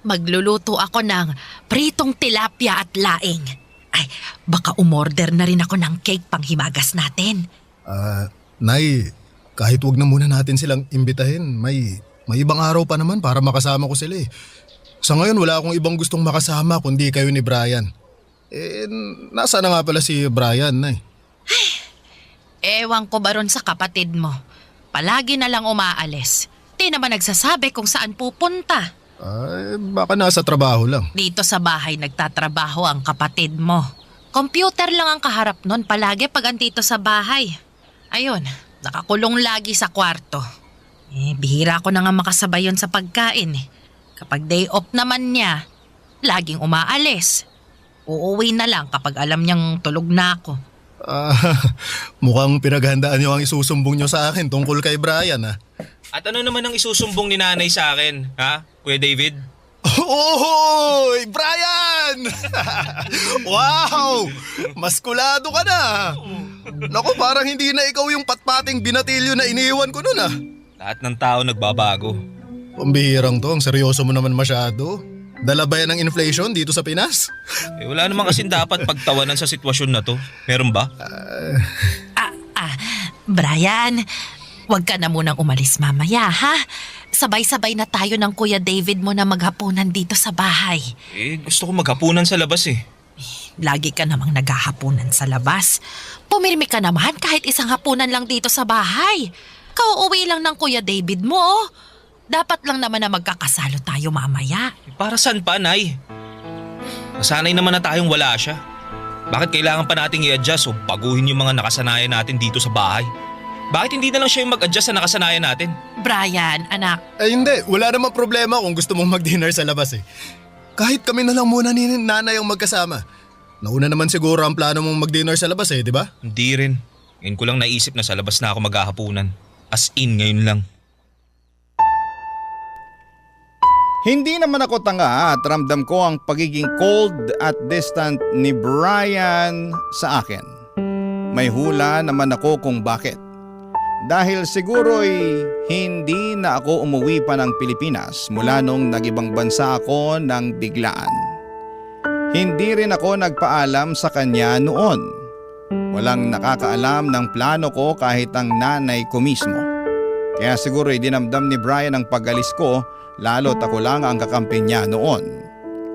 [SPEAKER 7] Magluluto ako ng pritong tilapia at laing. Ay, baka umorder na rin ako ng cake pang himagas natin.
[SPEAKER 5] Nay, kahit wag na muna natin silang imbitahin, may
[SPEAKER 8] May ibang araw pa naman para makasama ko sila eh. Sa ngayon wala akong ibang gustong makasama kundi kayo ni Brian. Nasa na nga pala si Brian na eh.
[SPEAKER 7] Ewan ko ba ron sa kapatid mo? Palagi na lang umaalis. Di naman nagsasabi kung saan pupunta.
[SPEAKER 8] Baka nasa trabaho lang.
[SPEAKER 7] Dito sa bahay nagtatrabaho ang kapatid mo. Computer lang ang kaharap nun palagi pag andito sa bahay. Ayun, nakakulong lagi sa kwarto. Bihira ko na nga makasabay yun sa pagkain. Kapag day off naman niya, laging umaalis. Uuwi na lang kapag alam niyang tulog na ako.
[SPEAKER 8] Mukhang pinaghandaan niyo ang isusumbong niyo sa akin tungkol kay Brian ah.
[SPEAKER 9] At ano naman ang isusumbong ni nanay sa akin, ha? Kuya David?
[SPEAKER 8] Ohoy! Brian! Wow! Maskulado ka na! Naku, parang hindi na ikaw yung patpating binatilyo na iniwan ko nun ah.
[SPEAKER 9] Lahat ng tao nagbabago.
[SPEAKER 8] Pambihirang to, ang seryoso mo naman masyado. Dala ba yan ng inflation dito sa Pinas?
[SPEAKER 9] Wala naman kasing dapat pagtawanan sa sitwasyon na to. Meron ba?
[SPEAKER 7] Brian, wag ka na munang umalis mamaya, ha? Sabay-sabay na tayo ng Kuya David mo na maghapunan dito sa bahay.
[SPEAKER 9] Gusto ko maghapunan sa labas eh.
[SPEAKER 7] Lagi ka namang naghahapunan sa labas. Pumirmi ka naman kahit isang hapunan lang dito sa bahay. Kauuwi lang ng Kuya David mo, oh. Dapat lang naman na magkakasalo tayo mamaya.
[SPEAKER 9] Para saan pa, Nay? Nasanay naman na tayong wala siya. Bakit kailangan pa nating i-adjust o baguhin yung mga nakasanayan natin dito sa bahay? Bakit hindi na lang siya yung mag-adjust sa nakasanayan natin?
[SPEAKER 7] Brian, anak.
[SPEAKER 8] Hindi. Wala namang problema kung gusto mong mag-dinner sa labas eh. Kahit kami na lang muna ni nanay ang magkasama. Nauna naman siguro ang plano mong mag-dinner sa labas eh, di ba?
[SPEAKER 9] Hindi rin. Ngayon ko lang naisip na sa labas na ako maghahapunan. As in, ngayon lang.
[SPEAKER 3] Hindi naman ako tanga at ramdam ko ang pagiging cold at distant ni Brian sa akin. May hula naman ako kung bakit. Dahil siguro'y hindi na ako umuwi pa ng Pilipinas mula nung nag-ibang bansa ako ng biglaan. Hindi rin ako nagpaalam sa kanya noon. Walang nakakaalam ng plano ko kahit ang nanay ko mismo. Kaya siguro'y dinamdam ni Brian ang pag-alis ko, lalo't ako lang ang kakampi niya noon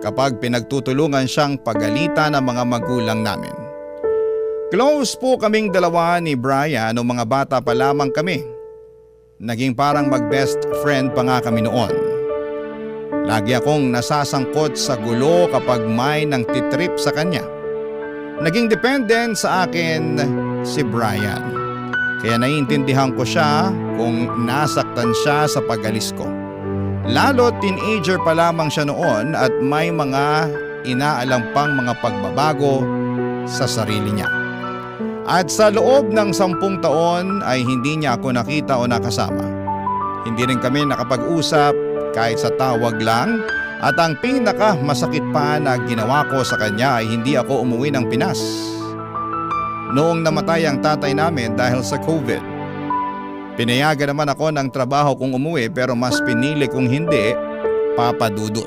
[SPEAKER 3] kapag pinagtutulungan siyang pagalitan ng mga magulang namin. Close po kaming dalawa ni Brian nung mga bata pa lamang kami. Naging parang mag-best friend pa nga kami noon. Lagi akong nasasangkot sa gulo kapag may nang titrip sa kanya. Naging dependent sa akin si Brian. Kaya naiintindihan ko siya kung nasaktan siya sa pag-alis ko. Lalo teenager pa lamang siya noon at may mga inaalam pang mga pagbabago sa sarili niya. At sa loob ng 10 taon ay hindi niya ako nakita o nakasama. Hindi rin kami nakapag-usap kahit sa tawag lang at ang pinaka masakit pa na ginawa ko sa kanya ay hindi ako umuwi ng Pinas. Noong namatay ang tatay namin dahil sa COVID. Pinayagan naman ako ng trabaho kung umuwi pero mas pinili kong hindi, Papa Dudut.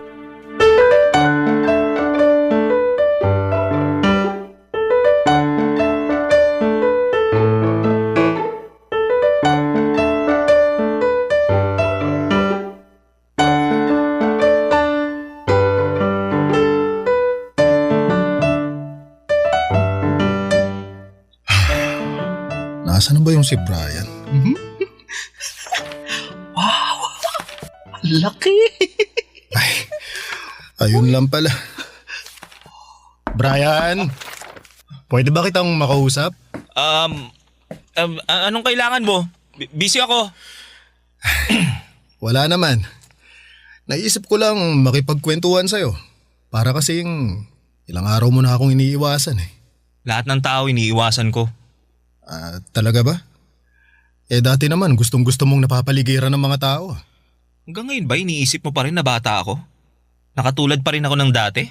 [SPEAKER 8] Nasaan na ba yung si Brian?
[SPEAKER 5] Laki!
[SPEAKER 8] Ayun lang pala. Brian, pwede ba kitang makausap?
[SPEAKER 9] Anong kailangan mo? Busy ako.
[SPEAKER 8] Wala naman. Naisip ko lang makipagkwentuhan sa'yo. Para kasing ilang araw mo na akong iniiwasan eh.
[SPEAKER 9] Lahat ng tao iniiwasan ko.
[SPEAKER 8] Talaga ba? Dati naman gustong-gusto mong napapaligiran ng mga tao.
[SPEAKER 9] Hanggang ngayon ba iniisip mo pa rin na bata ako? Nakatulad pa rin ako ng dati?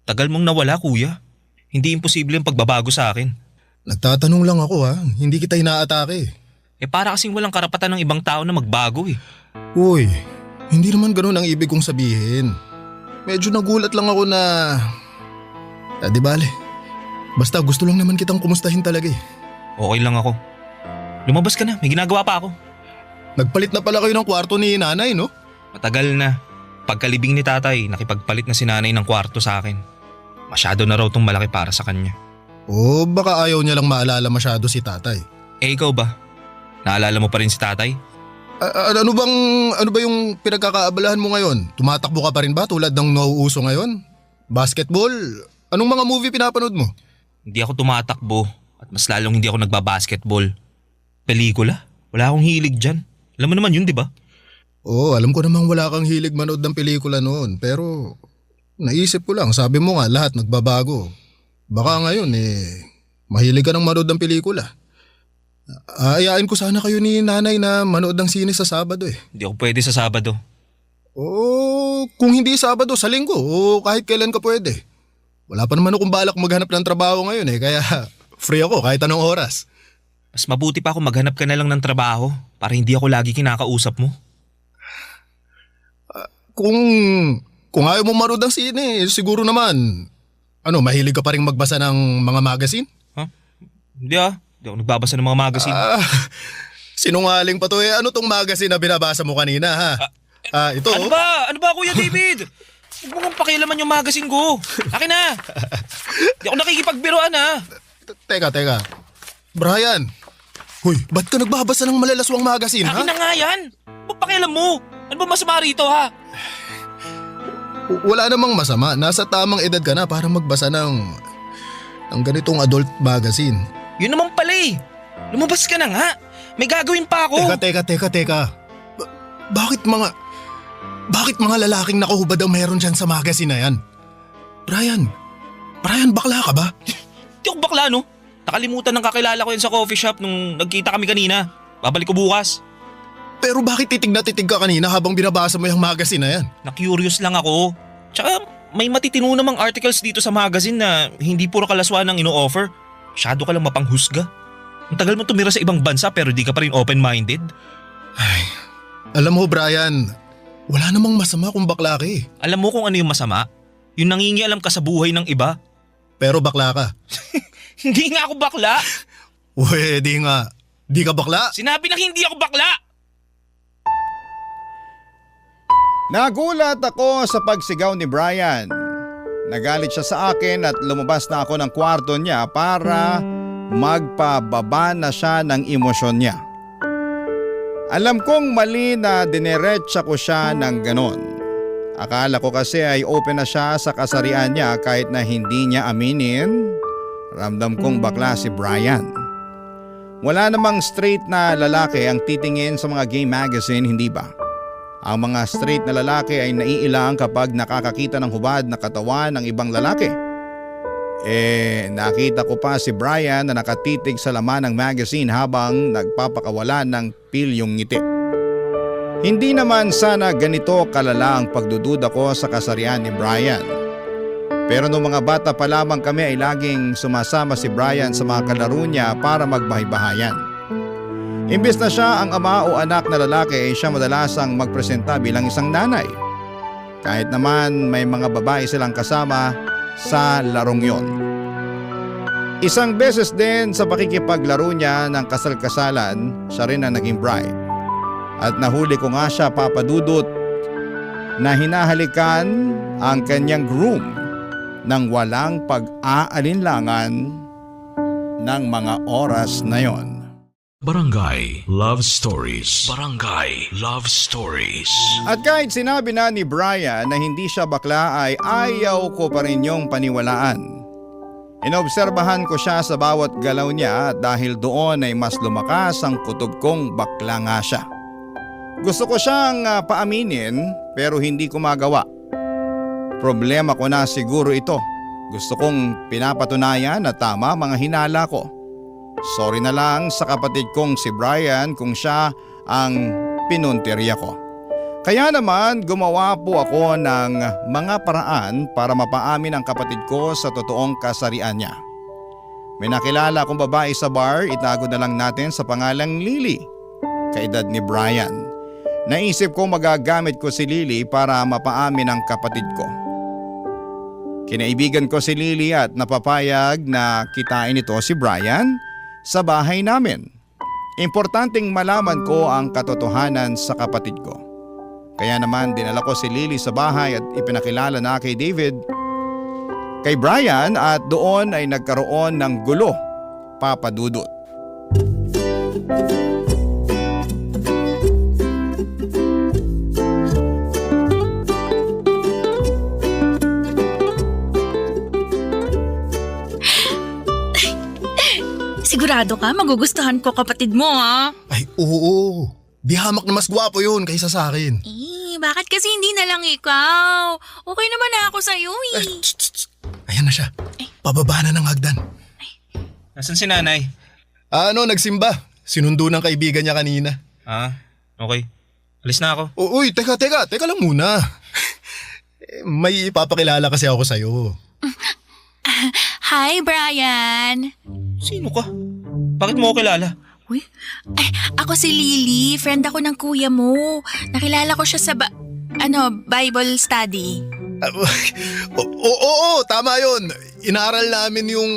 [SPEAKER 9] Tagal mong nawala, kuya. Hindi imposible ang pagbabago sa akin.
[SPEAKER 8] Nagtatanong lang ako ha, hindi kita inaatake.
[SPEAKER 9] Para kasing walang karapatan ng ibang tao na magbago eh.
[SPEAKER 8] Uy, hindi naman ganun ang ibig kong sabihin. Medyo nagulat lang ako na... di bale. Basta gusto lang naman kitang kumustahin talaga eh.
[SPEAKER 9] Okay lang ako. Lumabas ka na, may ginagawa pa ako.
[SPEAKER 8] Nagpalit na pala kayo ng kwarto ni nanay, no?
[SPEAKER 9] Matagal na. Pagkalibing ni tatay, nakipagpalit na si nanay ng kwarto sa akin. Masyado na raw tong malaki para sa kanya.
[SPEAKER 8] O baka ayaw niya lang maalala masyado si tatay.
[SPEAKER 9] Eh ikaw ba? Naalala mo pa rin si tatay?
[SPEAKER 8] Ano ba yung pinagkakaabalahan mo ngayon? Tumatakbo ka pa rin ba tulad ng nauuso ngayon? Basketball? Anong mga movie pinapanood mo?
[SPEAKER 9] Hindi ako tumatakbo at mas lalong hindi ako nagbabasketball. Pelikula? Wala akong hilig dyan. Alam mo naman yun, di ba?
[SPEAKER 8] Oo, alam ko namang wala kang hilig manood ng pelikula noon. Pero naisip ko lang, sabi mo nga lahat nagbabago. Baka ngayon mahilig ka ng manood ng pelikula. Ayain ko sana kayo ni nanay na manood ng sine sa Sabado eh.
[SPEAKER 9] Hindi ako pwede sa Sabado.
[SPEAKER 8] Oo, kung hindi Sabado, sa Linggo o kahit kailan ka pwede. Wala pa naman akong balak maghanap ng trabaho ngayon kaya free ako kahit anong oras.
[SPEAKER 9] Mas mabuti pa ako maghanap ka na lang ng trabaho para hindi ako lagi kinakausap mo.
[SPEAKER 8] Kung ayaw mo manood ng sine, siguro naman, mahilig ka pa rin magbasa ng mga magazine?
[SPEAKER 9] Hindi Hindi ako nagbabasa ng mga magazine.
[SPEAKER 8] Sinungaling pa to Ano tong magazine na binabasa mo kanina ha? Ito.
[SPEAKER 9] Ano ba? Ano ba Kuya David? Huwag mo kong pakialaman yung magazine ko. Akin na. Hindi ako nakikipagbiruan ha.
[SPEAKER 8] Teka. Brian. Hoy, ba't ka nagbabasa ng malalaswang magazine ha?
[SPEAKER 9] Akin na nga yan. Huwag pakialam mo. Ano ba masama rito ha?
[SPEAKER 8] Wala namang masama. Nasa tamang edad ka na para magbasa ng ganitong adult magazine.
[SPEAKER 9] Yun naman pala Lumabas ka na nga. May gagawin pa ako.
[SPEAKER 8] Teka. Bakit mga lalaking nakahubad ang meron dyan sa magazine na yan? Brian, bakla ka ba?
[SPEAKER 9] Hindi ako bakla no. Nakalimutan ng kakilala ko yan sa coffee shop nung nagkita kami kanina. Babalik ko bukas.
[SPEAKER 8] Pero bakit titig na titig ka kanina habang binabasa mo yung magazine na yan?
[SPEAKER 9] Na-curious lang ako. Tsaka may matitino namang articles dito sa magazine na hindi puro kalaswaan ang ino-offer. Masyado ka lang mapanghusga. Ang tagal mo tumira sa ibang bansa pero di ka pa rin open-minded.
[SPEAKER 8] Ay, alam mo Brian, wala namang masama kung bakla ka
[SPEAKER 9] Alam mo kung ano yung masama? Yung nangingialam ka sa buhay ng iba.
[SPEAKER 8] Pero bakla ka.
[SPEAKER 9] Hindi nga ako bakla.
[SPEAKER 8] Di nga. Di ka bakla?
[SPEAKER 9] Sinabi na hindi ako bakla.
[SPEAKER 3] Nagulat ako sa pagsigaw ni Brian. Nagalit siya sa akin at lumabas na ako ng kwarto niya para magpababa na siya ng emosyon niya. Alam kong mali na dineretsa ko siya ng ganon. Akala ko kasi ay open na siya sa kasarian niya kahit na hindi niya aminin. Ramdam kong bakla si Brian. Wala namang straight na lalaki ang titingin sa mga gay magazine, hindi ba? Ang mga straight na lalaki ay naiilang kapag nakakakita ng hubad na katawan ng ibang lalaki. Nakita ko pa si Brian na nakatitig sa laman ng magazine habang nagpapakawala ng pilyong ngiti. Hindi naman sana ganito kalala ang pagdududa ko sa kasarian ni Brian. Pero noong mga bata pa lamang kami ay laging sumasama si Brian sa mga kalaro niya para magbahay-bahayan. Imbes na siya ang ama o anak na lalaki ay siya madalasang magpresenta bilang isang nanay. Kahit naman may mga babae silang kasama sa larong yon. Isang beses din sa pakikipaglaro niya ng kasal-kasalan, siya rin ang naging bride. At nahuli ko nga siya papadudot na hinahalikan ang kanyang groom nang walang pag-aalinlangan ng mga oras na yon.
[SPEAKER 1] Barangay Love Stories. Barangay Love Stories.
[SPEAKER 3] At kahit sinabi na ni Brian na hindi siya bakla ay ayaw ko pa rin yung paniwalaan. Inobserbahan ko siya sa bawat galaw niya at dahil doon ay mas lumakas ang kutob kong bakla nga siya. Gusto ko siyang paaminin pero hindi ko magawa. Problema ko na siguro ito. Gusto kong pinapatunayan na tama mga hinala ko. Sorry na lang sa kapatid kong si Brian kung siya ang pinuntirya ko. Kaya naman gumawa po ako ng mga paraan para mapaamin ang kapatid ko sa totoong kasarian niya. May nakilala akong babae sa bar, itago na lang natin sa pangalang Lily, kaedad ni Brian. Naisip ko magagamit ko si Lily para mapaamin ang kapatid ko. Kinaibigan ko si Lily at napapayag na kitain ito si Brian sa bahay namin. Importanteng malaman ko ang katotohanan sa kapatid ko. Kaya naman dinala ko si Lily sa bahay at ipinakilala na kay David, kay Brian, at doon ay nagkaroon ng gulo, Papa Dudut.
[SPEAKER 10] Sigurado ka, magugustuhan ko kapatid mo, ha?
[SPEAKER 8] Ay, oo. Di hamak na mas gwapo yun kaysa sa akin.
[SPEAKER 10] Bakit kasi hindi na lang ikaw? Okay naman na ako sa'yo, eh.
[SPEAKER 8] Ayan na siya. Pababa na ng hagdan.
[SPEAKER 9] Nasaan si nanay?
[SPEAKER 8] Nagsimba. Sinundo ng kaibigan niya kanina.
[SPEAKER 9] Okay. Alis na ako.
[SPEAKER 8] Uy, teka lang muna. May ipapakilala kasi ako sa'yo.
[SPEAKER 10] Hi, Brian.
[SPEAKER 9] Sino ka? Bakit mo ako kilala?
[SPEAKER 10] Uy, ako si Lily. Friend ako ng kuya mo. Nakilala ko siya sa Bible study.
[SPEAKER 8] Oo, tama yun. Inaaral namin yung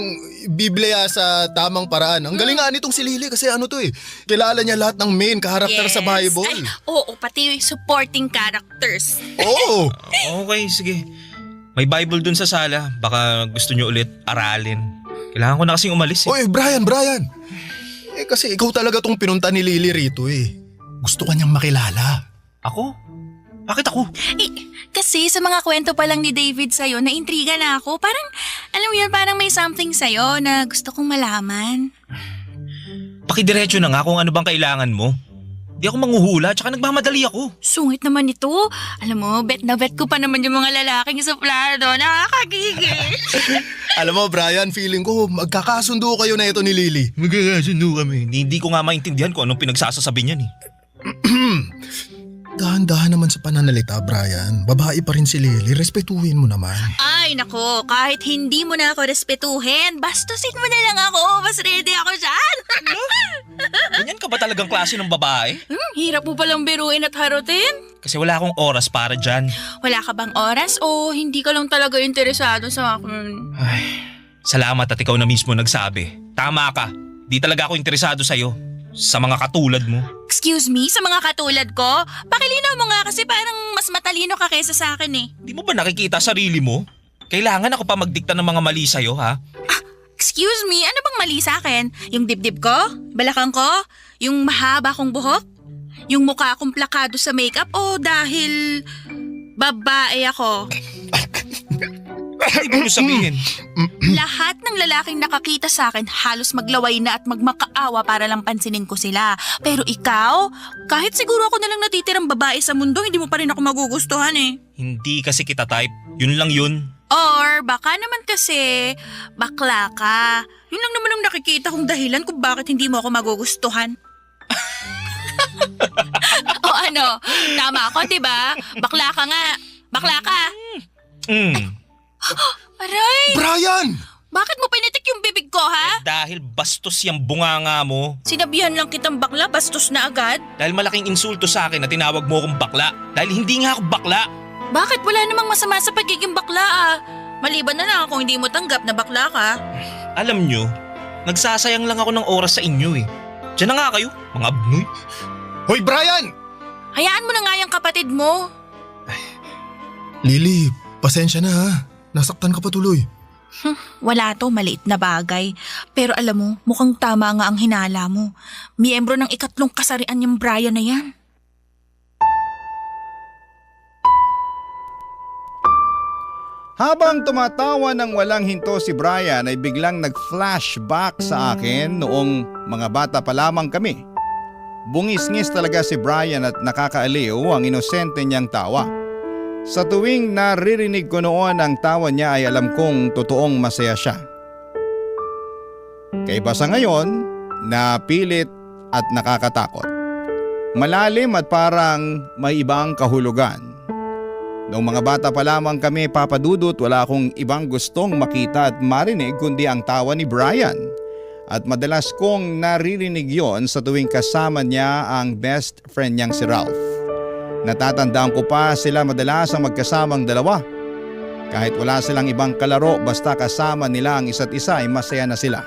[SPEAKER 8] Biblia sa tamang paraan. Ang galing nga nitong si Lily kasi kilala niya lahat ng main karakter sa Bible.
[SPEAKER 10] Oo, pati supporting characters.
[SPEAKER 8] Oo.
[SPEAKER 9] Okay, sige. May Bible dun sa sala. Baka gusto nyo ulit aralin. Kailangan ko na kasing umalis.
[SPEAKER 8] Oy, Brian. Kasi ikaw talaga tong pinunta ni Lily rito eh. Gusto ka niyang makilala.
[SPEAKER 9] Ako? Bakit ako?
[SPEAKER 10] Kasi sa mga kwento pa lang ni David sa'yo, naintriga na ako. Parang, alam mo yun, parang may something sa'yo na gusto kong malaman.
[SPEAKER 9] Pakidiretso na nga kung ano bang kailangan mo. Di ako manghuhula, tsaka nagmamadali ako.
[SPEAKER 10] Sungit naman ito. Alam mo, bet na bet ko pa naman yung mga lalaking suplado. Nakakagigil.
[SPEAKER 8] Alam mo, Brian, feeling ko magkakasundo kayo na ito ni Lily.
[SPEAKER 9] Magkakasundo kami. Hindi ko nga maintindihan kung anong pinagsasasabi niyan eh.
[SPEAKER 8] Dahan-dahan naman sa pananalita, Brian. Babae pa rin si Lily. Respetuhin mo naman.
[SPEAKER 10] Ay, nako. Kahit hindi mo na ako respetuhin, bastusin mo na lang ako. Mas ready ako dyan.
[SPEAKER 9] Ganyan ka ba talagang klase ng babae?
[SPEAKER 10] Hirap mo palang biruin at harutin.
[SPEAKER 9] Kasi wala akong oras para dyan.
[SPEAKER 10] Wala ka bang oras o hindi ka lang talaga interesado sa akin?
[SPEAKER 9] Ay, salamat at ikaw na mismo nagsabi. Tama ka. Di talaga ako interesado sa'yo. Sa mga katulad mo.
[SPEAKER 10] Excuse me, sa mga katulad ko? Pakilinaw mo nga kasi parang mas matalino ka kaysa sa akin eh.
[SPEAKER 9] Di mo ba nakikita sarili mo? Kailangan ako pa magdikta ng mga mali sa'yo, ha?
[SPEAKER 10] Excuse me, ano bang mali sa akin? Yung dibdib ko? Balakang ko? Yung mahaba kong buhok? Yung mukha akong plakado sa makeup? O dahil babae ako?
[SPEAKER 9] Ano ibig mo sabihin?
[SPEAKER 10] Lahat ng lalaking nakakita sa akin halos maglaway na at magmakaawa para lang pansinin ko sila. Pero ikaw, kahit siguro ako na lang natitirang babae sa mundo, hindi mo pa rin ako magugustuhan eh.
[SPEAKER 9] Hindi kasi kita type. Yun lang yun.
[SPEAKER 10] Or baka naman kasi bakla ka. Yun lang naman ang nakikita kong dahilan kung bakit hindi mo ako magugustuhan. O ano, tama ako diba? Bakla ka nga. Bakla ka. Aray!
[SPEAKER 8] Brian!
[SPEAKER 10] Bakit mo pinitik yung bibig ko, ha?
[SPEAKER 9] Dahil bastos yung bunganga mo.
[SPEAKER 10] Sinabihan lang kitang bakla, bastos na agad.
[SPEAKER 9] Dahil malaking insulto sa akin na tinawag mo akong bakla. Dahil hindi nga ako bakla.
[SPEAKER 10] Bakit wala namang masama sa pagiging bakla, ah? Maliban na lang kung hindi mo tanggap na bakla ka.
[SPEAKER 9] Alam nyo, nagsasayang lang ako ng oras sa inyo eh. Diyan na nga kayo, mga abnoy.
[SPEAKER 8] Hoy, Brian!
[SPEAKER 10] Hayaan mo na nga yung kapatid mo.
[SPEAKER 8] Lily, pasensya na ha. Nasaktan ka pa tuloy.
[SPEAKER 10] Wala to, maliit na bagay. Pero alam mo, mukhang tama nga ang hinala mo. Miyembro ng ikatlong kasarian yung Brian na yan.
[SPEAKER 3] Habang tumatawa ng walang hinto si Brian ay biglang nag-flashback sa akin noong mga bata pa lamang kami. Bungis-ngis talaga si Brian at nakakaaliw ang inosente niyang tawa. Sa tuwing naririnig ko noon ang tawa niya ay alam kong totoong masaya siya. Kaiba sa ngayon, napilit at nakakatakot. Malalim at parang may ibang kahulugan. Noong mga bata pa lamang kami, Papa Dudut, wala akong ibang gustong makita at marinig kundi ang tawa ni Brian. At madalas kong naririnig yon sa tuwing kasama niya ang best friend niyang si Ralph. Natatandaan ko pa sila madalas ang magkasamang dalawa. Kahit wala silang ibang kalaro, basta kasama nila ang isa't isa ay masaya na sila.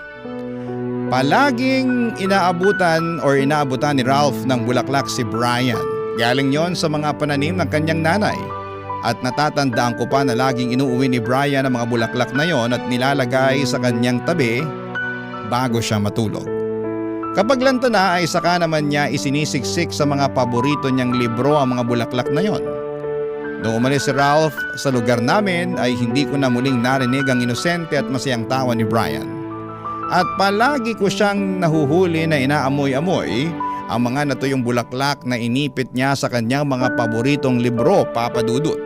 [SPEAKER 3] Palaging inaabutan ni Ralph ng bulaklak si Brian. Galing yon sa mga pananim ng kanyang nanay. At natatandaan ko pa na laging inuuwi ni Brian ang mga bulaklak na yon at nilalagay sa kanyang tabi bago siya matulog. Kapag lanta na ay saka naman niya isinisiksik sa mga paborito niyang libro ang mga bulaklak na yon. Noong umalis si Ralph sa lugar namin ay hindi ko na muling narinig ang inosente at masayang tawa ni Brian. At palagi ko siyang nahuhuli na inaamoy-amoy ang mga natuyong bulaklak na inipit niya sa kanyang mga paboritong libro, Papa Dudut.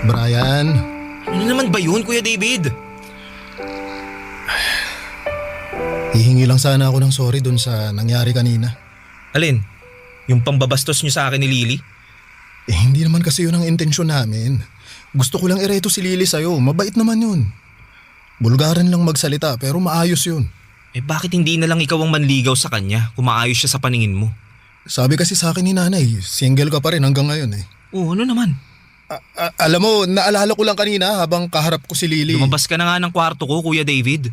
[SPEAKER 8] Brian,
[SPEAKER 9] Ano naman ba yun, Kuya David?
[SPEAKER 8] hihingi lang sana ako ng sorry dun sa nangyari kanina.
[SPEAKER 9] Alin? Yung pambabastos niyo sa akin ni Lily?
[SPEAKER 8] Hindi naman kasi yun ang intensyon namin. Gusto ko lang ireto si Lily sa'yo, mabait naman yun. Bulgaran lang magsalita pero maayos yun.
[SPEAKER 9] Bakit hindi na lang ikaw ang manligaw sa kanya kung maayos siya sa paningin mo?
[SPEAKER 8] Sabi kasi sa akin ni nanay, single ka pa rin hanggang ngayon eh.
[SPEAKER 9] Ano naman?
[SPEAKER 8] Alam mo, naalala ko lang kanina habang kaharap ko si Lily.
[SPEAKER 9] Lumabas ka na nga ng kwarto ko, Kuya David.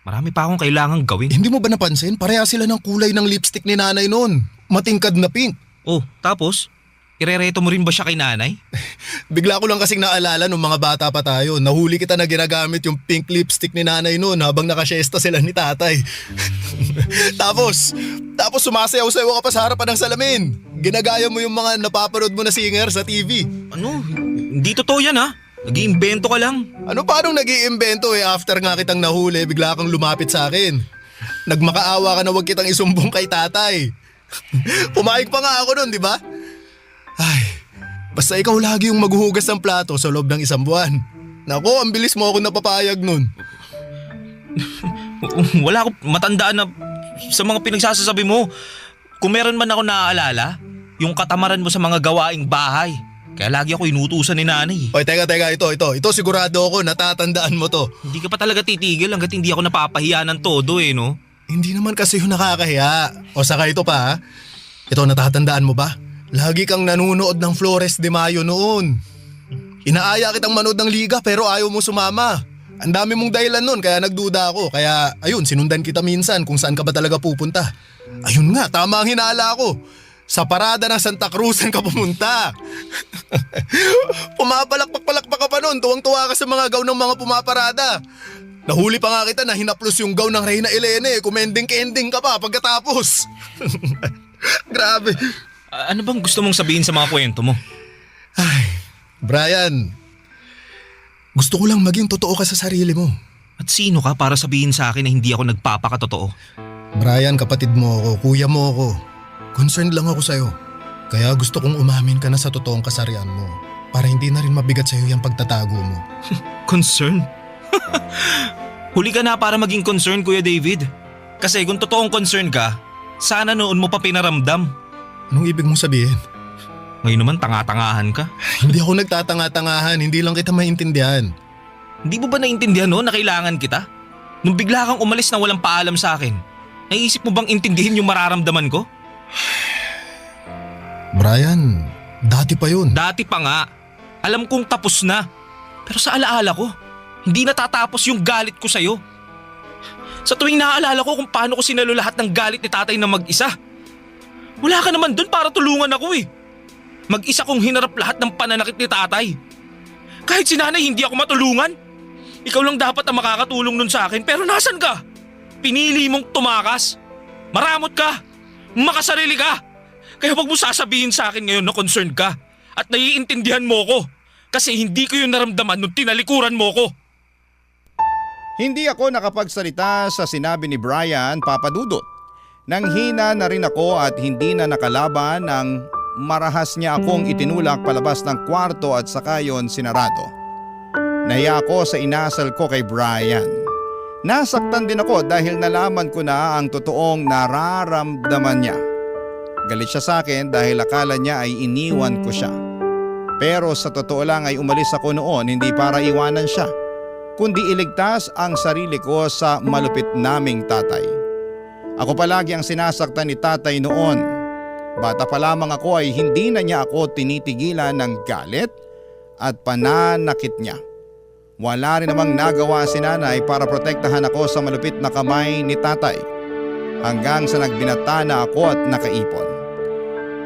[SPEAKER 9] Marami pa akong kailangang gawin.
[SPEAKER 8] Hindi mo ba napansin? Pareha sila ng kulay ng lipstick ni nanay noon. Matingkad na pink.
[SPEAKER 9] Tapos? Irereto mo rin ba siya kay nanay?
[SPEAKER 8] Bigla ko lang kasing naalala nung mga bata pa tayo. Nahuli kita na ginagamit yung pink lipstick ni nanay noon habang nakasyesta sila ni tatay. Tapos sumasayaw-sayaw ka pa sa harapan ng salamin. Ginagaya mo yung mga napapanood mo na singer sa TV.
[SPEAKER 9] Ano? Hindi totoo yan ha? Nag-iimbento ka lang.
[SPEAKER 8] Ano paanong nag-iimbento after nga kitang nahuli bigla kang lumapit sa akin. Nagmakaawa ka na wag kitang isumbong kay tatay. Pumayag pa nga ako nun, di ba? Ay, basta ikaw lagi yung maghuhugas ng plato sa loob ng 1 buwan. Nako, ang bilis mo ako napapayag nun.
[SPEAKER 9] Wala akong matandaan na sa mga pinagsasasabi mo. Kung meron man ako naaalala, yung katamaran mo sa mga gawaing bahay. Kaya lagi ako inutusan ni nanay.
[SPEAKER 8] Oy, teka, ito sigurado ako, natatandaan mo to.
[SPEAKER 9] Hindi ka pa talaga titigil hanggat hindi ako napapahiya ng todo no?
[SPEAKER 8] Hindi naman kasi yung nakakahiya. O saka ito pa ha. Ito, natatandaan mo ba? Lagi kang nanunood ng Flores de Mayo noon. Inaaya kitang manood ng liga pero ayaw mo sumama. Ang dami mong dahilan noon kaya nagduda ako. Kaya ayun, sinundan kita minsan kung saan ka ba talaga pupunta. Ayun nga, tama ang hinala ko. Sa parada ng Santa Cruzan ka pumunta. Pumapalakpak-palakpak ka pa noon. Tuwang-tuwa ka sa mga gown ng mga pumaparada. Nahuli pa nga kita na hinaplos yung gown ng Reyna Elene. Kumending-kending ka pa pagkatapos. Grabe.
[SPEAKER 9] Ano bang gusto mong sabihin sa mga kwento mo?
[SPEAKER 8] Ay, Brian. Gusto ko lang maging totoo ka sa sarili mo.
[SPEAKER 9] At sino ka para sabihin sa akin na hindi ako nagpapakatotoo?
[SPEAKER 8] Brian, kapatid mo ako, kuya mo ako. Concerned lang ako sa'yo. Kaya gusto kong umamin ka na sa totoong kasarian mo. Para hindi na rin mabigat sa'yo yung pagtatago mo.
[SPEAKER 9] Concern? Huli ka na para maging concern, Kuya David. Kasi kung totoong concern ka, sana noon mo pa pinaramdam.
[SPEAKER 8] Anong ibig mong sabihin?
[SPEAKER 9] Ngayon naman tanga-tangahan ka.
[SPEAKER 8] Hindi ako nagtatanga-tangahan, hindi lang kita maintindihan.
[SPEAKER 9] Hindi mo ba naintindihan na kailangan kita? Nung bigla kang umalis na walang paalam sa akin, naisip mo bang intindihin yung mararamdaman ko?
[SPEAKER 8] Brian, dati pa yun.
[SPEAKER 9] Dati pa nga. Alam kong tapos na. Pero sa alaala ko, hindi natatapos yung galit ko sa'yo. Sa tuwing naaalala ko kung paano ko sinalo lahat ng galit ni tatay na mag-isa. Wala ka naman dun para tulungan ako Mag-isa kong hinarap lahat ng pananakit ni tatay. Kahit si nanay hindi ako matulungan. Ikaw lang dapat ang makakatulong nun sa akin pero nasan ka? Pinili mong tumakas. Maramot ka. Makasarili ka. Kaya wag mo sasabihin sa akin ngayon na concerned ka at naiintindihan mo ko. Kasi hindi ko yun naramdaman nung tinalikuran mo ko.
[SPEAKER 3] Hindi ako nakapagsalita sa sinabi ni Brian, Papa Dudut. Nanghina na rin ako at hindi na nakalaban ng marahas niya akong itinulak palabas ng kwarto at saka yon sinarado. Nahiya ako sa inasal ko kay Brian. Nasaktan din ako dahil nalaman ko na ang totoong nararamdaman niya. Galit siya sa akin dahil akala niya ay iniwan ko siya. Pero sa totoo lang ay umalis ako noon hindi para iwanan siya, kundi iligtas ang sarili ko sa malupit naming tatay. Ako palagi ang sinasaktan ni tatay noon. Bata pa lamang ako ay hindi na niya ako tinitigilan ng galit at pananakit niya. Wala rin namang nagawa si nanay para protektahan ako sa malupit na kamay ni tatay hanggang sa nagbinata na ako at nakaipon.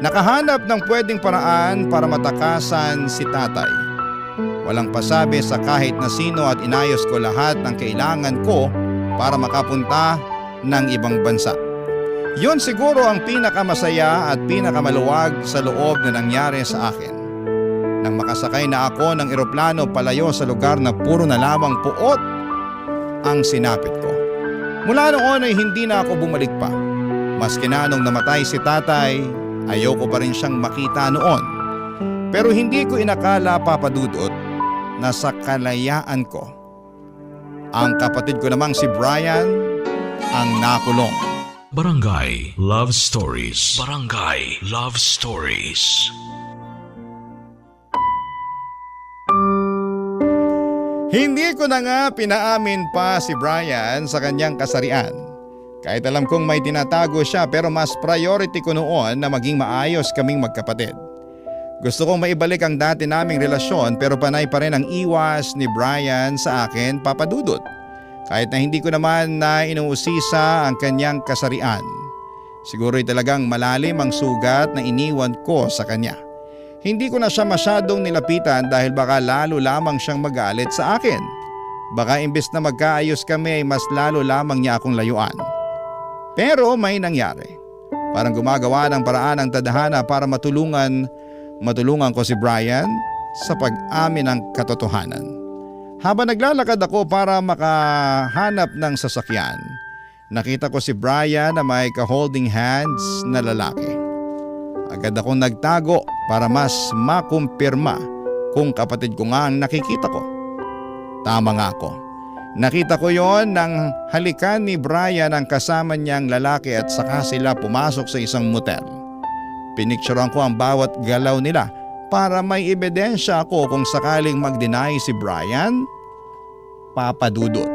[SPEAKER 3] Nakahanap ng pwedeng paraan para matakasan si tatay. Walang pasabi sa kahit na sino at inayos ko lahat ng kailangan ko para makapunta ng ibang bansa. Yon siguro ang pinakamasaya at pinakamaluwag sa loob na nangyari sa akin. Nang makasakay na ako ng eroplano palayo sa lugar na puro na lamang puot ang sinapit ko. Mula noon ay hindi na ako bumalik pa. Maski na nung namatay si tatay, ayoko pa rin siyang makita noon. Pero hindi ko inakala, Papa Dudut, na sa kalayaan ko, ang kapatid ko namang si Brian ang nakulong.
[SPEAKER 1] Barangay Love Stories. Barangay Love Stories.
[SPEAKER 3] Hindi ko na nga pinaamin pa si Brian sa kanyang kasarian. Kahit alam kong may tinatago siya, pero mas priority ko noon na maging maayos kaming magkapatid. Gusto kong maibalik ang dati naming relasyon, pero panay pa rin ang iwas ni Brian sa akin, Papa Dudut. Kahit na hindi ko naman na inuusisa ang kanyang kasarian. Siguro'y talagang malalim ang sugat na iniwan ko sa kanya. Hindi ko na siya masyadong nilapitan dahil baka lalo lamang siyang magalit sa akin. Baka imbes na magkaayos kami ay mas lalo lamang niya akong layuan. Pero may nangyari. Parang gumagawa ng paraan ang tadhana para matulungan ko si Brian sa pag-amin ng katotohanan. Habang naglalakad ako para makahanap ng sasakyan, nakita ko si Brian na may ka-holding hands na lalaki. Agad akong nagtago para mas makumpirma kung kapatid ko nga ang nakikita ko. Tama nga ako. Nakita ko yon nang halikan ni Brian ang kasama niyang lalaki at saka sila pumasok sa isang motel. Pinicturean ko ang bawat galaw nila para may ebidensya ako kung sakaling mag-deny si Brian, Papa Dudut.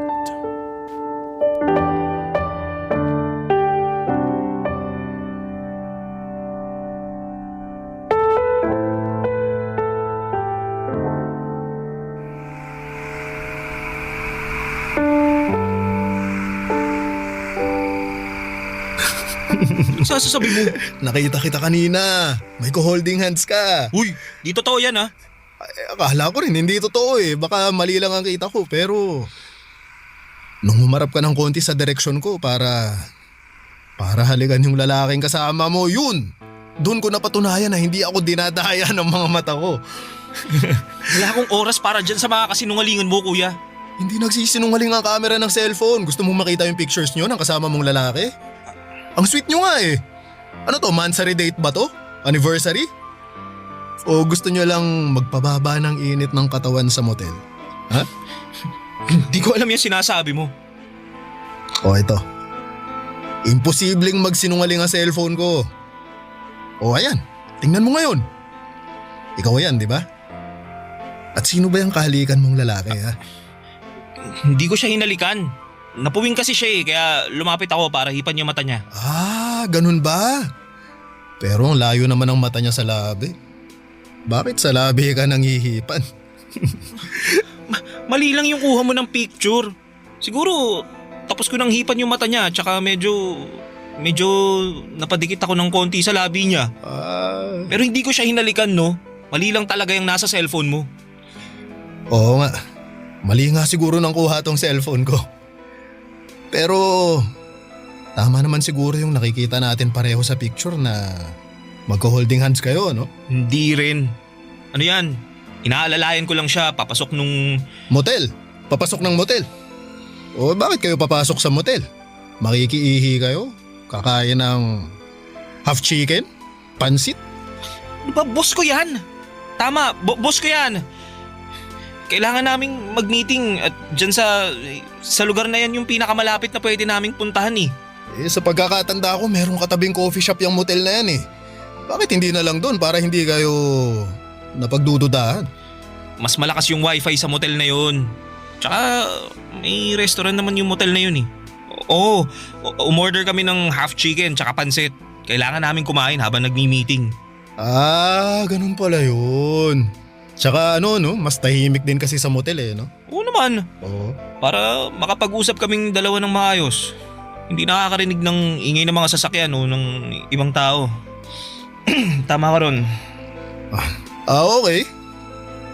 [SPEAKER 9] Anong sasasabi mo?
[SPEAKER 8] Nakita kita kanina. May ko-holding hands ka.
[SPEAKER 9] Uy, di totoo yan ha.
[SPEAKER 8] Ay, akala ko rin hindi totoo eh. Baka mali lang ang kita ko. Pero nung humarap ka ng konti sa direksyon ko para halikan yung lalaking kasama mo, yun. Doon ko napatunayan na hindi ako dinadaya ng mga mata ko.
[SPEAKER 9] Wala akong oras para dyan sa mga kasinungalingan mo, kuya.
[SPEAKER 8] Hindi nagsisinungaling ang camera ng cellphone. Gusto mong makita yung pictures nyo ng kasama mong lalaki? Ang sweet nyo nga eh. Ano to, mansary date ba to? Anniversary? O gusto nyo lang magpababa ng init ng katawan sa motel? Ha?
[SPEAKER 9] Hindi ko alam yung sinasabi mo.
[SPEAKER 8] O ito. Imposibleng magsinungaling ang cellphone ko. O ayan, tingnan mo ngayon. Ikaw yan, di ba? At sino ba yung kahalikan mong lalaki ha?
[SPEAKER 9] Hindi ko siya hinalikan. Napuwing kasi siya eh, kaya lumapit ako para hipan yung mata niya.
[SPEAKER 8] Ah, ganun ba? Pero ang layo naman ang mata niya sa labi. Bakit sa labi ka nanghihipan?
[SPEAKER 9] Mali lang yung kuha mo ng picture. Siguro tapos ko nang hipan yung mata niya tsaka medyo napadikit ako ng konti sa labi niya. Pero hindi ko siya hinalikan no. Mali lang talaga yung nasa cellphone mo.
[SPEAKER 8] Oo nga. Mali nga siguro nang kuha tong cellphone ko. Pero tama naman siguro yung nakikita natin pareho sa picture na magko-holding hands kayo, no?
[SPEAKER 9] Hindi rin. Ano yan? Inaalalayan ko lang siya papasok nung…
[SPEAKER 8] Motel? Papasok ng motel? O bakit kayo papasok sa motel? Makikiihi kayo? Kakain ng half chicken? Pansit?
[SPEAKER 9] Ano ba? Boss ko yan! Tama, boss ko yan! Kailangan naming mag-meeting at dyan sa lugar na yan yung pinakamalapit na pwede naming puntahan eh.
[SPEAKER 8] Sa pagkakatanda ko, merong katabing coffee shop yung motel na yan eh. Bakit hindi na lang doon para hindi kayo napagdududahan?
[SPEAKER 9] Mas malakas yung wifi sa motel na yun. Tsaka may restaurant naman yung motel na yun eh. Oo, umorder kami ng half chicken tsaka pansit. Kailangan namin kumain habang nagmi-meeting.
[SPEAKER 8] Ah, ganun pala yun. Tsaka no, mas tahimik din kasi sa motel no?
[SPEAKER 9] Oo naman,
[SPEAKER 8] Oo.
[SPEAKER 9] para makapag-usap kaming dalawa ng maayos. Hindi nakakarinig ng ingay ng mga sasakyan o ng ibang tao. Tama ka ron.
[SPEAKER 8] Okay.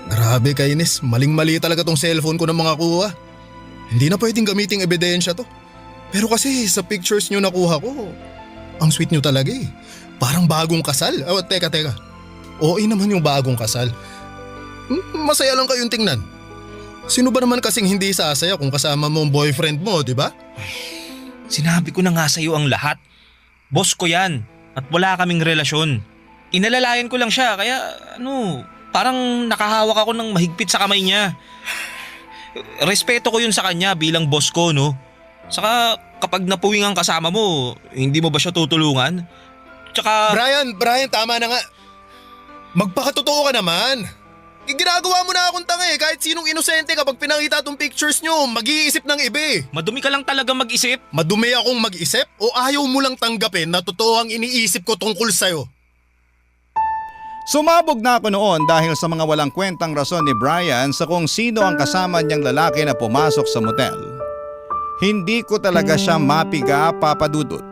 [SPEAKER 8] Grabe kainis, maling-mali talaga tong cellphone ko ng mga kuha. Hindi na pwedeng gamiting ebidensya to. Pero kasi sa pictures nyo nakuha ko, ang sweet nyo talaga eh. Parang bagong kasal. Oh, teka. OA naman yung bagong kasal. Masaya lang kayong tingnan. Sino ba naman kasing hindi sasaya kung kasama mo ang boyfriend mo, di ba?
[SPEAKER 9] Sinabi ko na nga sa'yo ang lahat. Boss ko yan at wala kaming relasyon. Inalalayan ko lang siya kaya parang nakahawak ako ng mahigpit sa kamay niya. Respeto ko yun sa kanya bilang boss ko, no? Saka kapag napuwing ang kasama mo, hindi mo ba siya tutulungan? Tsaka…
[SPEAKER 8] Brian, tama na nga. Magpakatotoo ka naman. Ginagawa mo na akong tanga kahit sinong inosente kapag pinakita tong pictures nyo, mag-iisip ng iba eh.
[SPEAKER 9] Madumi ka lang talaga mag-isip.
[SPEAKER 8] Madumi akong mag-isip o ayaw mo lang tanggapin na totoo ang iniisip ko tungkol sa'yo?
[SPEAKER 3] Sumabog na ako noon dahil sa mga walang kwentang rason ni Brian sa kung sino ang kasama niyang lalaki na pumasok sa motel. Hindi ko talaga siya mapiga, Papa Dudut.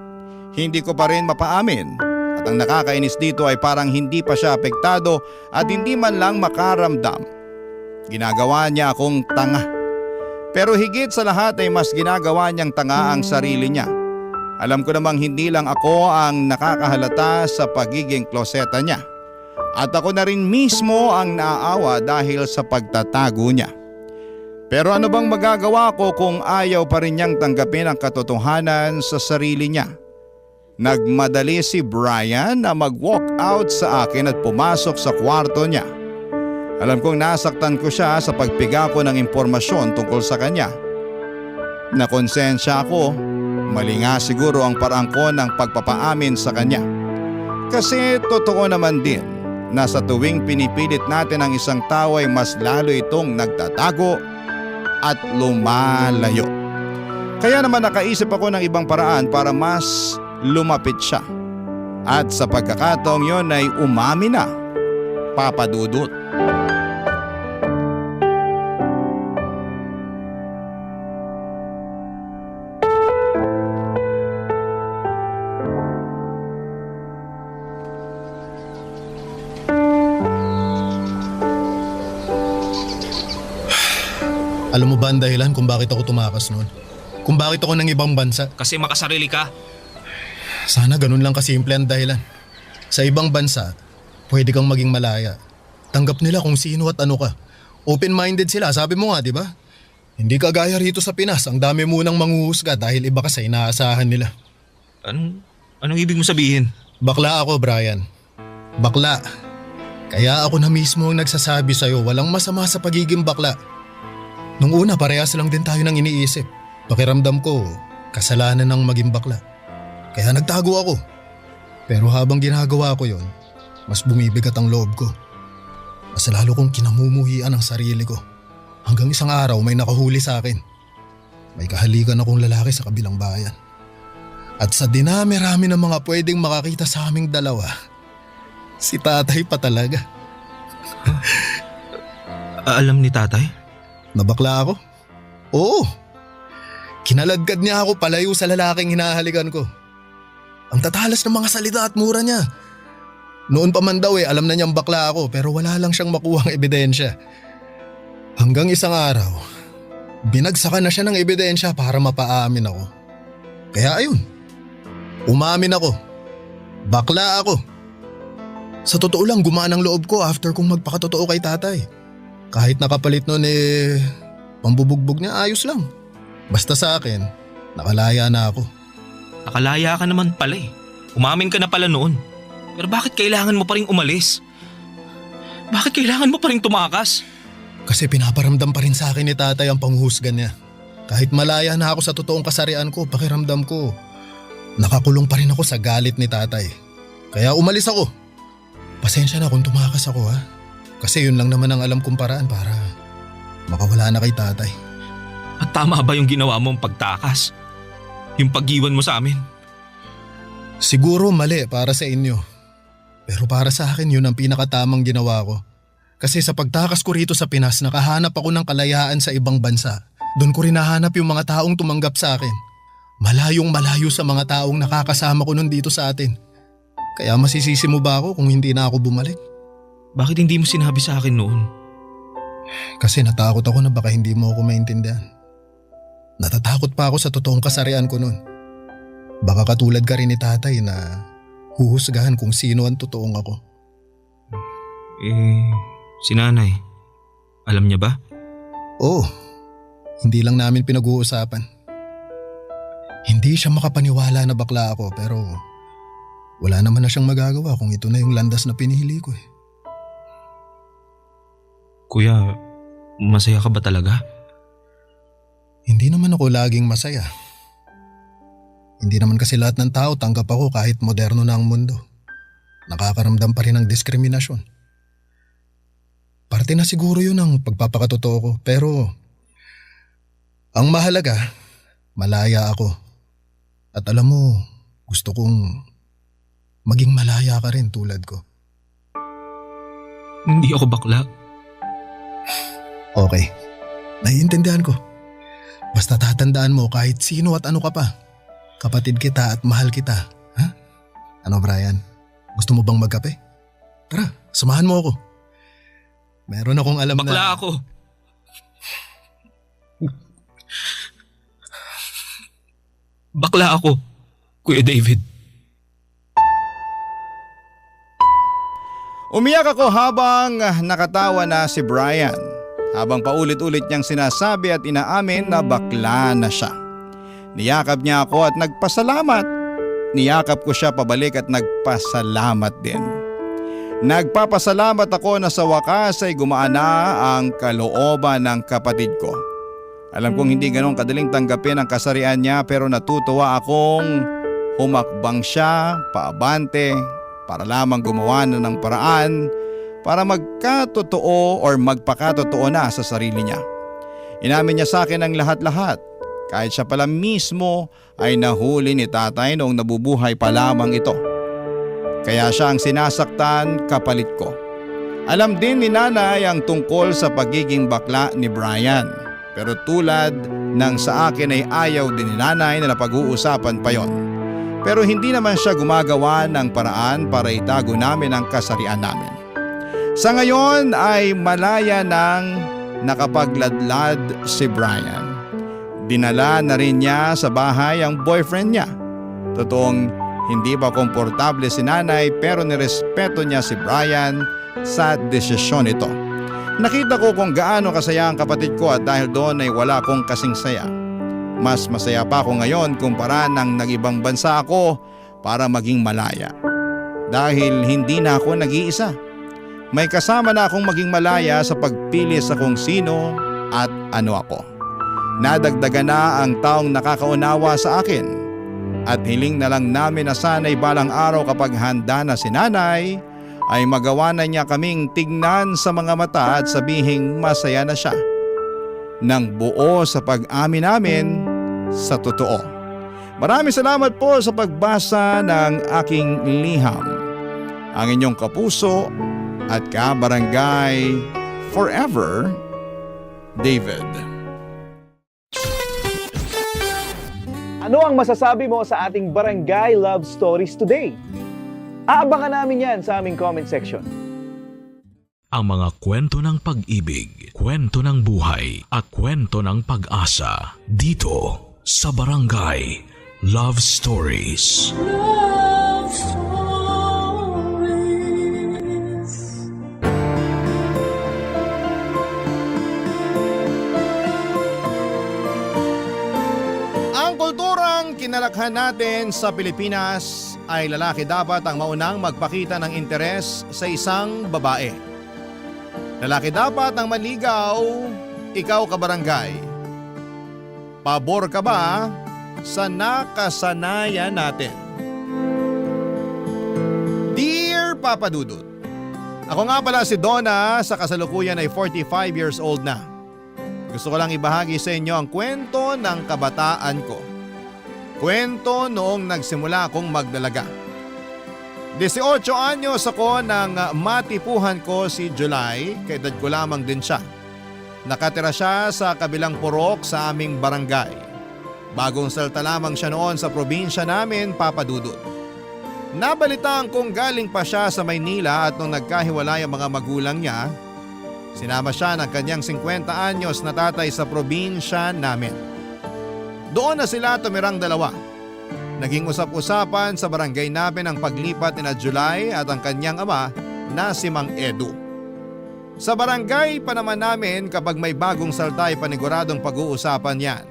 [SPEAKER 3] Hindi ko pa rin mapaamin. At ang nakakainis dito ay parang hindi pa siya apektado at hindi man lang makaramdam. Ginagawa niya akong tanga. Pero higit sa lahat ay mas ginagawa niyang tanga ang sarili niya. Alam ko namang hindi lang ako ang nakakahalata sa pagiging kloseta niya. At ako na rin mismo ang naaawa dahil sa pagtatago niya. Pero ano bang magagawa ko kung ayaw pa rin niyang tanggapin ang katotohanan sa sarili niya? Nagmadali si Brian na mag-walk out sa akin at pumasok sa kwarto niya. Alam kong nasaktan ko siya sa pagpiga ko ng impormasyon tungkol sa kanya. Nakonsensya ako, mali nga siguro ang parang ko ng pagpapaamin sa kanya. Kasi totoo naman din na sa tuwing pinipilit natin ang isang tao ay mas lalo itong nagtatago at lumalayo. Kaya naman nakaisip ako ng ibang paraan para mas lumapit siya. At sa pagkakataong yon ay umami na, Papa Dudut.
[SPEAKER 8] Alam mo ba ang dahilan kung bakit ako tumakas noon? Kung bakit ako ng ibang bansa?
[SPEAKER 9] Kasi makasarili ka.
[SPEAKER 8] Sana ganun lang kasimple ang dahilan. Sa ibang bansa, pwede kang maging malaya. Tanggap nila kung sino at ano ka. Open-minded sila, sabi mo nga, di ba? Hindi kagaya rito sa Pinas, ang dami munang manghuhusga dahil iba ka sa inaasahan nila.
[SPEAKER 9] Anong ibig mo sabihin?
[SPEAKER 8] Bakla ako, Brian. Bakla. Kaya ako na mismo ang nagsasabi sa'yo, walang masama sa pagiging bakla. Nung una, parehas lang din tayo ng iniisip. Pakiramdam ko, kasalanan ng maging bakla. Kaya nagtago ako. Pero habang ginagawa ko yon, mas bumibigat ang loob ko. Mas lalo kong kinamumuhian ang sarili ko. Hanggang isang araw may nakahuli sa akin. May kahalikan akong lalaki sa kabilang bayan. At sa dinami-rami ng mga pwedeng makakita sa aming dalawa, si tatay pa talaga.
[SPEAKER 9] Alam ni tatay?
[SPEAKER 8] Nabakla ako? Oo. Kinaladkad niya ako palayo sa lalaking hinahalikan ko. Ang tatalas ng mga salita at mura niya. Noon pa man daw alam na niyang bakla ako pero wala lang siyang makuhang ebidensya. Hanggang isang araw, binagsakan na siya ng ebidensya para mapaamin ako. Kaya ayun, umamin ako. Bakla ako. Sa totoo lang gumaan ang loob ko after kong magpakatotoo kay tatay. Kahit nakapalit nun pambubugbog niya ayos lang. Basta sa akin, nakalaya na ako.
[SPEAKER 9] Nakalaya ka naman pala eh. Umamin ka na pala noon. Pero bakit kailangan mo pa rin umalis? Bakit kailangan mo pa rin tumakas?
[SPEAKER 8] Kasi pinaparamdam pa rin sa akin ni tatay ang panghuhusga niya. Kahit malaya na ako sa totoong kasarian ko, pakiramdam ko, nakakulong pa rin ako sa galit ni tatay. Kaya umalis ako. Pasensya na kung tumakas ako ha. Kasi yun lang naman ang alam kong paraan para makawala na kay tatay.
[SPEAKER 9] At tama ba yung ginawa mong pagtakas? Yung pag-iwan mo sa amin?
[SPEAKER 8] Siguro mali para sa inyo. Pero para sa akin yun ang pinakatamang ginawa ko. Kasi sa pagtakas ko rito sa Pinas, nakahanap ako ng kalayaan sa ibang bansa. Doon ko rin nahanap yung mga taong tumanggap sa akin. Malayong malayo sa mga taong nakakasama ko nun dito sa atin. Kaya masisisi mo ba ako kung hindi na ako bumalik?
[SPEAKER 9] Bakit hindi mo sinabi sa akin noon?
[SPEAKER 8] Kasi natakot ako na baka hindi mo ako maintindihan. Natatakot pa ako sa totoong kasarian ko nun. Baka katulad ka rin ni tatay na huhusgahan kung sino ang totoong ako.
[SPEAKER 9] Si nanay, alam niya ba?
[SPEAKER 8] Oo, hindi lang namin pinag-uusapan. Hindi siya makapaniwala na bakla ako pero wala naman na siyang magagawa kung ito na yung landas na pinili ko eh.
[SPEAKER 9] Kuya, masaya ka ba talaga?
[SPEAKER 8] Hindi naman ako laging masaya. Hindi naman kasi lahat ng tao tanggap ako kahit moderno na ang mundo. Nakakaramdam pa rin ng diskriminasyon. Parte na siguro yun ang pagpapakatotoo ko pero ang mahalaga, malaya ako. At alam mo, gusto kong maging malaya ka rin tulad ko.
[SPEAKER 9] Hindi ako bakla.
[SPEAKER 8] Okay, naiintindihan ko. Basta tatandaan mo kahit sino at ano ka pa. Kapatid kita at mahal kita. Ha? Ano Brian? Gusto mo bang magkape? Tara, samahan mo ako. Meron akong alam
[SPEAKER 9] Bakla
[SPEAKER 8] na…
[SPEAKER 9] ako. Bakla ako, Kuya David.
[SPEAKER 3] Umiyak ako habang nakatawa na si Brian. Habang paulit-ulit niyang sinasabi at inaamin na bakla na siya. Niyakap niya ako at nagpasalamat. Niyakap ko siya pabalik at nagpasalamat din. Nagpapasalamat ako na sa wakas ay gumaan na ang kalooban ng kapatid ko. Alam kong hindi ganun kadaling tanggapin ang kasarian niya pero natutuwa akong humakbang siya paabante para lamang gumawa na ng paraan para magkatotoo or magpakatotoo na sa sarili niya. Inamin niya sa akin ang lahat-lahat kahit siya pala mismo ay nahuli ni tatay noong nabubuhay pa lamang ito. Kaya siya ang sinasaktan kapalit ko. Alam din ni nanay ang tungkol sa pagiging bakla ni Brian. Pero tulad ng sa akin ay ayaw din ni nanay na napag-uusapan pa yon. Pero hindi naman siya gumagawa ng paraan para itago namin ang kasarian namin. Sa ngayon ay malaya nang nakapagladlad si Brian. Dinala na rin niya sa bahay ang boyfriend niya. Totoong hindi pa komportable si nanay pero nirespeto niya si Brian sa desisyon ito. Nakita ko kung gaano kasaya ang kapatid ko at dahil doon ay wala akong kasing saya. Mas masaya pa ako ngayon kumpara nang nag-ibang bansa ako para maging malaya. Dahil hindi na ako nag-iisa. May kasama na akong maging malaya sa pagpili sa kung sino at ano ako. Nadagdagan na ang taong nakakaunawa sa akin. At hiling na lang namin na sana'y balang araw kapag handa na si nanay ay magawa na niya kaming tignan sa mga mata at sabihing masaya na siya. Nang buo sa pag-amin namin sa totoo. Maraming salamat po sa pagbasa ng aking liham. Ang inyong kapuso at kabarangay forever, David.
[SPEAKER 6] Ano ang masasabi mo sa ating Barangay Love Stories today? Aabangan namin yan sa aming comment section.
[SPEAKER 1] Ang mga kwento ng pag-ibig, kwento ng buhay at kwento ng pag-asa dito sa Barangay Love Stories.
[SPEAKER 2] Love Stories.
[SPEAKER 3] Ang kulturang kinalakhan natin sa Pilipinas ay lalaki dapat ang maunang magpakita ng interes sa isang babae. Lalaki dapat ang manligaw, ikaw kabarangay. Pabor ka ba sa nakasanayan natin? Dear Papa Dudut, ako nga pala si Donna, sa kasalukuyan ay 45 years old na. gusto ko lang ibahagi sa inyo ang kwento ng kabataan ko. Kwento noong nagsimula akong magdalaga. 18 anyos ako nang matipuhan ko si July, kaedad ko lamang din siya. Nakatira siya sa kabilang purok sa aming barangay. Bagong salta lamang siya noon sa probinsya namin, Papa Dudut. Nabalitaan kong galing pa siya sa Maynila at nung nagkahiwalay ang mga magulang niya, sinama siya ng kanyang 50 anyos na tatay sa probinsya namin. Doon na sila tumirang dalawa. Naging usap-usapan sa barangay namin ang paglipat ni July at ang kanyang ama na si Mang Edu. Sa barangay pa naman namin kapag may bagong salta ay paniguradong pag-uusapan yan.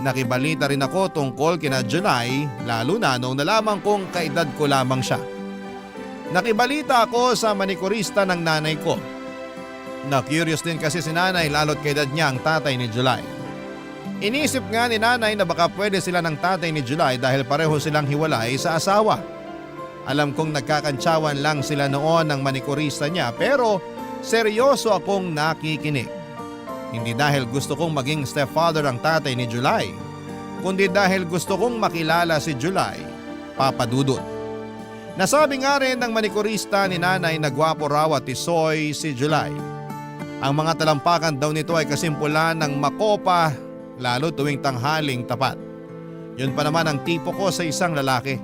[SPEAKER 3] Nakibalita rin ako tungkol kina July lalo na nung nalaman kong kaedad ko lamang siya. Nakibalita ako sa manikurista ng nanay ko. Na-curious din kasi si nanay lalo't kaedad niya ang tatay ni July. Inisip nga ni nanay na baka pwede sila ng tatay ni July dahil pareho silang hiwalay sa asawa. Alam kong nagkakantsawan lang sila noon ng manikurista niya pero seryoso akong nakikinig. Hindi dahil gusto kong maging stepfather ang tatay ni July, kundi dahil gusto kong makilala si July, Papa Dudut. Nasabi nga rin ng manikurista ni nanay na gwapo raw at tisoy si July. Ang mga talampakan daw nito ay kasimpulan ng makopa lalo tuwing tanghaling tapat. Yun pa naman ang tipo ko sa isang lalaki.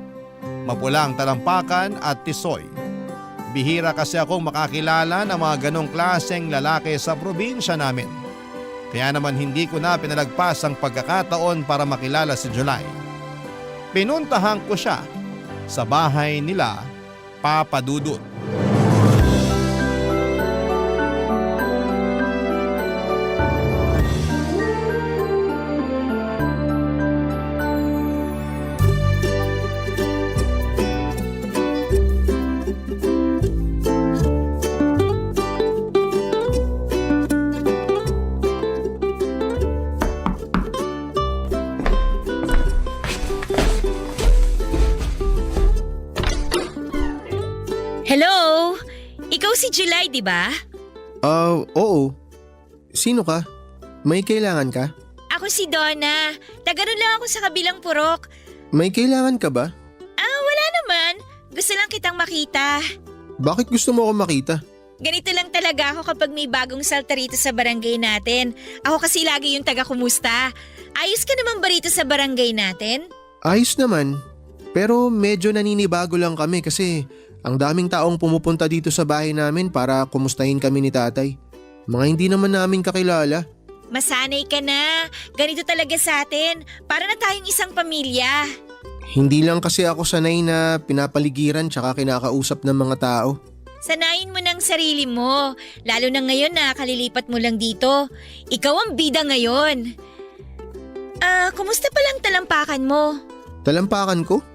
[SPEAKER 3] Mapula ang talampakan at tisoy. Bihira kasi akong makakilala ng mga ganong klaseng lalaki sa probinsya namin. Kaya naman hindi ko na pinalagpas ang pagkakataon para makilala si July. Pinuntahan ko siya sa bahay nila, Papa Dudut.
[SPEAKER 10] Hello? Ikaw si July, di ba?
[SPEAKER 11] Oo. Sino ka? May kailangan ka?
[SPEAKER 10] Ako si Donna. Taga ron lang ako sa kabilang purok.
[SPEAKER 11] May kailangan ka ba?
[SPEAKER 10] Wala naman. Gusto lang kitang makita.
[SPEAKER 11] Bakit gusto mo ako makita?
[SPEAKER 10] Ganito lang talaga ako kapag may bagong salta rito sa barangay natin. Ako kasi lagi yung taga-kumusta. Ayos ka naman ba rito sa barangay natin?
[SPEAKER 11] Ayos naman. Pero medyo naninibago lang kami kasi ang daming taong pumupunta dito sa bahay namin para kumustahin kami ni tatay. Mga hindi naman namin kakilala.
[SPEAKER 10] Masanay ka na. Ganito talaga sa atin. Para na tayong isang pamilya.
[SPEAKER 11] Hindi lang kasi ako sanay na pinapaligiran tsaka kinakausap ng mga tao.
[SPEAKER 10] Sanayin mo ng sarili mo. Lalo na ngayon na kalilipat mo lang dito. Ikaw ang bida ngayon. Kumusta palang talampakan mo?
[SPEAKER 11] Talampakan ko?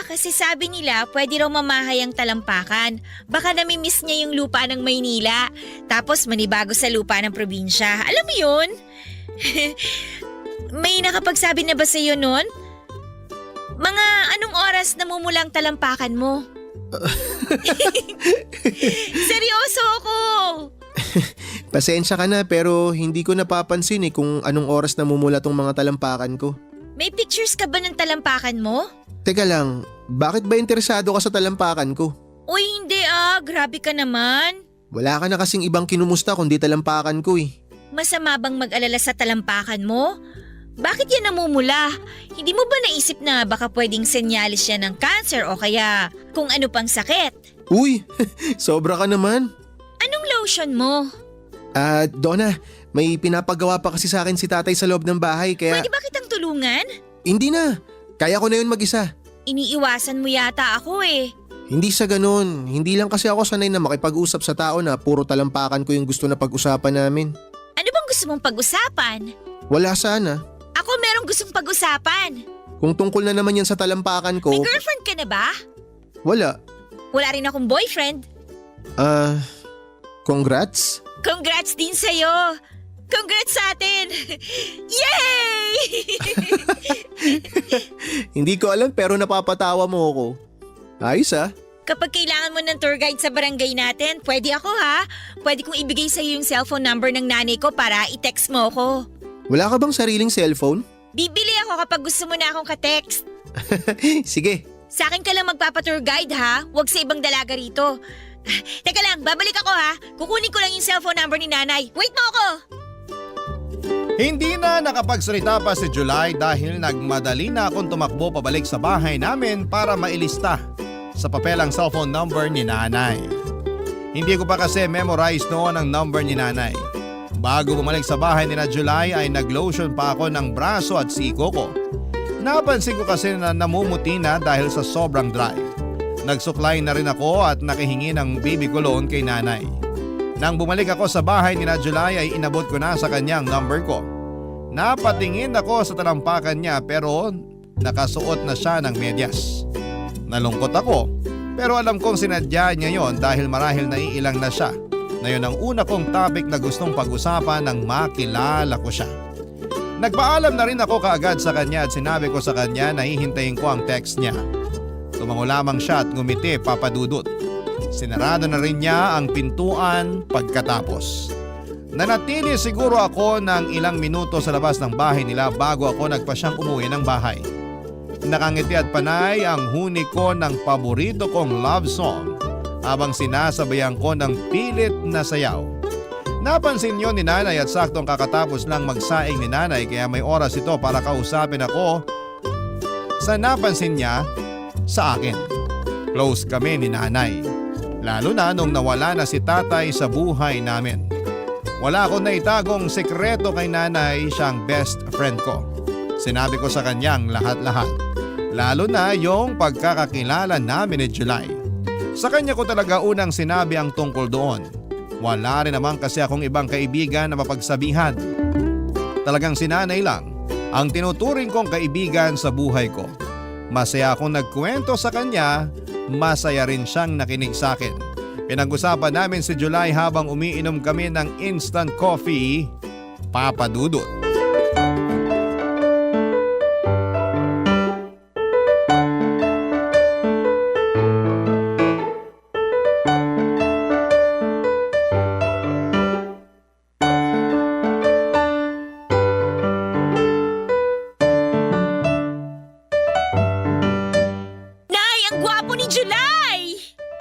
[SPEAKER 10] Kasi sabi nila pwede raw mamahay ang talampakan. Baka namimiss niya yung lupa ng Maynila. Tapos manibago sa lupa ng probinsya. Alam mo yun? May nakapagsabi na ba sa'yo nun? Mga anong oras namumulang talampakan mo? Seryoso ako!
[SPEAKER 11] Pasensya ka na pero hindi ko napapansin kung anong oras namumula tong mga talampakan ko.
[SPEAKER 10] May pictures ka ba ng talampakan mo?
[SPEAKER 11] Teka lang, bakit ba interesado ka sa talampakan ko?
[SPEAKER 10] Uy, hindi grabe ka naman.
[SPEAKER 11] Wala ka na kasing ibang kinumusta kundi talampakan ko
[SPEAKER 10] Masama bang mag-alala sa talampakan mo? Bakit yan namumula? Hindi mo ba naisip na baka pwedeng senyalis yan ng cancer o kaya kung ano pang sakit?
[SPEAKER 11] Uy, sobra ka naman.
[SPEAKER 10] Anong lotion mo?
[SPEAKER 11] Donna, may pinapagawa pa kasi sa akin si tatay sa loob ng bahay kaya…
[SPEAKER 10] Pwede ba kitang tulungan?
[SPEAKER 11] Hindi na, kaya ko na yun mag-isa.
[SPEAKER 10] Iniiwasan mo yata ako
[SPEAKER 11] Hindi sa ganun, hindi lang kasi ako sanay na makipag-usap sa tao na puro talampakan ko yung gusto na pag-usapan namin.
[SPEAKER 10] Ano bang gusto mong pag-usapan?
[SPEAKER 11] Wala sana.
[SPEAKER 10] Ako merong gustong pag-usapan.
[SPEAKER 11] Kung tungkol na naman yan sa talampakan ko…
[SPEAKER 10] May girlfriend ka na ba?
[SPEAKER 11] Wala.
[SPEAKER 10] Wala rin akong boyfriend.
[SPEAKER 11] Congrats?
[SPEAKER 10] Congrats din sa'yo. Congrats sa atin! Yay!
[SPEAKER 11] Hindi ko alam pero napapatawa mo ako. Ayos
[SPEAKER 12] Kapag kailangan mo ng tour guide sa barangay natin, pwede ako ha. Pwede kong ibigay sa'yo yung cellphone number ng nanay ko para i-text mo ako.
[SPEAKER 11] Wala ka bang sariling cellphone?
[SPEAKER 12] Bibili ako kapag gusto mo na akong ka-text.
[SPEAKER 11] Sige.
[SPEAKER 12] Sa akin ka lang magpapa-tour guide ha. Huwag sa ibang dalaga rito. Teka lang, babalik ako ha. Kukunin ko lang yung cellphone number ni nanay. Wait mo ako!
[SPEAKER 3] Hindi na nakapagsalita pa si July dahil nagmadali na akong tumakbo pabalik sa bahay namin para mailista sa papel ang cellphone number ni nanay. Hindi ko pa kasi memorize noon ang number ni nanay. Bago bumalik sa bahay ni na July ay naglotion pa ako ng braso at siko ko. Napansin ko kasi na namumuti na dahil sa sobrang dry. Nagsuklay na rin ako at nakihingi ng baby cologne kay nanay. Nang bumalik ako sa bahay ni na July ay inabot ko na sa kanyang number ko. Napatingin ako sa talampakan niya pero nakasuot na siya ng medyas. Nalungkot ako pero alam kong sinadya niya yon dahil marahil naiilang na siya na yun ang una kong topic na gustong pag-usapan nang makilala ko siya. Nagpaalam na rin ako kaagad sa kanya at sinabi ko sa kanya na hihintayin ko ang text niya. Tumango lamang siya at ngumiti papadudot. Sinarado na rin niya ang pintuan pagkatapos. Nanatili siguro ako ng ilang minuto sa labas ng bahay nila bago ako nagpasyang umuwi ng bahay. Nakangiti at panay ang huni ko ng paborito kong love song habang sinasabayan ko ng pilit na sayaw. Napansin yun ni nanay at saktong kakatapos lang magsaing ni nanay kaya may oras ito para kausapin ako sa napansin niya sa akin. Close kami ni nanay, lalo na nung nawala na si tatay sa buhay namin. Wala akong naitagong sekreto kay nanay, siyang best friend ko. Sinabi ko sa kanyang lahat-lahat. Lalo na yung pagkakakilala namin ni July. Sa kanya ko talaga unang sinabi ang tungkol doon. Wala rin naman kasi akong ibang kaibigan na mapagsabihan. Talagang si nanay lang ang tinuturing kong kaibigan sa buhay ko. Masaya akong nagkwento sa kanya, masaya rin siyang nakinig sa akin. Pinag-usapan namin si July habang umiinom kami ng instant coffee, papadudot.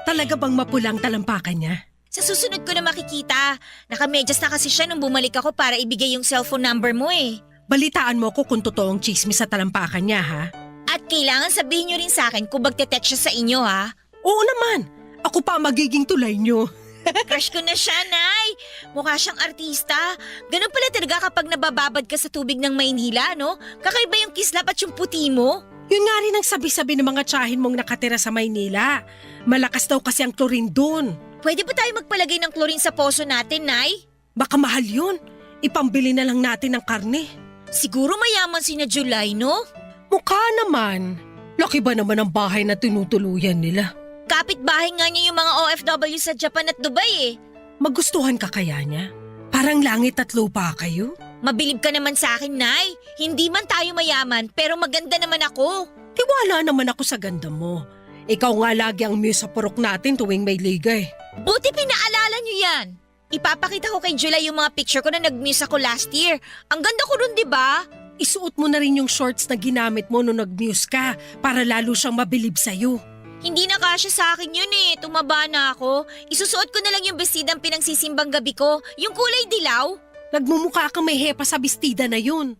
[SPEAKER 13] Talaga bang mapulang talampakan niya?
[SPEAKER 12] Sa susunod ko na makikita. Nakamedyas na kasi siya nung bumalik ako para ibigay yung cellphone number mo eh.
[SPEAKER 13] Balitaan mo ko kung totoong chismis sa talampakan niya ha?
[SPEAKER 12] At kailangan sabihin niyo rin sa akin kung magte-text siya sa inyo ha?
[SPEAKER 13] Oo naman! Ako pa magiging tulay niyo.
[SPEAKER 12] Crush ko na siya, Nay. Mukha siyang artista. Ganun pala talaga kapag nabababad ka sa tubig ng Maynila, no? Kakaiba yung kislap at yung puti mo.
[SPEAKER 13] Yun nga rin ang sabi-sabi ng mga tsahin mong nakatira sa Maynila. Malakas daw kasi ang chlorine dun.
[SPEAKER 12] Pwede ba tayo magpalagay ng chlorine sa poso natin, Nay?
[SPEAKER 13] Baka mahal yun. Ipambili na lang natin ng karne.
[SPEAKER 12] Siguro mayaman si na July, no?
[SPEAKER 13] Mukha naman. Laki ba naman ang bahay na tinutuluyan nila?
[SPEAKER 12] Kapit-bahay nga niya yung mga OFW sa Japan at Dubai eh.
[SPEAKER 13] Magustuhan ka kaya niya? Parang langit at lupa kayo?
[SPEAKER 12] Mabilib ka naman sa akin, Nay. Hindi man tayo mayaman, pero maganda naman ako.
[SPEAKER 13] Tiwala naman ako sa ganda mo. Ikaw nga lagi ang muse sa purok natin tuwing may ligay.
[SPEAKER 12] Buti pinaalala niyo yan. Ipapakita ko kay July yung mga picture ko na nag-muse ako last year. Ang ganda ko ron, di ba?
[SPEAKER 13] Isuot mo na rin yung shorts na ginamit mo nung nag-muse ka para lalo siyang mabilib sa'yo.
[SPEAKER 12] Hindi na kasya sa akin yun eh. Tumaba na ako. Isusuot ko na lang yung bestidang pinagsisimbang gabi ko. Yung kulay dilaw.
[SPEAKER 13] Nagmumukha kang may hepa sa bestida na yun.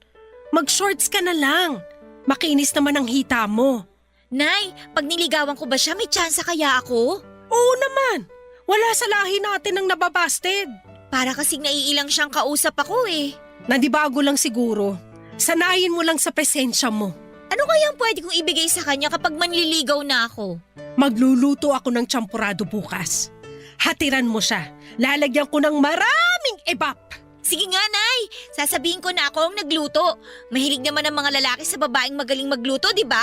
[SPEAKER 13] Mag-shorts ka na lang. Makinis naman ang hita mo.
[SPEAKER 12] Nay, pag niligawan ko ba siya, may tsansa kaya ako?
[SPEAKER 13] Oo naman. Wala sa lahi natin ang nababasted.
[SPEAKER 12] Para kasing naiilang siyang kausap ako eh.
[SPEAKER 13] Nandibago lang siguro. Sanayin mo lang sa presensya mo.
[SPEAKER 12] Ano kayang pwede kong ibigay sa kanya kapag manliligaw na ako?
[SPEAKER 13] Magluluto ako ng champurado bukas. Hatiran mo siya. Lalagyan ko ng maraming ebap.
[SPEAKER 12] Sige nga, Nay. Sasabihin ko na ako ang nagluto. Mahilig naman ang mga lalaki sa babaeng magaling magluto, di ba?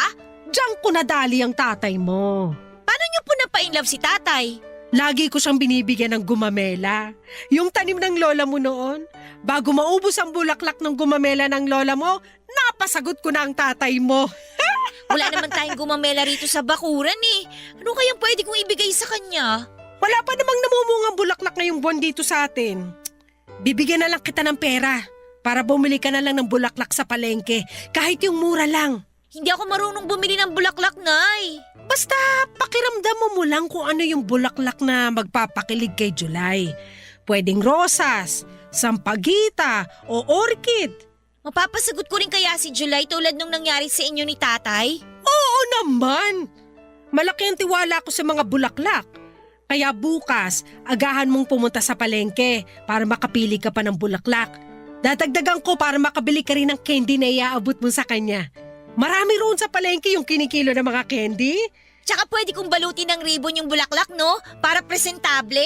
[SPEAKER 13] Diyan ko nadali ang tatay mo.
[SPEAKER 12] Paano niyo po napa-inlove si tatay?
[SPEAKER 13] Lagi ko siyang binibigyan ng gumamela. Yung tanim ng lola mo noon, bago maubos ang bulaklak ng gumamela ng lola mo, napasagot ko na ang tatay mo.
[SPEAKER 12] Wala naman tayong gumamela rito sa bakuran eh. Ano kayang pwede kong ibigay sa kanya?
[SPEAKER 13] Wala pa namang namumungang bulaklak ngayong buwan dito sa atin. Bibigyan na lang kita ng pera para bumili ka na lang ng bulaklak sa palengke, kahit yung mura lang.
[SPEAKER 12] Hindi ako marunong bumili ng bulaklak, Nay.
[SPEAKER 13] Basta pakiramdam mo lang kung ano yung bulaklak na magpapakilig kay July. Pwedeng rosas, sampagita o orchid.
[SPEAKER 12] Mapapasagot ko rin kaya si July tulad nung nangyari sa inyo ni Tatay?
[SPEAKER 13] Oo naman! Malaki ang tiwala ko sa mga bulaklak. Kaya bukas, agahan mong pumunta sa palengke para makapili ka pa ng bulaklak. Dadagdagan ko para makabili ka rin ng candy na iaabot mo sa kanya. Marami roon sa palengke yung kinikilo ng mga candy.
[SPEAKER 12] Tsaka pwede kong balutin ng ribbon yung bulaklak, no? Para presentable.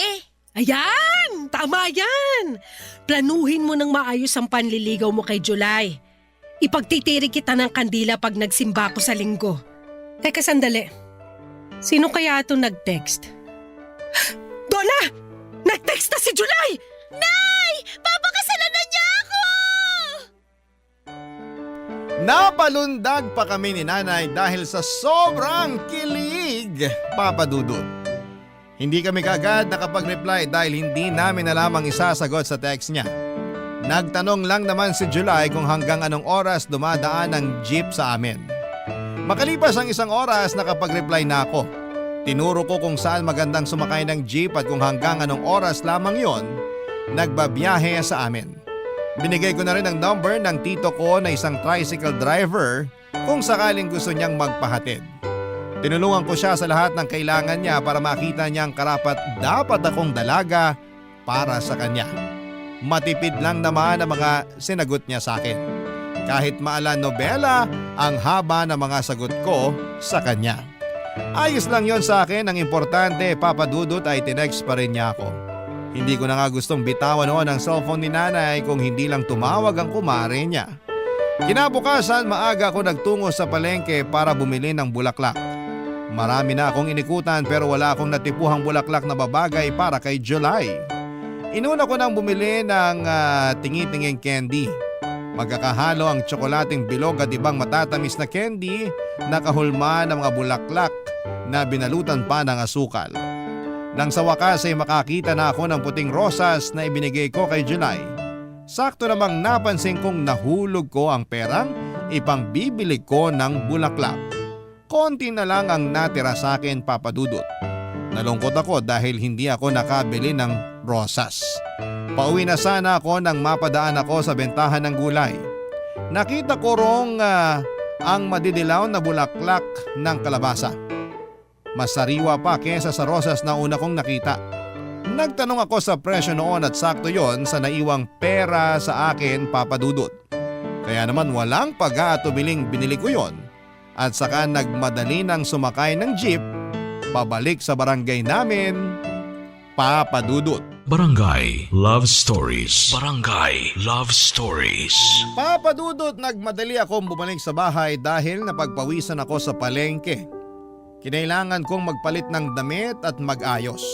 [SPEAKER 13] Ayan! Tama yan! Planuhin mo ng maayos ang panliligaw mo kay July. Ipagtitiri kita ng kandila pag nagsimba ko sa linggo. Teka sandali. Sino kaya itong nag-text? Donna! Nag-text na si July!
[SPEAKER 12] Nay! Papakasalan na niya ako!
[SPEAKER 3] Napalundag pa kami ni Nanay dahil sa sobrang kilig, Papa Dudut. Hindi kami kaagad nakapag-reply dahil hindi namin alam ang isasagot sa text niya. Nagtanong lang naman si July kung hanggang anong oras dumadaan ang jeep sa amin. Makalipas ang 1 oras nakapag-reply na ako. Tinuro ko kung saan magandang sumakay ng jeep at kung hanggang anong oras lamang yon nagbabiyahe sa amin. Binigay ko na rin ang number ng tito ko na isang tricycle driver kung sakaling gusto niyang magpahatid. Tinulungan ko siya sa lahat ng kailangan niya para makita niya ang karapat dapat akong dalaga para sa kanya. Matipid lang naman ang mga sinagot niya sa akin. Kahit maala nobela ang haba ng mga sagot ko sa kanya. Ayos lang yon sa akin, ang importante Papa Dudut ay tinext pa rin niya ako. Hindi ko na nga gustong bitawan noon ang cellphone ni Nanay kung hindi lang tumawag ang kumare niya. Kinabukasan maaga ako nagtungo sa palengke para bumili ng bulaklak. Marami na akong inikutan pero wala akong natipuhang bulaklak na babagay para kay July. Inuna ko nang bumili ng tingi-tinging candy. Magkakahalo ang tsokolating bilog at ibang matatamis na candy na kahulma ng mga bulaklak na binalutan pa ng asukal. Nang sa wakas ay makakita na ako ng puting rosas na ibinigay ko kay July. Sakto namang napansin kong nahulog ko ang perang ipangbibili ko ng bulaklak. Konti na lang ang natira sa akin, Papa Dudut. Nalungkot ako dahil hindi ako nakabili ng rosas. Pauwi na sana ako nang mapadaan ako sa bentahan ng gulay. Nakita ko rong ang madidilaw na bulaklak ng kalabasa. Mas sariwa pa kesa sa rosas na una kong nakita. Nagtanong ako sa presyo noon at sakto yon sa naiwang pera sa akin, Papa Dudut. Kaya naman walang pag-aatubiling binili ko yon at saka nagmadali nang sumakay ng jeep pabalik sa barangay namin, Papa Dudut.
[SPEAKER 1] Barangay Love Stories. Barangay Love Stories.
[SPEAKER 3] Papa Dudut, nagmadali akong bumalik sa bahay dahil napagpawisan ako sa palengke. Kinailangan kong magpalit ng damit at mag-ayos.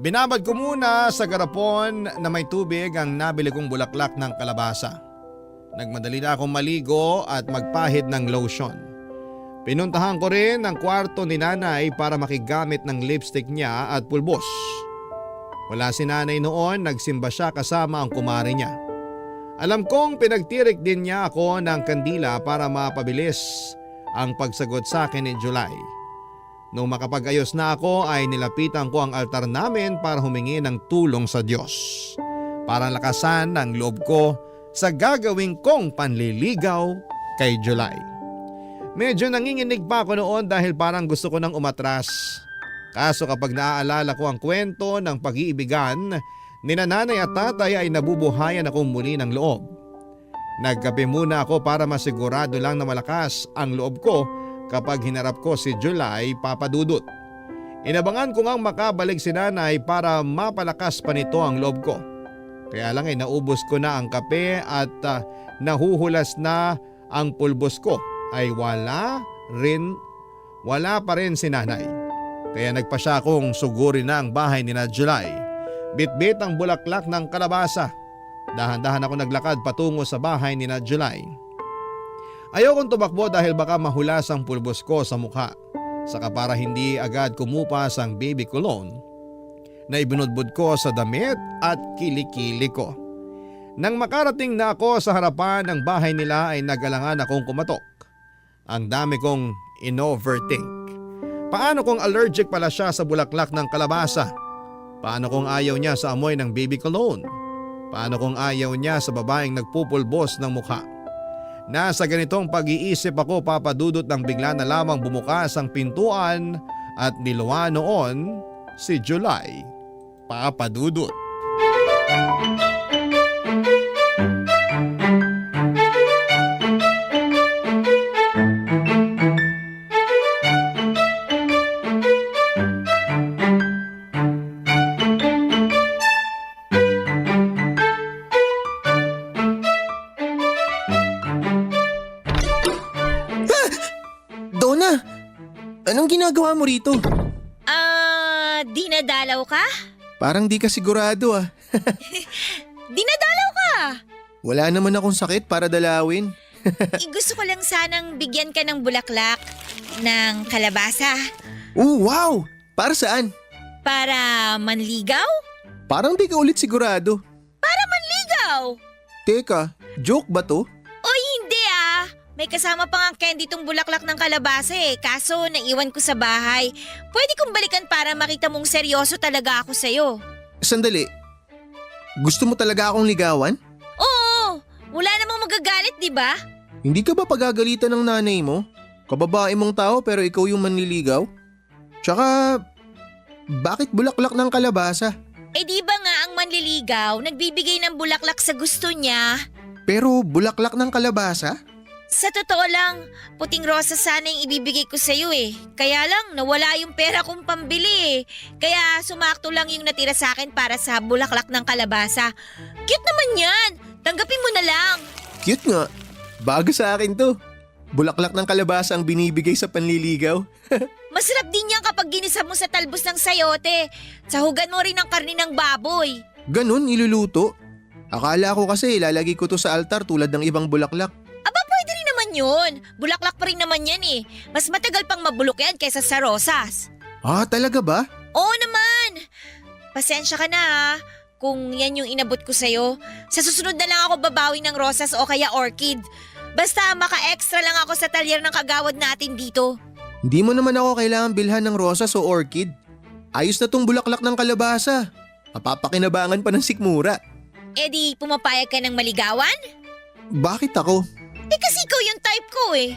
[SPEAKER 3] Binabad ko muna sa garapon na may tubig ang nabili kong bulaklak ng kalabasa. Nagmadali na akong maligo at magpahid ng lotion. Pinuntahan ko rin ang kwarto ni Nanay para makigamit ng lipstick niya at pulbos. Wala si Nanay noon, nagsimba siya kasama ang kumare niya. Alam kong pinagtirik din niya ako ng kandila para mapabilis ang pagsagot sa akin ni July. Nung makapag-ayos na ako ay nilapitan ko ang altar namin para humingi ng tulong sa Diyos. Para lakasan ang loob ko sa gagawin kong panliligaw kay July. Medyo nanginginig pa ako noon dahil parang gusto ko nang umatras. Kaso kapag naaalala ko ang kwento ng pag-iibigan ni Nanay at Tatay ay nabubuhayan akong muli ng loob. Nagkape muna ako para masigurado lang na malakas ang loob ko kapag hinarap ko si July, Papa Dudut. Inabangan ko ngang makabalik si Nanay para mapalakas pa nito ang loob ko. Kaya lang ay naubos ko na ang kape at nahuhulas na ang pulbos ko ay wala pa rin si Nanay. Kaya nagpa siya akong sugurin na ang bahay ni na July. Bitbit ang bulaklak ng kalabasa. Dahan-dahan ako naglakad patungo sa bahay ni na July. Ayokong tumakbo dahil baka mahulas ang pulbos ko sa mukha. Saka para hindi agad kumupas ang baby cologne na ibinudbud ko sa damit at kilikili ko. Nang makarating na ako sa harapan ng bahay nila ay nagalangan akong kumatok. Ang dami kong in-overthink. Paano kung allergic pala siya sa bulaklak ng kalabasa? Paano kung ayaw niya sa amoy ng baby cologne? Paano kung ayaw niya sa babaeng nagpupulbos ng mukha? Nasa ganitong pag-iisip ako, Papa Dudut, nang bigla na lamang bumukas ang pintuan at niluwa noon si July. Papa Dudut.
[SPEAKER 11] Donna, anong ginagawa mo rito?
[SPEAKER 12] Dinadalaw ka?
[SPEAKER 11] Parang di ka sigurado ah.
[SPEAKER 12] Dinadalaw ka?
[SPEAKER 11] Wala naman akong sakit para dalawin.
[SPEAKER 12] Gusto ko lang sanang bigyan ka ng bulaklak ng kalabasa.
[SPEAKER 11] Wow! Para saan?
[SPEAKER 12] Para manligaw?
[SPEAKER 11] Parang di ka ulit sigurado.
[SPEAKER 12] Para manligaw!
[SPEAKER 11] Teka, joke ba to?
[SPEAKER 12] Oy, hindi ah! May kasama pa nga candy tong bulaklak ng kalabasa eh. Kaso naiwan ko sa bahay. Pwede kong balikan para makita mong seryoso talaga ako sa'yo.
[SPEAKER 11] Sandali. Gusto mo talaga akong ligawan?
[SPEAKER 12] Oo! Wala namang magagalit, di ba?
[SPEAKER 11] Hindi ka ba pagagalitan ng nanay mo? Kababae mong tao pero ikaw yung manliligaw? Tsaka, bakit bulaklak ng kalabasa?
[SPEAKER 12] Eh di ba nga ang manliligaw nagbibigay ng bulaklak sa gusto niya?
[SPEAKER 11] Pero bulaklak ng kalabasa?
[SPEAKER 12] Sa totoo lang, puting rosa sana yung ibibigay ko sa'yo eh. Kaya lang, nawala yung pera kong pambili eh. Kaya sumakto lang yung natira sa akin para sa bulaklak ng kalabasa. Cute naman yan! Tanggapin mo na lang!
[SPEAKER 11] Cute nga. Bago sa akin to. Bulaklak ng kalabasa ang binibigay sa panliligaw.
[SPEAKER 12] Masarap din yan kapag ginisa mo sa talbos ng sayote. Sahugan mo rin ng karni ng baboy.
[SPEAKER 11] Ganun, iluluto. Akala ko kasi ilalagay ko to sa altar tulad ng ibang bulaklak.
[SPEAKER 12] Aba, pwede rin naman yun. Bulaklak pa rin naman yan eh. Mas matagal pang mabulok yan kaysa sa rosas.
[SPEAKER 11] Ah, talaga ba?
[SPEAKER 12] Oo naman. Pasensya ka na ha. Kung yan yung inabot ko sa'yo. Sa susunod na lang ako babawi ng rosas o kaya orchid. Basta maka-extra lang ako sa talyer ng kagawad natin dito.
[SPEAKER 11] Hindi mo naman ako kailangan bilhan ng rosas o orchid. Ayos na tong bulaklak ng kalabasa. Mapapakinabangan pa ng sikmura.
[SPEAKER 12] Eh di pumapayag ka ng maligawan?
[SPEAKER 11] Bakit ako?
[SPEAKER 12] Eh kasi ikaw yung type ko eh.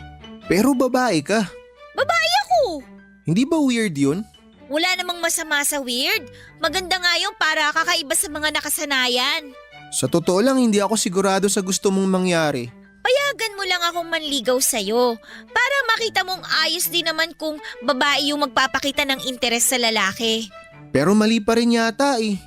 [SPEAKER 11] Pero babae ka.
[SPEAKER 12] Babae ako.
[SPEAKER 11] Hindi ba weird yun?
[SPEAKER 12] Wala namang masama sa weird. Maganda nga yung para kakaiba sa mga nakasanayan.
[SPEAKER 11] Sa totoo lang, hindi ako sigurado sa gusto mong mangyari.
[SPEAKER 12] Payagan mo lang akong manligaw sa'yo para makita mong ayos din naman kung babae yung magpapakita ng interes sa lalaki.
[SPEAKER 11] Pero mali pa rin yata eh.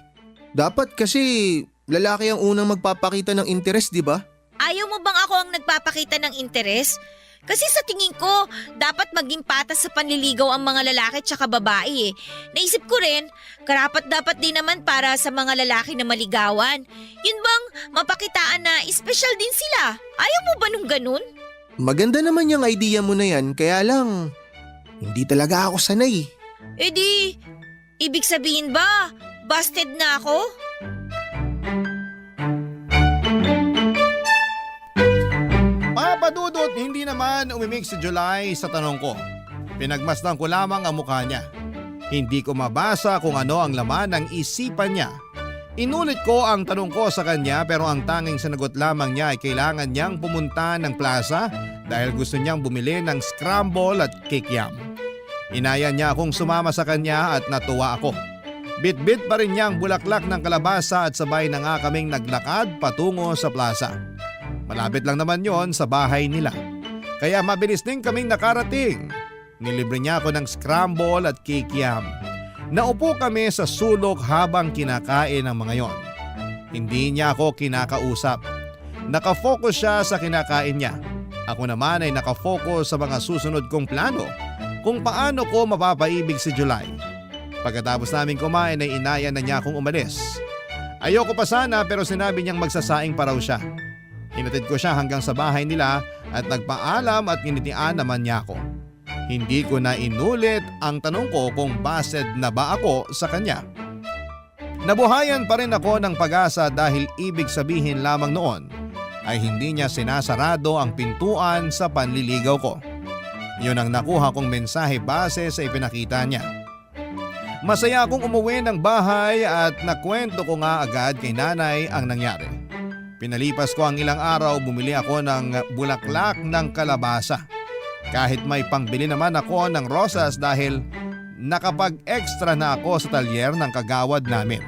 [SPEAKER 11] Dapat kasi lalaki ang unang magpapakita ng interes, di ba?
[SPEAKER 12] Ayaw mo bang ako ang nagpapakita ng interes? Kasi sa tingin ko, dapat maging patas sa panliligaw ang mga lalaki at saka babae eh. Naisip ko rin, karapat-dapat din naman para sa mga lalaki na maligawan. Yun bang mapakitaan na espesyal din sila? Ayaw mo ba nung ganun?
[SPEAKER 11] Maganda naman yung idea mo na yan, kaya lang, hindi talaga ako sanay.
[SPEAKER 12] Eh di, ibig sabihin ba, busted na ako?
[SPEAKER 3] Papadudot, hindi naman umimik si July sa tanong ko. Pinagmasdan ko lamang ang mukha niya. Hindi ko mabasa kung ano ang laman ng isipan niya. Inulit ko ang tanong ko sa kanya pero ang tanging sinagot lamang niya ay kailangan niyang pumunta ng plaza dahil gusto niyang bumili ng scramble at kikiam. Inaya niya akong sumama sa kanya at natuwa ako. Bit-bit pa rin niya ang bulaklak ng kalabasa at sabay na nga kaming naglakad patungo sa plaza. Malapit lang naman yon sa bahay nila. Kaya mabilis din kaming nakarating. Nilibre niya ako ng scramble at kikiam. Naupo kami sa sulok habang kinakain ang mga yon. Hindi niya ako kinakausap. Nakafocus siya sa kinakain niya. Ako naman ay nakafocus sa mga susunod kong plano. kung paano ko mapapaibig si July. Pagkatapos namin kumain ay inaya na niya akong umalis. Ayoko pa sana pero sinabi niyang magsasaing pa raw siya. Hinatid ko siya hanggang sa bahay nila at nagpaalam at nginitian naman niya ako. Hindi ko na inulit ang tanong ko kung based na ba ako sa kanya. Nabuhayan pa rin ako ng pag-asa dahil ibig sabihin lamang noon ay hindi niya sinasarado ang pintuan sa panliligaw ko. Yun ang nakuha kong mensahe base sa ipinakita niya. Masaya akong umuwi ng bahay at nakwento ko nga agad kay nanay ang nangyari. Pinalipas ko ang ilang araw, bumili ako ng bulaklak ng kalabasa. Kahit may pangbili naman ako ng rosas dahil nakapag-extra na ako sa talyer ng kagawad namin.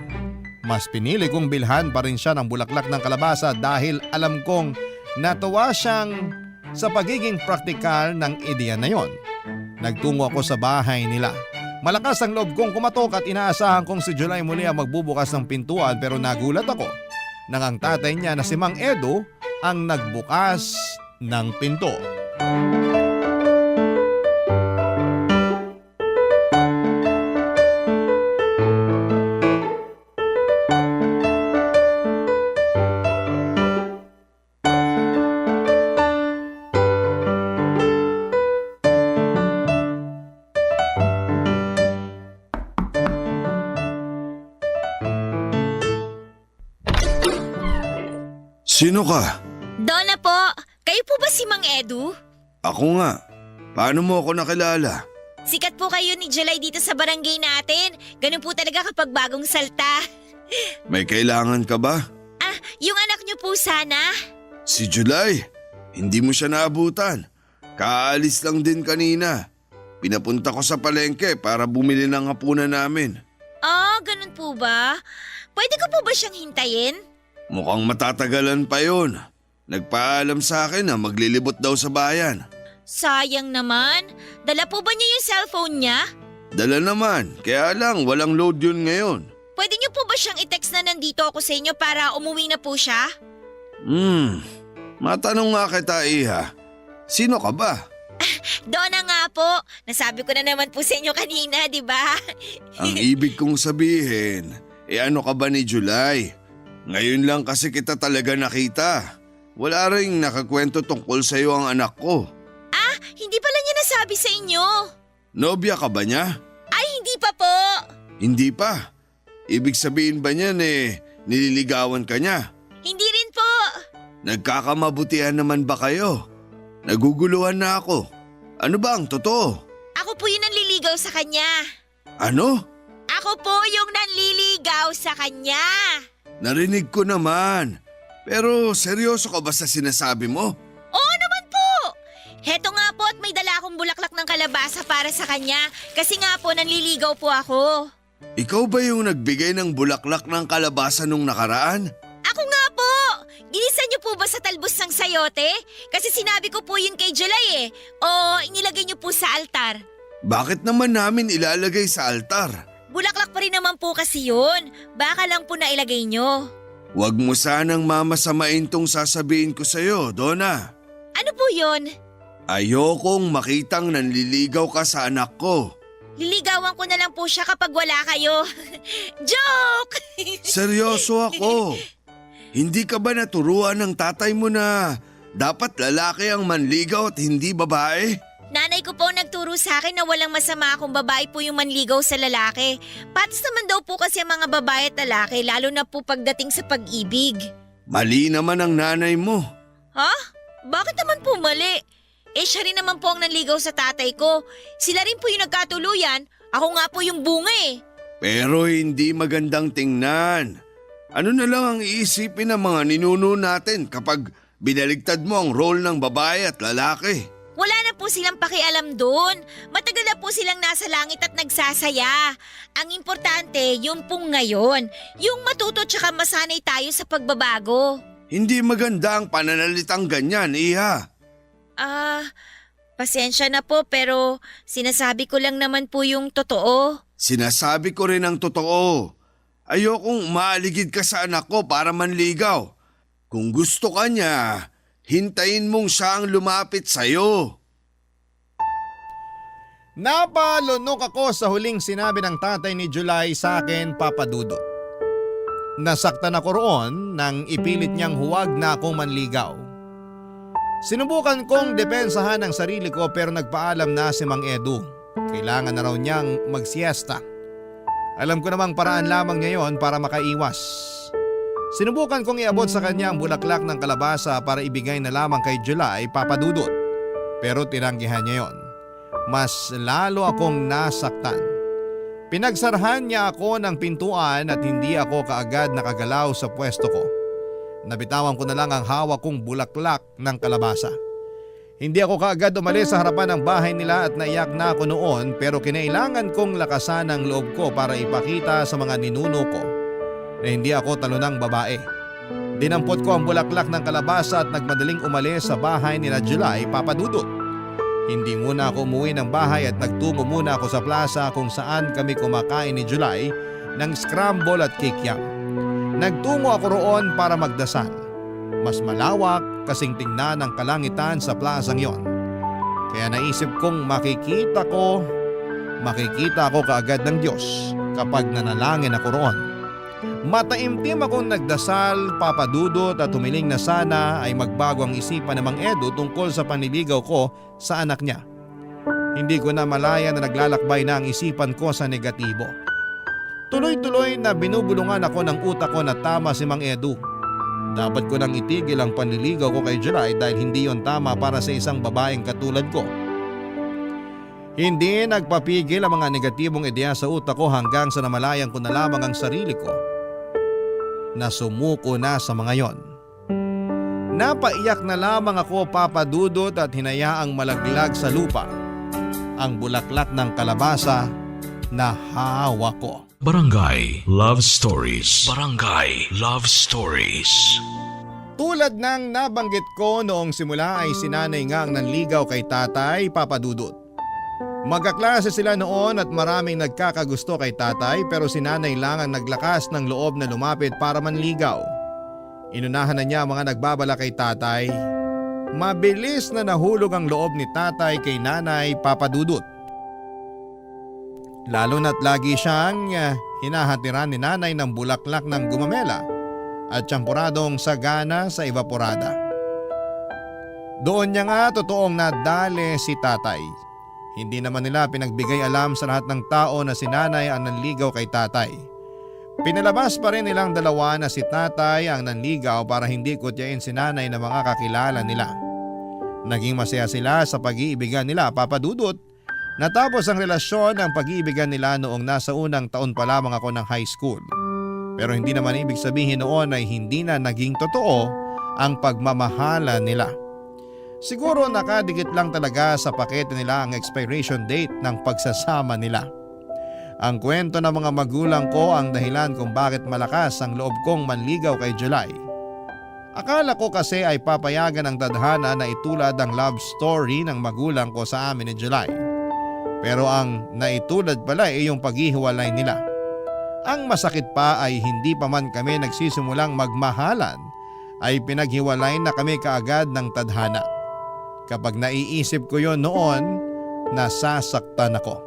[SPEAKER 3] Mas pinili kong bilhan pa rin siya ng bulaklak ng kalabasa dahil alam kong natuwa siyang sa pagiging praktikal ng ideya na yon. Nagtungo ako sa bahay nila. Malakas ang loob kong kumatok at inaasahan kong si July muli ang magbubukas ng pintuan pero nagulat ako nang ang tatay niya na si Mang Edo ang nagbukas ng pinto.
[SPEAKER 14] Sino ka?
[SPEAKER 12] Donna po, kayo po ba si Mang Edu?
[SPEAKER 14] Ako nga. Paano mo ako nakilala?
[SPEAKER 12] Sikat po kayo ni July dito sa barangay natin. Ganun po talaga kapag bagong salta.
[SPEAKER 14] May kailangan ka ba?
[SPEAKER 12] Yung anak niyo po sana.
[SPEAKER 14] Si July. Hindi mo siya naabutan. Kaalis lang din kanina. Pinapunta ko sa palengke para bumili ng hapunan namin.
[SPEAKER 12] Ganun po ba? Pwede ko po ba siyang hintayin?
[SPEAKER 14] Mukhang matatagalan pa yun. Nagpaalam sa akin na maglilibot daw sa bayan.
[SPEAKER 12] Sayang naman. Dala po ba niya yung cellphone niya?
[SPEAKER 14] Dala naman, kaya lang walang load yun ngayon.
[SPEAKER 12] Pwede niyo po ba siyang i-text na nandito ako sa inyo para umuwi na po siya?
[SPEAKER 14] Matanong nga kita, Iha. Sino ka ba?
[SPEAKER 12] Donna nga po. Nasabi ko na naman po sa inyo kanina, di ba?
[SPEAKER 14] Ang ibig kong sabihin, ano ka ba ni July? Ngayon lang kasi kita talaga nakita. Wala ring nakakwento tungkol sa iyo ang anak ko.
[SPEAKER 12] Hindi pala niya nasabi sa inyo.
[SPEAKER 14] Nobya ka ba niya?
[SPEAKER 12] Ay, hindi pa po.
[SPEAKER 14] Hindi pa. Ibig sabihin ba niyan nililigawan ka niya?
[SPEAKER 12] Hindi rin po.
[SPEAKER 14] Nagkakamabutihan naman ba kayo? Naguguluhan na ako. Ano ba ang totoo?
[SPEAKER 12] Ako po yung nanliligaw sa kanya.
[SPEAKER 14] Ano?
[SPEAKER 12] Ako po yung nanliligaw sa kanya.
[SPEAKER 14] Narinig ko naman. Pero seryoso ka ba sa sinasabi mo?
[SPEAKER 12] Oo naman po. Heto nga po at may dala akong bulaklak ng kalabasa para sa kanya. Kasi nga po nanliligaw po ako.
[SPEAKER 14] Ikaw ba yung nagbigay ng bulaklak ng kalabasa nung nakaraan?
[SPEAKER 12] Ako nga po. Ginisa niyo po ba sa talbos ng sayote? Kasi sinabi ko po yun kay July O inilagay niyo po sa altar.
[SPEAKER 14] Bakit naman namin ilalagay sa altar?
[SPEAKER 12] Bulaklak pa rin naman po kasi yun. Baka lang po nailagay nyo.
[SPEAKER 14] Huwag mo sanang mamasamain tong sasabihin ko sa'yo, Donna.
[SPEAKER 12] Ano po yun?
[SPEAKER 14] Ayokong makitang nanliligaw ka sa anak ko.
[SPEAKER 12] Liligawan ko na lang po siya kapag wala kayo. Joke!
[SPEAKER 14] Seryoso ako. Hindi ka ba naturuan ng tatay mo na dapat lalaki ang manligaw at hindi babae?
[SPEAKER 12] Nanay ko po nagturo sa akin na walang masama kung babae po yung manligaw sa lalaki. Patas naman daw po kasi ang mga babae at lalaki lalo na po pagdating sa pag-ibig.
[SPEAKER 14] Mali naman ang nanay mo.
[SPEAKER 12] Ha? Bakit naman po mali? Siya rin naman po ang nanligaw sa tatay ko. Sila rin po yung nagkatuluyan. Ako nga po yung bunga
[SPEAKER 14] Pero hindi magandang tingnan. Ano na lang ang iisipin ng mga ninuno natin kapag binaligtad mo ang role ng babae at lalaki?
[SPEAKER 12] Wala na po silang pakialam doon. Matagal na po silang nasa langit at nagsasaya. Ang importante, yung pong ngayon. Yung matuto tsaka masanay tayo sa pagbabago.
[SPEAKER 14] Hindi maganda ang pananalitang ganyan, Iha.
[SPEAKER 12] Pasensya na po pero sinasabi ko lang naman po yung totoo.
[SPEAKER 14] Sinasabi ko rin ang totoo. Ayokong maaligid ka sa anak ko para manligaw. Kung gusto ka niya, hintayin mong siya ang lumapit sa'yo.
[SPEAKER 3] Napalunok ako sa huling sinabi ng tatay ni July sa akin, Papa Dudut. Nasaktan ako roon nang ipilit niyang huwag na akong manligaw. Sinubukan kong depensahan ang sarili ko pero nagpaalam na si Mang Edu. Kailangan na raw niyang magsiesta. Alam ko namang paraan lamang niya yon para makaiwas. Sinubukan kong iabot sa kanya ang bulaklak ng kalabasa para ibigay na lamang kay July, Papa Dudut. Pero tinanggihan niya yon. Mas lalo akong nasaktan. Pinagsarhan niya ako ng pintuan at hindi ako kaagad nakagalaw sa pwesto ko. Nabitawan ko na lang ang hawak kong bulaklak ng kalabasa. Hindi ako kaagad umalis sa harapan ng bahay nila at naiyak na ako noon pero kinailangan kong lakasan ang loob ko para ipakita sa mga ninuno ko na hindi ako talunang babae. Dinampot ko ang bulaklak ng kalabasa at nagmadaling umalis sa bahay nila July, Papa Dudut. Hindi muna ako umuwi ng bahay at nagtungo muna ako sa plaza kung saan kami kumakain ni July ng scramble at kikiam. Nagtungo ako roon para magdasal. Mas malawak kasing tingnan ang kalangitan sa plazang yon. Kaya naisip kong makikita ko kaagad ng Diyos kapag nanalangin ako roon. Mataimtim akong nagdasal, Papa Dudut, at humiling na sana ay magbago ang isipan ng Mang Edu tungkol sa panliligaw ko sa anak niya. Hindi ko na malaya na naglalakbay na ang isipan ko sa negatibo. Tuloy-tuloy na binubulungan ako ng utak ko na tama si Mang Edu. Dapat ko nang itigil ang panliligaw ko kay July dahil hindi yon tama para sa isang babaeng katulad ko. Hindi nagpapigil ang mga negatibong ideya sa utak ko hanggang sa namalayan ko na lamang ang sarili ko na sumuko na sa mga yon. Napaiyak na lamang ako, Papa Dudut, at hinayaang malaglag sa lupa ang bulaklak ng kalabasa na hawak ko.
[SPEAKER 1] Barangay Love Stories. Barangay Love Stories.
[SPEAKER 3] Tulad ng nabanggit ko noong simula ay sinanay nga ang nanligaw kay tatay, Papa Dudut. Magkaklase sila noon at maraming nagkakagusto kay tatay pero si nanay lang ang naglakas ng loob na lumapit para manligaw. Inunahan na niya ang mga nagbabala kay tatay. Mabilis na nahulog ang loob ni tatay kay nanay, Papa Dudut. Lalo na't lagi siyang hinahatiran ni nanay ng bulaklak ng gumamela at tsampuradong sagana sa evaporada. Doon niya nga totoong nadali si tatay. Hindi naman nila pinagbigay alam sa lahat ng tao na si nanay ang nanligaw kay tatay. Pinalabas pa rin nilang dalawa na si tatay ang nanligaw para hindi kutyain si nanay ng mga kakilala nila. Naging masaya sila sa pag-iibigan nila, Papa Dudut. Natapos ang relasyon ng pag-iibigan nila noong nasa unang taon pa lamang ako ng high school. Pero hindi naman ibig sabihin noon ay hindi na naging totoo ang pagmamahala nila. Siguro nakadikit lang talaga sa pakete nila ang expiration date ng pagsasama nila. Ang kwento ng mga magulang ko ang dahilan kung bakit malakas ang loob kong manligaw kay July. Akala ko kasi ay papayagan ng tadhana na itulad ang love story ng magulang ko sa amin ni July. Pero ang naitulad pala ay yung paghihiwalay nila. Ang masakit pa ay hindi pa man kami nagsisimulang magmahalan ay pinaghiwalay na kami kaagad ng tadhana. Kapag naiisip ko yon noon, nasasaktan ako.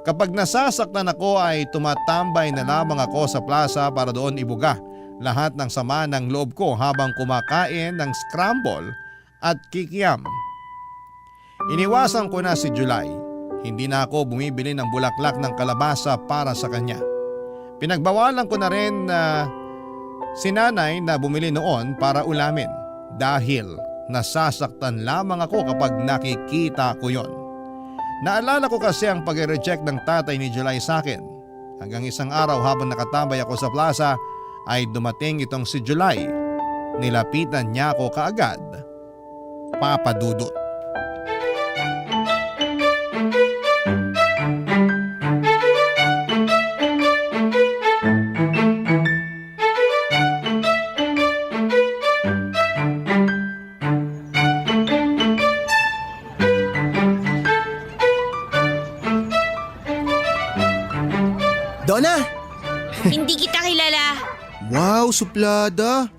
[SPEAKER 3] Kapag nasasaktan ako ay tumatambay na lamang ako sa plaza para doon ibuga lahat ng sama ng loob ko habang kumakain ng scramble at kikiam. Iniwasan ko na si July. Hindi na ako bumibili ng bulaklak ng kalabasa para sa kanya. Pinagbawalan ko na rin si nanay na bumili noon para ulamin dahil nasasaktan lamang ako kapag nakikita ko yon. Naalala ko kasi ang pag-reject ng tatay ni July sa akin. Hanggang isang araw habang nakatambay ako sa plaza ay dumating itong si July. Nilapitan niya ako kaagad. Papa Dudut.
[SPEAKER 11] Donna!
[SPEAKER 12] Hindi kita kilala.
[SPEAKER 11] Wow, suplada!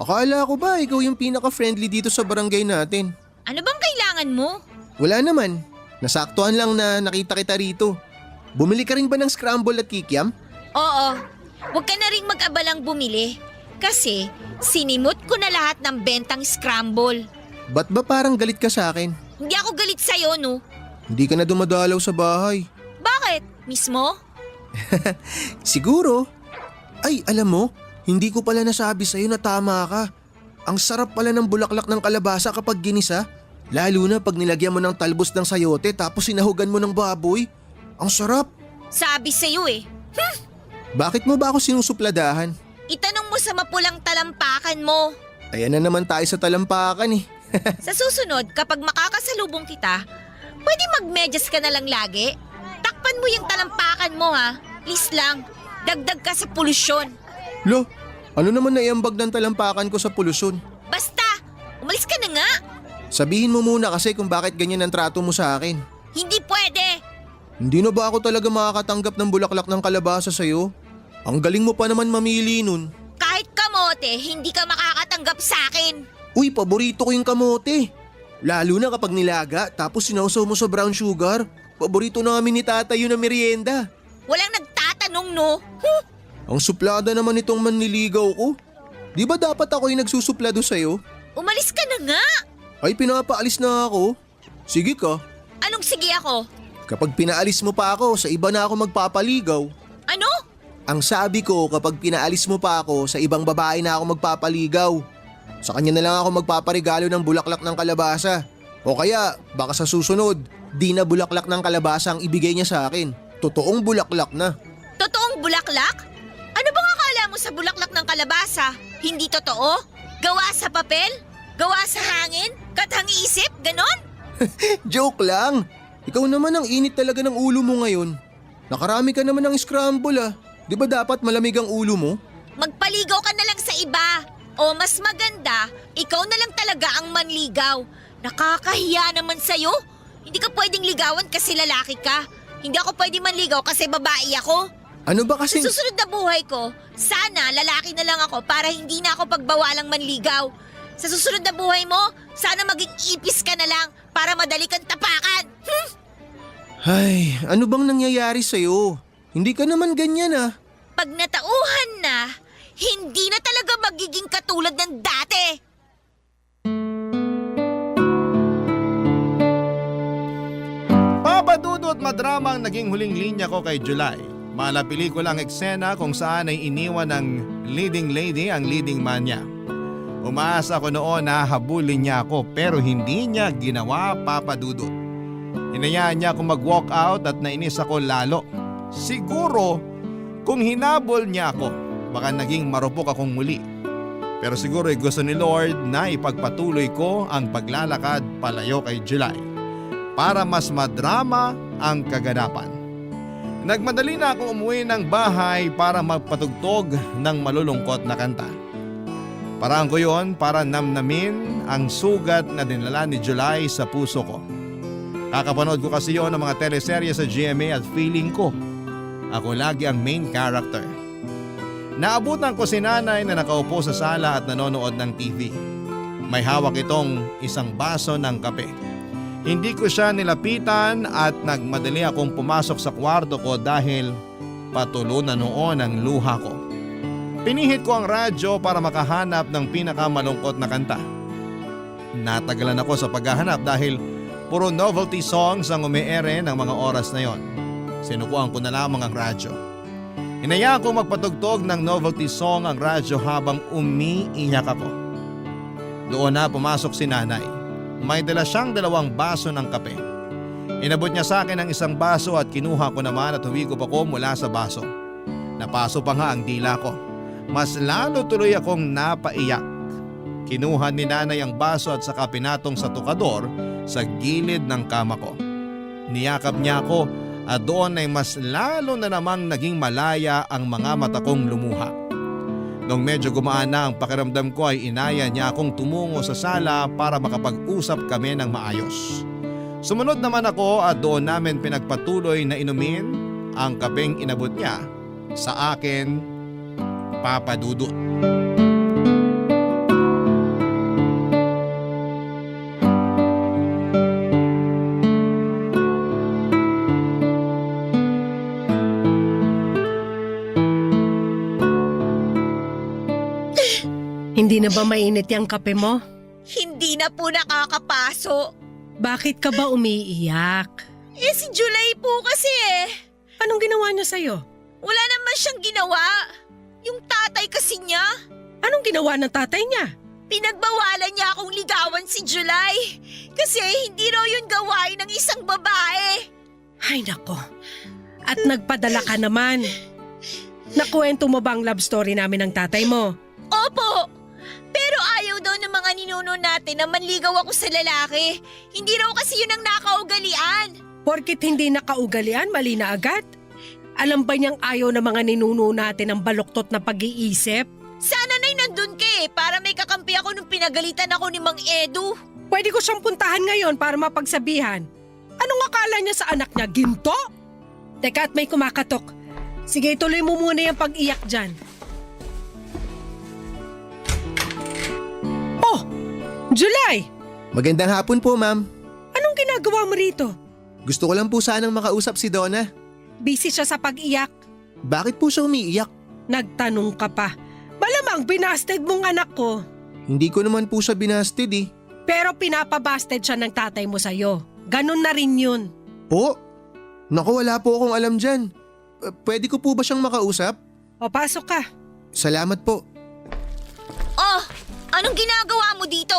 [SPEAKER 11] Akala ko ba ikaw yung pinaka-friendly dito sa barangay natin?
[SPEAKER 12] Ano bang kailangan mo?
[SPEAKER 11] Wala naman. Nasaktuhan lang na nakita kita rito. Bumili ka rin ba ng scramble at kikiam?
[SPEAKER 12] Oo, huwag ka na rin mag-abalang bumili. Kasi sinimot ko na lahat ng bentang scramble.
[SPEAKER 11] Ba't ba parang galit ka sa akin?
[SPEAKER 12] Hindi ako galit sa'yo, no?
[SPEAKER 11] Hindi ka na dumadalaw sa bahay.
[SPEAKER 12] Bakit? Mismo?
[SPEAKER 11] Siguro. Ay, alam mo, hindi ko pala nasabi sa'yo na tama ka. Ang sarap pala ng bulaklak ng kalabasa kapag ginisa. Lalo na pag nilagyan mo ng talbos ng sayote tapos sinahugan mo ng baboy. Ang sarap.
[SPEAKER 12] Sabi sa'yo eh.
[SPEAKER 11] Bakit mo ba ako sinusupladahan?
[SPEAKER 12] Itanong mo sa mapulang talampakan mo.
[SPEAKER 11] Ayan na naman tayo sa talampakan eh.
[SPEAKER 12] Sa susunod, kapag makakasalubong kita, pwede magmedyas ka na lang lagi. Takpan mo yung talampakan mo ha. Please lang, dagdag ka sa polusyon.
[SPEAKER 11] Lo, ano naman naiambag ng talampakan ko sa polusyon?
[SPEAKER 12] Basta, umalis ka na nga.
[SPEAKER 11] Sabihin mo muna kasi kung bakit ganyan ang trato mo sa akin.
[SPEAKER 12] Hindi pwede.
[SPEAKER 11] Hindi na ba ako talaga makakatanggap ng bulaklak ng kalabasa sa'yo? Ang galing mo pa naman mamili nun.
[SPEAKER 12] Kahit kamote, hindi ka makakatanggap sa akin.
[SPEAKER 11] Uy, paborito ko yung kamote. Lalo na kapag nilaga tapos sinausaw mo sa brown sugar. Paborito namin ni tatay yun na merienda.
[SPEAKER 12] Walang nagtatanong, no?
[SPEAKER 11] Ang suplada naman itong manliligaw ko. Di ba dapat ako yung nagsusuplado sa'yo?
[SPEAKER 12] Umalis ka na nga.
[SPEAKER 11] Ay, pinapaalis na ako. Sige ka.
[SPEAKER 12] Anong sige ako?
[SPEAKER 11] Kapag pinaalis mo pa ako, sa iba na ako magpapaligaw.
[SPEAKER 12] Ano?
[SPEAKER 11] Ang sabi ko, kapag pinaalis mo pa ako, sa ibang babae na ako magpapaligaw. Sa kanya na lang ako magpaparigalo ng bulaklak ng kalabasa. O kaya, baka sa susunod, di na bulaklak ng kalabasa ang ibigay niya sa akin. Totoong bulaklak na.
[SPEAKER 12] Totoong bulaklak? Ano bang akala mo sa bulaklak ng kalabasa? Hindi totoo? Gawa sa papel? Gawa sa hangin? Kathang isip? Ganon?
[SPEAKER 11] Joke lang. Ikaw naman ang init talaga ng ulo mo ngayon. Nakarami ka naman ng scramble ah. Di ba dapat malamig ang ulo mo?
[SPEAKER 12] Magpaligaw ka na lang sa iba. O mas maganda, ikaw na lang talaga ang manligaw. Nakakahiya naman sa'yo. Hindi ka pwedeng ligawan kasi lalaki ka. Hindi ako pwedeng manligaw kasi babae ako.
[SPEAKER 11] Ano ba kasi?
[SPEAKER 12] Sa susunod na buhay ko, sana lalaki na lang ako para hindi na ako pagbawalang manligaw. Sa susunod na buhay mo, sana maging ipis ka na lang para madali kang tapakan.
[SPEAKER 11] Ay, ano bang nangyayari sa'yo? Hindi ka naman ganyan ah.
[SPEAKER 12] Pag natauhan na, hindi na talaga magiging katulad ng dati.
[SPEAKER 3] Papa Dudut madrama ang naging huling linya ko kay July. Mala pelikulang eksena kung saan ay iniwan ng leading lady ang leading man niya. Umaasa ko noon na habulin niya ako pero hindi niya ginawa, Papa Dudut. Hinayaan niya akong mag-walk out at nainis ako lalo. Siguro kung hinabol niya ako, baka naging marupok akong muli. Pero siguro ay gusto ni Lord na ipagpatuloy ko ang paglalakad palayo kay July para mas madrama ang kaganapan. Nagmadali na akong umuwi ng bahay para magpatugtog ng malulungkot na kanta. Parang ko yun para namnamin ang sugat na dinala ni July sa puso ko. Kakapanood ko kasi yon ng mga teleserye sa GMA at feeling ko, ako lagi ang main character. Naabutan ko si nanay na nakaupo sa sala at nanonood ng TV. May hawak itong isang baso ng kape. Hindi ko siya nilapitan at nagmadali akong pumasok sa kwarto ko dahil patulo na noon ang luha ko. Pinihit ko ang radyo para makahanap ng pinakamalungkot na kanta. Natagalan ako sa paghahanap dahil puro novelty songs ang umiere ng mga oras na yon. Sinukuan ko na lamang ang radyo. Hinayaan ko magpatugtog ng novelty song ang radyo habang umiiyak ako. Doon na pumasok si nanay. May dala siyang 2 baso ng kape. Inabot niya sa akin ang isang baso at kinuha ko naman at huwigop ako mula sa baso. Napaso pa nga ang dila ko. Mas lalo tuloy akong napaiyak. Kinuha ni nanay ang baso at saka pinatong sa tukador sa gilid ng kama ko. Niyakap niya ako at doon ay mas lalo na namang naging malaya ang mga mata kong lumuha. Nung medyo gumaan na ang pakiramdam ko ay inaya niya akong tumungo sa sala para makapag-usap kami ng maayos. Sumunod naman ako at doon namin pinagpatuloy na inumin ang kapeng inabot niya sa akin, Papa Dudut.
[SPEAKER 13] Hindi na ba mainit yung kape mo?
[SPEAKER 12] Hindi na po nakakapaso.
[SPEAKER 13] Bakit ka ba umiiyak?
[SPEAKER 12] Si July po kasi
[SPEAKER 13] Anong ginawa niya sa'yo?
[SPEAKER 12] Wala naman siyang ginawa. Yung tatay kasi niya.
[SPEAKER 13] Anong ginawa ng tatay niya?
[SPEAKER 12] Pinagbawalan niya akong ligawan si July. Kasi hindi raw yun gawain ng isang babae.
[SPEAKER 13] Ay nako. At nagpadala ka naman. Nakuwento mo ba ang love story namin ng tatay mo?
[SPEAKER 12] Opo. Pero ayaw daw ng mga ninuno natin na manligaw ako sa lalaki. Hindi raw kasi yun ang nakaugalian.
[SPEAKER 13] Porkit hindi nakaugalian, mali na agad? Alam ba niyang ayaw ng mga ninuno natin ang baluktot na pag-iisip?
[SPEAKER 12] Sana na'y nandun ka para may kakampi ako nung pinagalitan ako ni Mang Edu.
[SPEAKER 13] Pwede ko siyang puntahan ngayon para mapagsabihan. Anong akala niya sa anak niya? Ginto? Teka, at may kumakatok. Sige, tuloy mo muna yung pag-iyak dyan. Oh! July!
[SPEAKER 11] Magandang hapon po, ma'am.
[SPEAKER 13] Anong ginagawa mo rito?
[SPEAKER 11] Gusto ko lang po sanang makausap si Donna.
[SPEAKER 13] Busy siya sa pag-iyak.
[SPEAKER 11] Bakit po siya umiiyak?
[SPEAKER 13] Nagtanong ka pa. Malamang binasted mong anak ko.
[SPEAKER 11] Hindi ko naman po siya binasted eh.
[SPEAKER 13] Pero pinapabasted siya ng tatay mo sa'yo. Ganon na rin yun.
[SPEAKER 11] Po? Naku, wala po akong alam dyan. Pwede ko po ba siyang makausap?
[SPEAKER 13] O, pasok ka.
[SPEAKER 11] Salamat po.
[SPEAKER 12] Oh, anong ginagawa mo dito?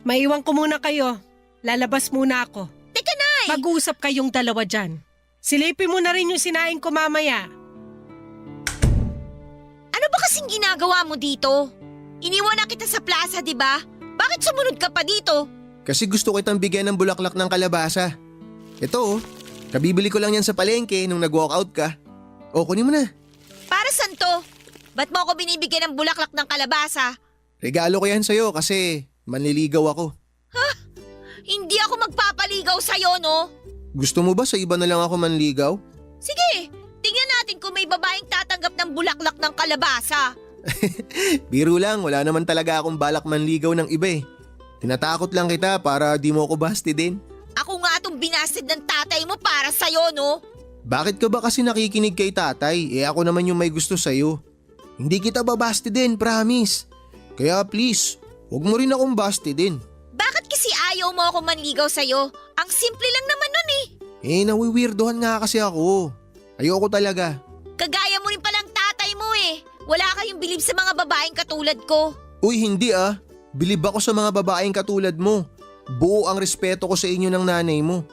[SPEAKER 13] Maiwan ko muna kayo. Lalabas muna ako.
[SPEAKER 12] Teka, Nay!
[SPEAKER 13] Mag-uusap kayong dalawa dyan. Silipin mo na rin yung sinaing ko mamaya.
[SPEAKER 12] Ano ba kasing ginagawa mo dito? Iniwan na kita sa plaza, di ba? Bakit sumunod ka pa dito?
[SPEAKER 11] Kasi gusto kitang bigyan ng bulaklak ng kalabasa. Ito kabibili ko lang yan sa palengke nung nag-walkout ka. O, kunin mo na.
[SPEAKER 12] Para saan to? Ba't mo ako binibigyan ng bulaklak ng kalabasa?
[SPEAKER 11] Regalo ko yan sa'yo kasi manliligaw ako.
[SPEAKER 12] Hindi ako magpapaligaw sa'yo, no?
[SPEAKER 11] Gusto mo ba sa iba na lang ako manligaw?
[SPEAKER 12] Sige, tingnan natin kung may babaeng tatanggap ng bulaklak ng kalabasa.
[SPEAKER 11] Biro lang, wala naman talaga akong balak manligaw ng iba eh. Tinatakot lang kita para di mo ako basti din.
[SPEAKER 12] Ako nga itong binasted ng tatay mo para sa'yo, no?
[SPEAKER 11] Bakit ka ba kasi nakikinig kay tatay? Ako naman yung may gusto sa'yo. Hindi kita babasti din, promise. Kaya please, huwag mo rin akong basti din.
[SPEAKER 12] Bakit kasi ayaw mo ako manligaw sa'yo? Ang simple lang naman nun eh.
[SPEAKER 11] Nawiwirdohan nga kasi ako. Ayoko talaga.
[SPEAKER 12] Kagaya mo rin palang tatay mo eh. Wala kayong bilib sa mga babaeng katulad ko.
[SPEAKER 11] Uy, hindi ah. Bilib ako sa mga babaeng katulad mo. Buo ang respeto ko sa inyo ng nanay mo.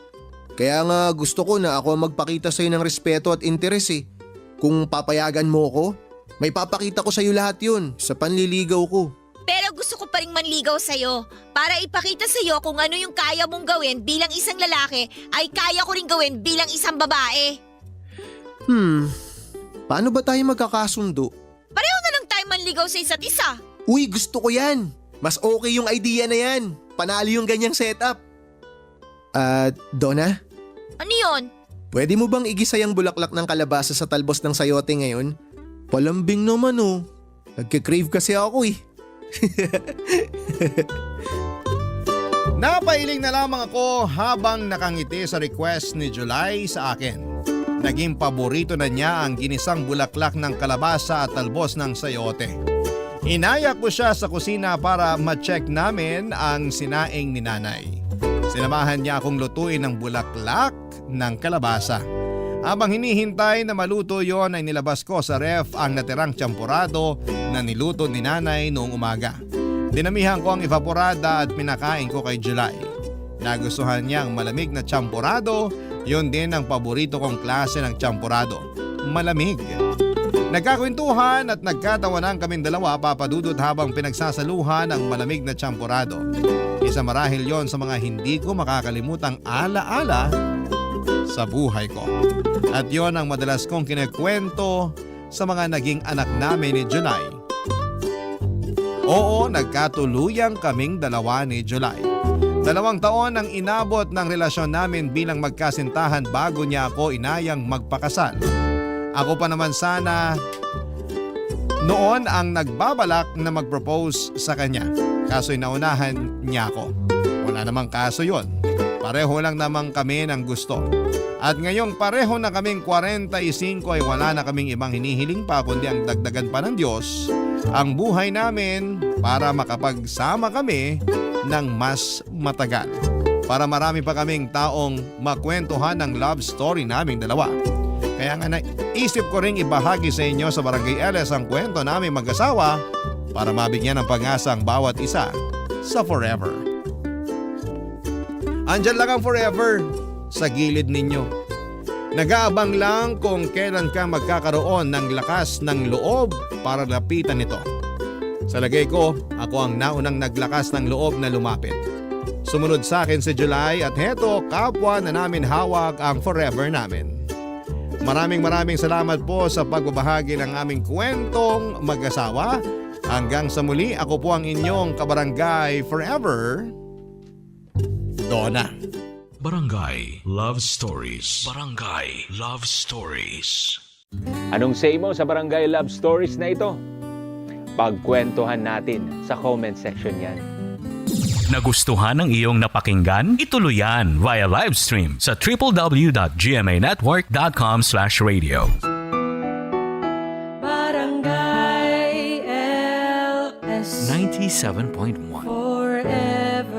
[SPEAKER 11] Kaya nga gusto ko na ako ang magpakita sa'yo ng respeto at interes eh. Kung papayagan mo ko, may papakita ko sa'yo lahat yun sa panliligaw ko.
[SPEAKER 12] Pero gusto ko pa rin manligaw sa'yo para ipakita sa'yo kung ano yung kaya mong gawin bilang isang lalaki ay kaya ko rin gawin bilang isang babae.
[SPEAKER 11] Paano ba tayo magkakasundo?
[SPEAKER 12] Pareho na lang tayo manligaw sa isa't isa.
[SPEAKER 11] Uy, gusto ko yan. Mas okay yung idea na yan. Panalo yung ganyang setup. Donna?
[SPEAKER 12] Ano yun?
[SPEAKER 11] Pwede mo bang igisa yung bulaklak ng kalabasa sa talbos ng sayote ngayon? Palambing naman oh. Nagkikrave kasi ako eh.
[SPEAKER 3] Napailing na lamang ako habang nakangiti sa request ni July sa akin. Naging paborito na niya ang ginisang bulaklak ng kalabasa at talbos ng sayote. Inaya ko siya sa kusina para ma-check namin ang sinaing ni nanay. Sinamahan niya akong lutuin ng bulaklak ng kalabasa. Habang hinihintay na maluto yon ay nilabas ko sa ref ang natirang tsampurado na niluto ni nanay noong umaga. Dinamihan ko ang evaporada at pinakain ko kay July. Nagustuhan niya ang malamig na tsampurado, yun din ang paborito kong klase ng tsampurado, malamig. Nagkakwentuhan at nagkatawanan kaming dalawa papadudot habang pinagsasaluhan ang malamig na tsampurado. Isa marahil yon sa mga hindi ko makakalimutang alaala sa buhay ko. At yon ang madalas kong kinekwento sa mga naging anak namin ni July. Oo, nagkatuluyang kaming dalawa ni July. 2 taon ang inabot ng relasyon namin bilang magkasintahan bago niya ako inayang magpakasal. Ako pa naman sana noon ang nagbabalak na mag-propose sa kanya. Kaso'y naunahan niya ako. Wala namang kaso yon. Pareho lang naman kami ng gusto. At ngayong pareho na kaming 45 ay wala na kaming ibang hinihiling pa kundi ang dagdagan pa ng Diyos ang buhay namin para makapagsama kami ng mas matagal. Para marami pa kaming taong makwentuhan ng love story naming dalawa. Kaya nga naisip ko ring ibahagi sa inyo sa Barangay LS ang kwento naming mag-asawa para mabigyan ng pag-asa ang bawat isa sa forever. Andyan lang ang forever sa gilid ninyo. Nag-aabang lang kung kailan ka magkakaroon ng lakas ng loob para lapitan ito. Sa lagay ko, ako ang naunang naglakas ng loob na lumapit. Sumunod sa akin si July at heto kapwa na namin hawak ang forever namin. Maraming salamat po sa pagbabahagi ng aming kwentong mag-asawa. Hanggang sa muli, ako po ang inyong kabarangay forever, Donna.
[SPEAKER 1] Barangay Love Stories. Barangay Love Stories.
[SPEAKER 6] Anong say mo sa Barangay Love Stories na ito? Pagkwentuhan natin sa comment section yan.
[SPEAKER 1] Nagustuhan ng iyong napakinggan? Ituloy yan via live stream sa www.gmanetwork.com/radio.
[SPEAKER 2] Barangay LS
[SPEAKER 1] 97.1
[SPEAKER 2] Forever